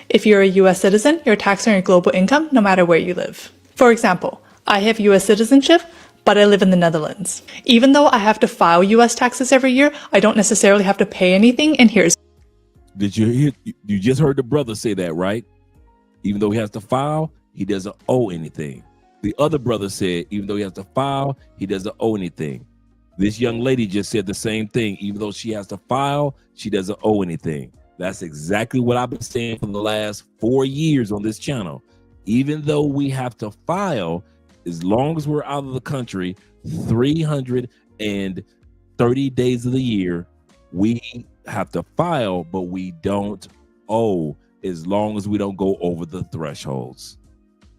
If you're a U.S. citizen, you're taxed on your global income no matter where you live. For example, I have U.S. citizenship, but I live in the Netherlands. Even though I have to file U.S. taxes every year, I don't necessarily have to pay anything, and here's... Did you hear? You just heard the brother say that, right? Even though he has to file, he doesn't owe anything. The other brother said, even though he has to file, he doesn't owe anything. This young lady just said the same thing. Even though she has to file, she doesn't owe anything. That's exactly what I've been saying for the last 4 years on this channel. Even though we have to file, as long as we're out of the country 330 days of the year, we have to file, but we don't owe as long as we don't go over the thresholds.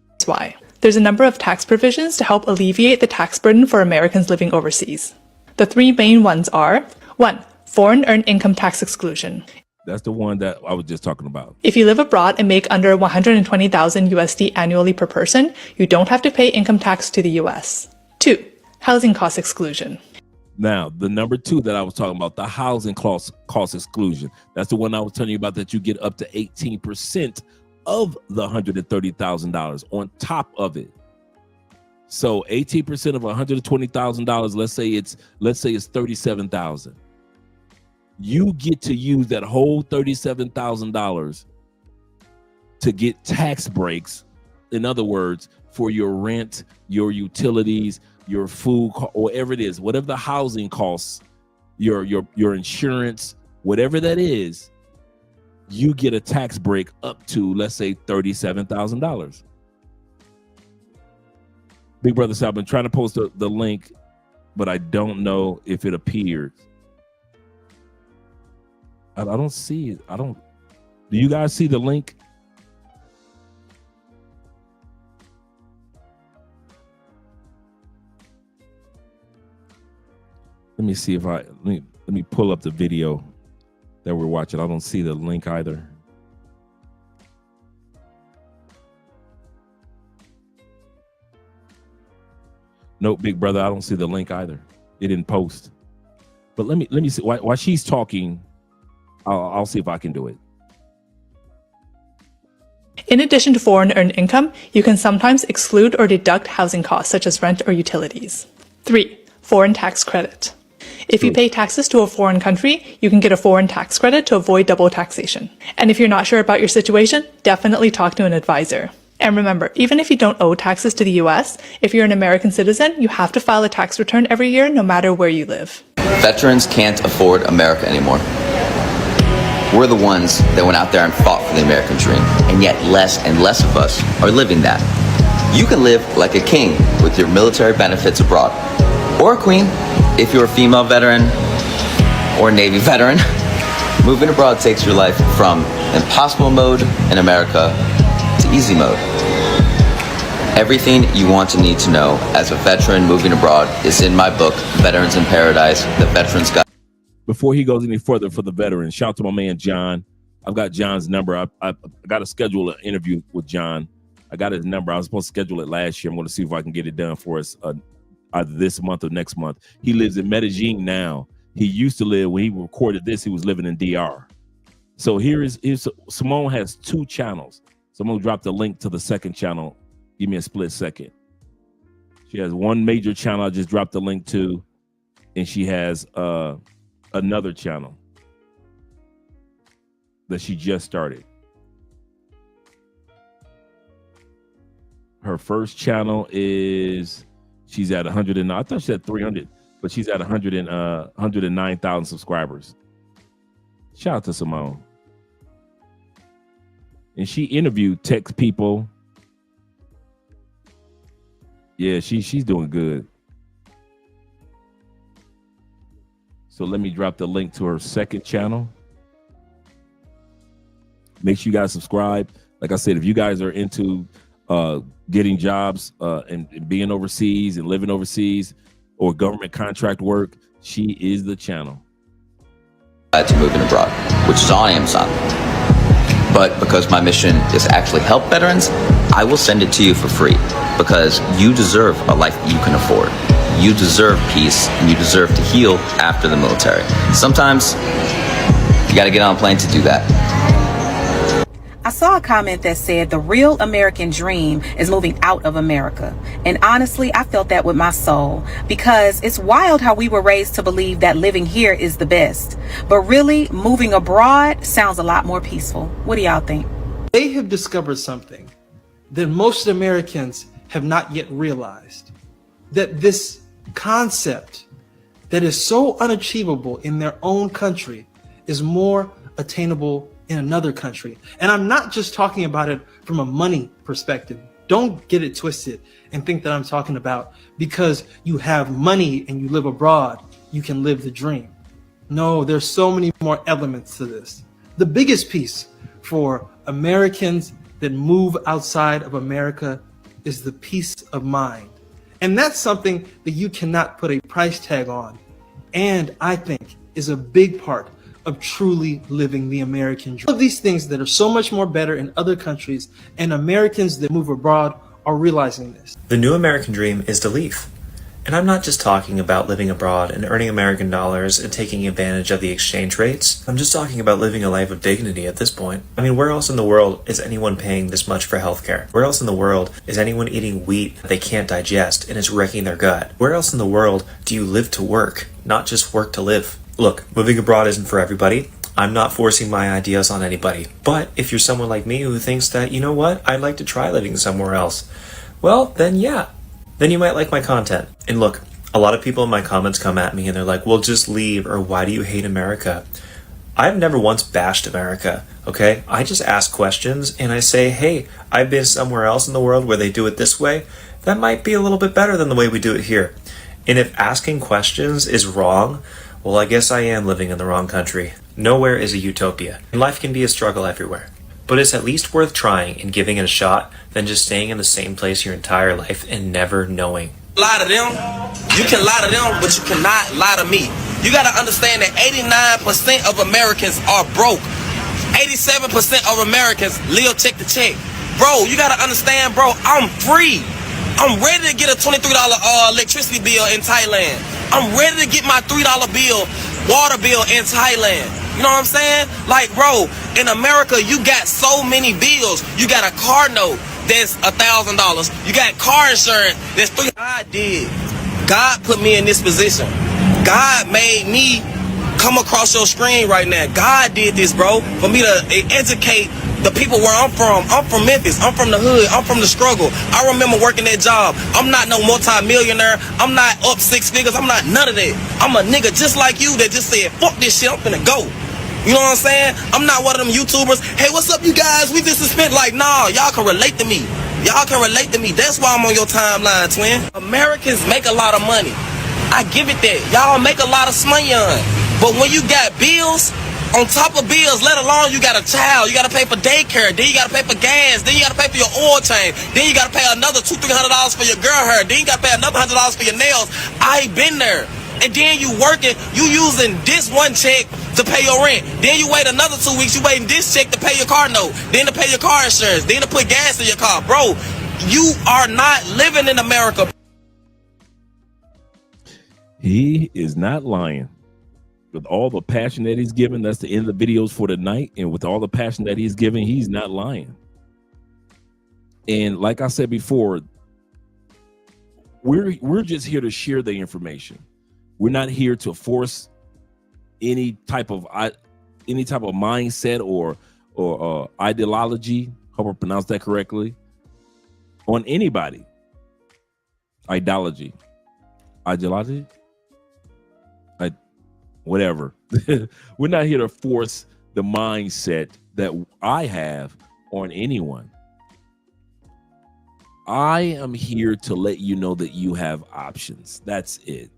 That's why. There's a number of tax provisions to help alleviate the tax burden for Americans living overseas. The three main ones are: 1. Foreign earned income tax exclusion. That's the one that I was just talking about. If you live abroad and make under 120,000 USD annually per person, you don't have to pay income tax to the US. 2. Housing cost exclusion. Now, the number 2 that I was talking about, the housing cost exclusion. That's the one I was telling you about, that you get up to 18% of the $130,000 on top of it. So 18% of $120,000, let's say it's $37,000. You get to use that whole $37,000 to get tax breaks. In other words, for your rent, your utilities, your food, whatever it is, whatever the housing costs, your insurance, whatever that is, you get a tax break up to, let's say, $37,000. Big brother, so I've been trying to post the link, but I don't know if it appears. I don't see it. Do you guys see the link? Let me see if let me pull up the video that we're watching. I don't see the link either. Nope, big brother, I don't see the link either. It didn't post. But let me see. While she's talking, I'll see if I can do it. In addition to foreign earned income, you can sometimes exclude or deduct housing costs such as rent or utilities. 3. Foreign tax credit. If you pay taxes to a foreign country, you can get a foreign tax credit to avoid double taxation. And if you're not sure about your situation, definitely talk to an advisor. And remember, even if you don't owe taxes to the US, if you're an American citizen, you have to file a tax return every year, no matter where you live. Veterans can't afford America anymore. We're the ones that went out there and fought for the American dream, and yet less and less of us are living that. You can live like a king with your military benefits abroad, or a queen if you're a female veteran or Navy veteran. Moving abroad takes your life from impossible mode in America to easy mode. Everything you want to need to know as a veteran moving abroad is in my book, Veterans in Paradise, The Veterans Guide. before he goes any further for the veterans, shout out to my man John. I've got John's number. I got to schedule an interview with John. I got his number. I was supposed to schedule it last year. I'm going to see if I can get it done for us either this month or next month. He lives in Medellin now. He used to live, when he recorded this, he was living in DR. So here's Simone has 2 channels. So I'm going to drop the link to the second channel. Give me a split second. She has one major channel I just dropped the link to, and she has another channel that she just started. Her first channel is, she's at 100 and I thought she had 300, but she's at 109,000 subscribers. Shout out to Simone. And she interviewed tech people. Yeah, she's doing good. So let me drop the link to her second channel. Make sure you guys subscribe. Like I said, if you guys are into getting jobs and being overseas and living overseas or government contract work, she is the channel. To Moving Abroad, which is on Amazon. But because my mission is actually help veterans, I will send it to you for free because you deserve a life you can afford. You deserve peace and you deserve to heal after the military. Sometimes you got to get on a plane to do that. I saw a comment that said the real American dream is moving out of America. And honestly, I felt that with my soul because it's wild how we were raised to believe that living here is the best. But really, moving abroad sounds a lot more peaceful. What do y'all think? They have discovered something that most Americans have not yet realized. That this concept that is so unachievable in their own country is more attainable in another country. And I'm not just talking about it from a money perspective. Don't get it twisted and think that I'm talking about because you have money and you live abroad, you can live the dream. No, there's so many more elements to this. The biggest piece for Americans that move outside of America is the peace of mind. And that's something that you cannot put a price tag on. And I think is a big part of truly living the American dream. All of these things that are so much more better in other countries, and Americans that move abroad are realizing this. The new American dream is to leave. And I'm not just talking about living abroad and earning American dollars and taking advantage of the exchange rates. I'm just talking about living a life of dignity at this point. I mean, where else in the world is anyone paying this much for healthcare? Where else in the world is anyone eating wheat that they can't digest and it's wrecking their gut? Where else in the world do you live to work, not just work to live? Look, moving abroad isn't for everybody. I'm not forcing my ideas on anybody. But if you're someone like me who thinks that, you know what, I'd like to try living somewhere else, well, then yeah. Then you might like my content. And look, a lot of people in my comments come at me and they're like, well, just leave, or why do you hate America? I've never once bashed America, okay? I just ask questions and I say, hey, I've been somewhere else in the world where they do it this way. That might be a little bit better than the way we do it here. And if asking questions is wrong, well, I guess I am living in the wrong country. Nowhere is a utopia. And life can be a struggle everywhere. But it's at least worth trying and giving it a shot than just staying in the same place your entire life and never knowing. Lie to them. You can lie to them, but you cannot lie to me. You gotta understand that 89% of Americans are broke. 87% of Americans live check to check. Bro, you gotta understand, bro, I'm free. I'm ready to get a $23 electricity bill in Thailand. I'm ready to get my $3 bill, water bill in Thailand. You know what I'm saying? Like, bro, in America, you got so many bills. You got a car note that's $1,000. You got car insurance that's $300. God did. God put me in this position. God made me come across your screen right now. God did this, bro, for me to educate the people where I'm from. I'm from Memphis. I'm from the hood. I'm from the struggle. I remember working that job. I'm not no multi-millionaire. I'm not up 6 figures. I'm not none of that. I'm a nigga just like you that just said, fuck this shit, I'm finna go. You know what I'm saying? I'm not one of them YouTubers. Hey, what's up, you guys? We just spent like, nah, y'all can relate to me. Y'all can relate to me. That's why I'm on your timeline, twin. Americans make a lot of money. I give it that. Y'all make a lot of money. But when you got bills, on top of bills, let alone you got a child, you got to pay for daycare, then you got to pay for gas, then you got to pay for your oil change, then you got to pay another $200-300 for your girl hair, then you got to pay another $100 for your nails. I ain't been there. and then you working, you using this one check to pay your rent. Then you wait another 2 weeks, you waiting this check to pay your car note, then to pay your car insurance, then to put gas in your car. Bro, you are not living in America. He is not lying. With all the passion that he's given, that's the end of the videos for tonight. And with all the passion that he's giving, he's not lying. And like I said before, we're just here to share the information. We're not here to force any type of mindset or ideology. Hope I pronounced that correctly. On anybody. Ideology. Whatever. We're not here to force the mindset that I have on anyone. I am here to let you know that you have options. That's it.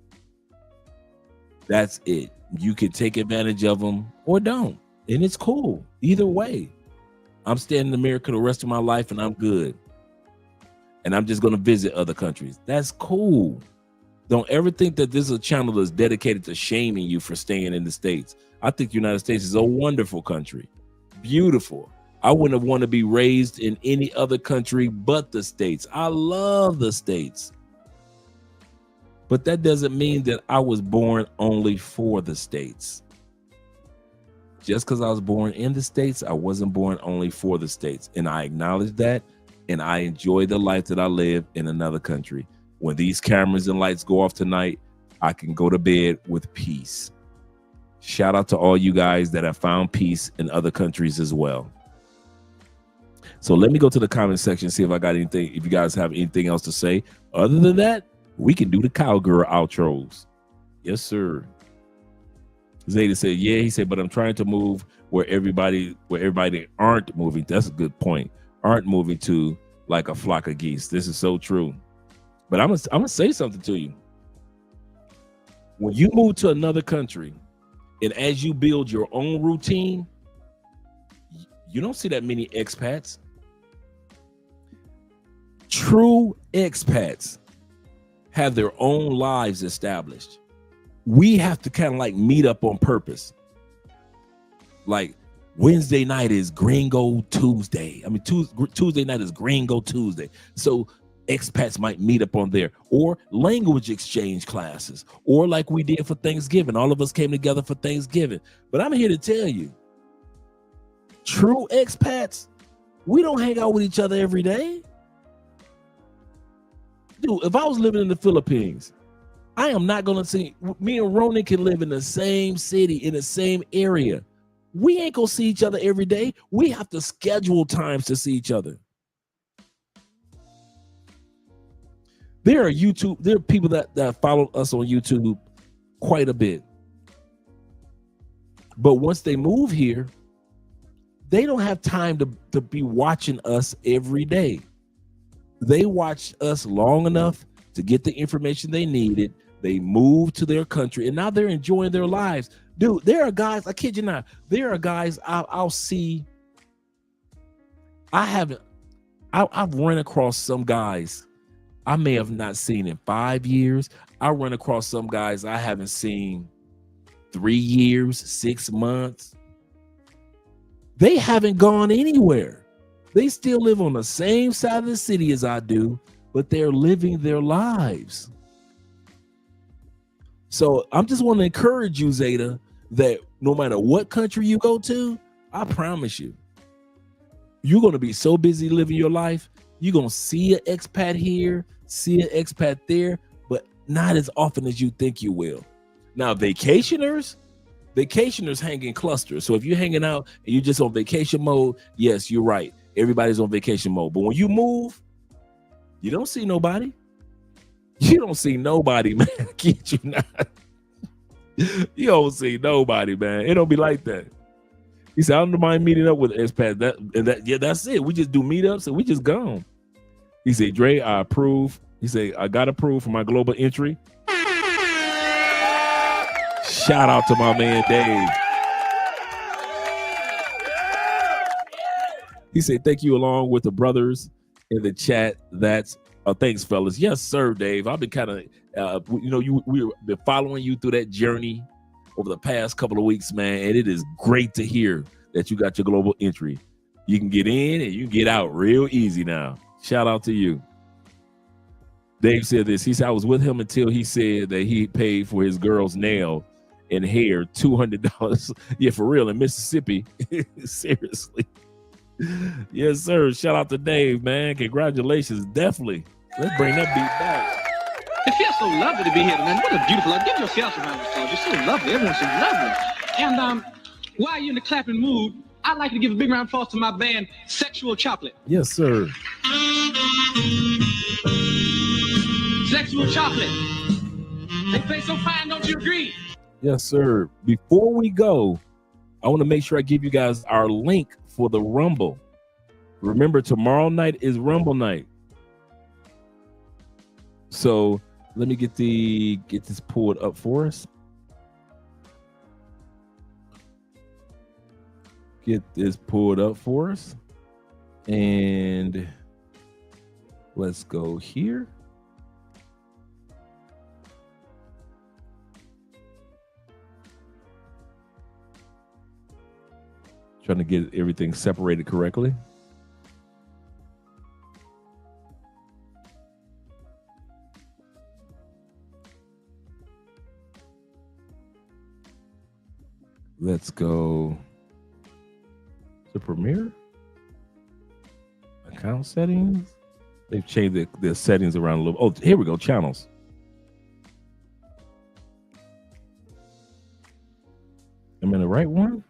That's it. You can take advantage of them or don't. And it's cool. Either way. I'm staying in America the rest of my life and I'm good. And I'm just going to visit other countries. That's cool. Don't ever think that this is a channel that's dedicated to shaming you for staying in the States. I think the United States is a wonderful country. Beautiful. I wouldn't have wanted to be raised in any other country but the States. I love the States. But that doesn't mean that I was born only for the States. Just because I was born in the States, I wasn't born only for the States. And I acknowledge that. And I enjoy the life that I live in another country. When these cameras and lights go off tonight, I can go to bed with peace. Shout out to all you guys that have found peace in other countries as well. So let me go to the comment section, see if I got anything, if you guys have anything else to say. Other than that, we can do the cowgirl outros. Yes, sir. Zeta said, yeah, he said, but I'm trying to move where everybody aren't moving. That's a good point. Aren't moving to like a flock of geese. This is so true. But I'm gonna say something to you. When you move to another country, and as you build your own routine, you don't see that many expats. True expats have their own lives established. We have to kind of like meet up on purpose. Like Wednesday night is Gringo Tuesday. I mean, Tuesday night is Gringo Tuesday. So expats might meet up on there, or language exchange classes, or like we did for Thanksgiving. All of us came together for Thanksgiving. But I'm here to tell you, true expats, we don't hang out with each other every day. Dude, if I was living in the Philippines, I am not going to see, me and Ronan can live in the same city, in the same area. We ain't going to see each other every day. We have to schedule times to see each other. There are people that follow us on YouTube quite a bit. But once they move here, they don't have time to be watching us every day. They watched us long enough to get the information they needed. They moved to their country and now they're enjoying their lives. Dude, there are guys, I kid you not, there are guys I'll see. I've run across some guys I may have not seen in 5 years. I run across some guys I haven't seen 3 years, 6 months. They haven't gone anywhere. They still live on the same side of the city as I do, but they're living their lives. So I'm just want to encourage you, Zeta, that no matter what country you go to, I promise you, you're going to be so busy living your life. You're going to see an expat here, see an expat there, but not as often as you think you will. Now, vacationers hang in clusters. So if you're hanging out and you're just on vacation mode, yes, you're right. Everybody's on vacation mode. But when you move, you don't see nobody. You don't see nobody, man. I kid you not. You don't see nobody, man. It don't be like that. He said, I don't mind meeting up with expats. That's it. We just do meetups and we just gone. He said, Dre, I approve. He said, I got approved for my global entry. Shout out to my man, Dave. He said, thank you along with the brothers in the chat. That's Thanks, fellas. Yes, sir, Dave. I've been kind of, we've been following you through that journey over the past couple of weeks, man. And it is great to hear that you got your global entry. You can get in and you can get out real easy now. Shout out to you. Dave said this. He said, I was with him until he said that he paid for his girl's nail and hair $200. Yeah, for real, in Mississippi. Seriously. Yes, sir. Shout out to Dave, man. Congratulations. Definitely. Let's bring that beat back. It feels so lovely to be here tonight. What a beautiful life. Give yourself a round of applause. You're so lovely. Everyone's so lovely. And while you're in the clapping mood, I'd like to give a big round of applause to my band, Sexual Chocolate. Yes, sir. Sexual Chocolate. They play so fine, don't you agree? Yes, sir. Before we go, I want to make sure I give you guys our link for the Rumble. Remember, tomorrow night is Rumble night. So let me get this pulled up for us. Get this pulled up for us. And let's go here. Trying to get everything separated correctly. Let's go to Premiere. Account settings. They've changed the settings around a little. Oh, here we go. Channels. Am I in the right one?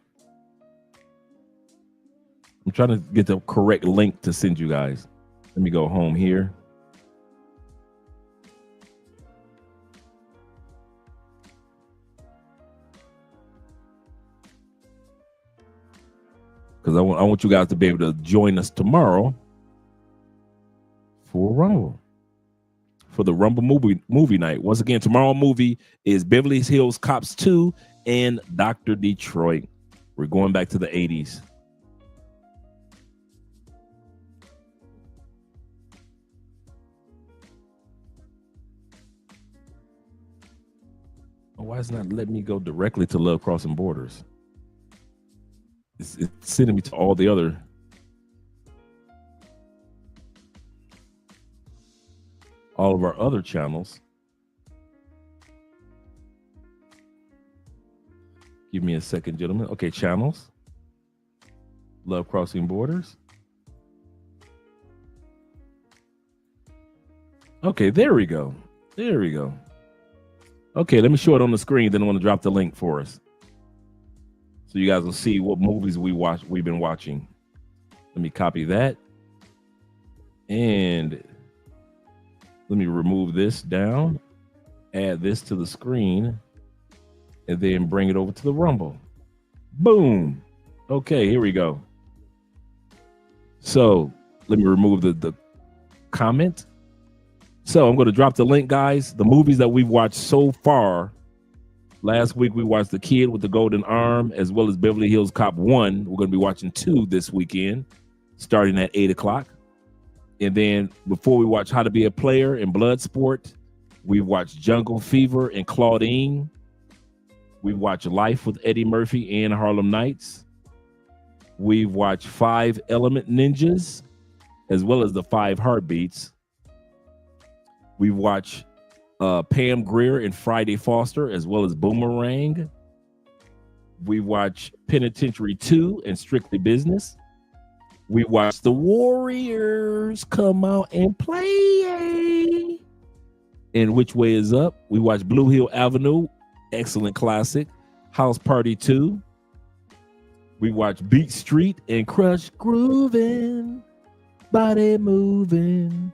I'm trying to get the correct link to send you guys. Let me go home here. Because I want you guys to be able to join us tomorrow for Rumble. For the Rumble movie night. Once again, tomorrow movie is Beverly Hills Cops 2 and Dr. Detroit. We're going back to the 80s. Why is it not letting me go directly to Love Crossing Borders? It's sending me to all the other. All of our other channels. Give me a second, gentlemen. Okay, channels. Love Crossing Borders. Okay, there we go. There we go. Okay, let me show it on the screen. Then I want to drop the link for us, so you guys will see what movies we've been watching. Let me copy that, and let me remove this down, add this to the screen, and then bring it over to the Rumble. Boom. Okay, here we go. So let me remove the comment. So I'm going to drop the link, guys. The movies that we've watched so far. Last week, we watched The Kid with the Golden Arm, as well as Beverly Hills Cop 1. We're going to be watching 2 this weekend, starting at 8 o'clock. And then before we watch How to Be a Player and Bloodsport, we've watched Jungle Fever and Claudine. We've watched Life with Eddie Murphy and Harlem Nights. We've watched 5 Element Ninjas, as well as the 5 Heartbeats. We've watched Pam Grier and Friday Foster, as well as Boomerang. We watched Penitentiary 2 and Strictly Business. We watched The Warriors come out and play. And Which Way Is Up? We watched Blue Hill Avenue, excellent classic. House Party 2. We watched Beat Street and Crush Groovin', Body Moving.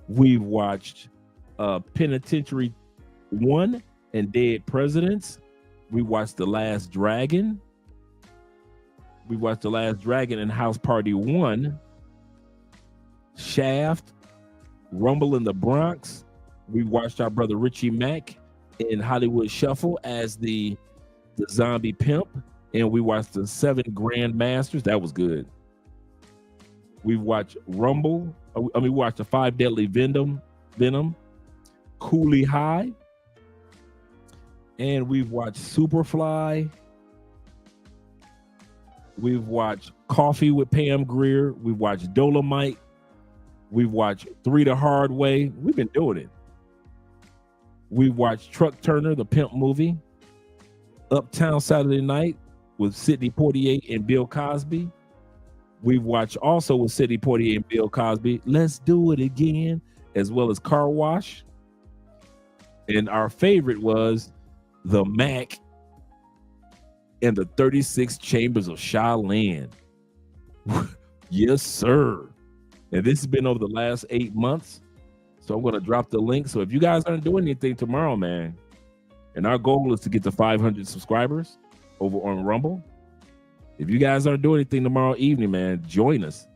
We've watched Penitentiary 1 and Dead Presidents. We watched The Last Dragon. We watched The Last Dragon and House Party 1. Shaft, Rumble in the Bronx. We watched our brother Richie Mack in Hollywood Shuffle as the zombie pimp. And we watched The 7 Grand Masters. That was good. We've watched Rumble. We watched the 5 Deadly Venom, Cooley High, and we've watched Superfly. We've watched Coffee with Pam Grier. We've watched Dolomite. We've watched 3 the Hard Way. We've been doing it. We've watched Truck Turner, the Pimp movie. Uptown Saturday Night with Sidney Poitier and Bill Cosby. We've watched also with Sidney Poitier and Bill Cosby, Let's Do It Again, as well as Car Wash. And our favorite was The Mac and the 36 Chambers of Shaolin. Yes, sir. And this has been over the last 8 months. So I'm going to drop the link. So if you guys aren't doing anything tomorrow, man, and our goal is to get to 500 subscribers over on Rumble. If you guys aren't doing anything tomorrow evening, man, join us.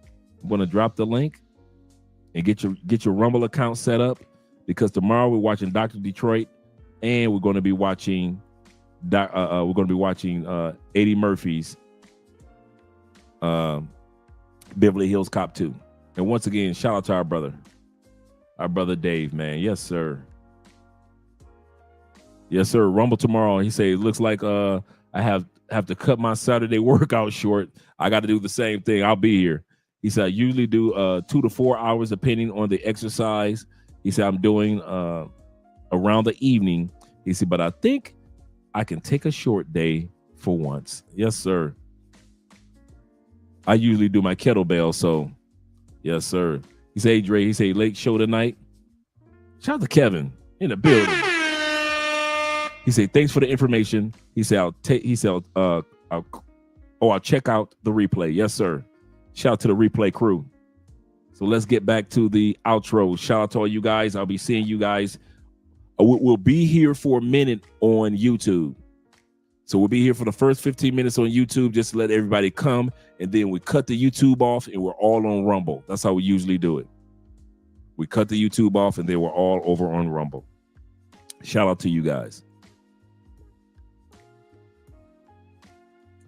I'm going to drop the link and get your Rumble account set up, because tomorrow we're watching Dr. Detroit, and we're going to be watching Eddie Murphy's Beverly Hills Cop 2. And once again, shout out to our brother Dave, man. Yes, sir. Yes, sir. Rumble tomorrow. He said, it looks like I have to cut my Saturday workout short. I got to do the same thing. I'll be here. He said, I usually do 2 to 4 hours depending on the exercise. He said, I'm doing around the evening. He said, but I think I can take a short day for once. Yes, sir. I usually do my kettlebell, so yes, sir. He said, hey, Dre, he said, late show tonight. Shout out to Kevin in the building. He said, thanks for the information. He said, I'll check out the replay. Yes, sir. Shout out to the replay crew. So let's get back to the outro. Shout out to all you guys. I'll be seeing you guys. We'll be here for a minute on YouTube. So we'll be here for the first 15 minutes on YouTube, just to let everybody come. And then we cut the YouTube off and we're all on Rumble. That's how we usually do it. We cut the YouTube off and then we're all over on Rumble. Shout out to you guys.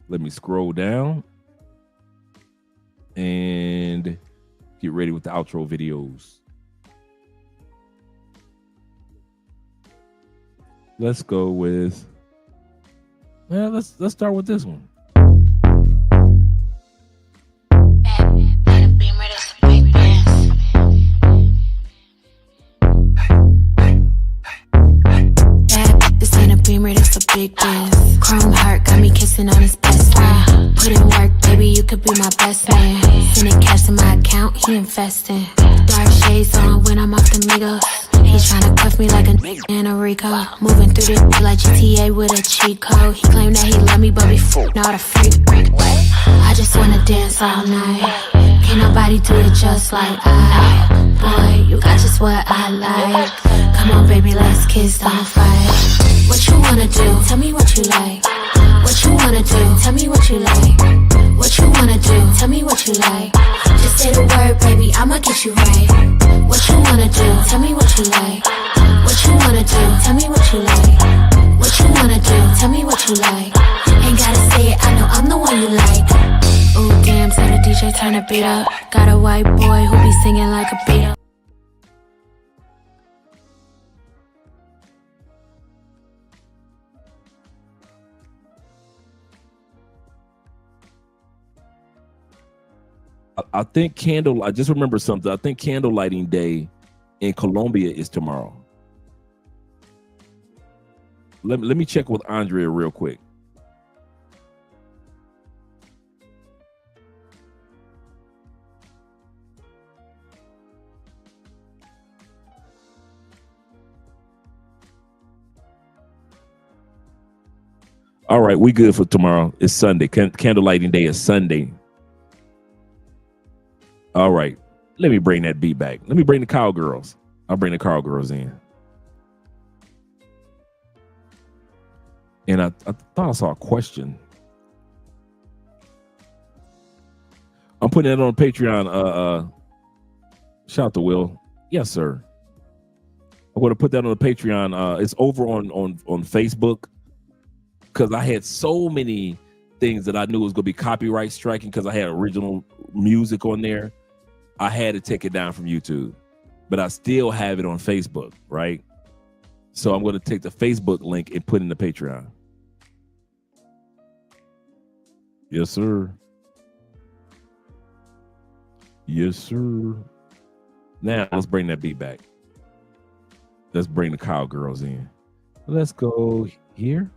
Let me scroll down and get ready with the outro videos. Let's go with, well, let's start with this one. This ain't a Beamer, this a big dance. Chrome heart got me kissing on his best friend. Put in work, baby, you could be my best man. Sending cash to my account, he investing. Dark shades on when I'm off the Migos. He's tryna cuff me like a in a Rico. Moving through this like GTA with a cheat code. He claimed that he love me, but before not a freak. I just wanna dance all night. Can't nobody do it just like I. Boy, you got just what I like. Come on, baby, let's kiss, don't fight. What you wanna do? Tell me what you like. What you wanna do? Tell me what you like. What you wanna do? Tell me what you like. Just say the word, baby, I'ma get you right. What you wanna do? Tell me what you like. What you wanna do? Tell me what you like. What you wanna do? Tell me what you like. Ain't gotta say it, I know I'm the one you like. Ooh, damn, so the DJ turn the beat up. Got a white boy who be singing like a beat up. I think I just remember something. I think candle lighting day in Colombia is tomorrow. Let me check with Andrea real quick. All right, we good for tomorrow. It's Sunday. Candle lighting day is Sunday. All right, let me bring that beat back. Let me bring the cowgirls. I'll bring the cowgirls in. And I thought I saw a question. I'm putting that on Patreon. Shout out to Will. Yes, sir. I'm going to put that on the Patreon. It's over on Facebook, because I had so many things that I knew was going to be copyright striking because I had original music on there. I had to take it down from YouTube, but I still have it on Facebook, right? So I'm going to take the Facebook link and put in the Patreon. Yes, sir. Yes, sir. Now let's bring that beat back. Let's bring the cowgirls in. Let's go here.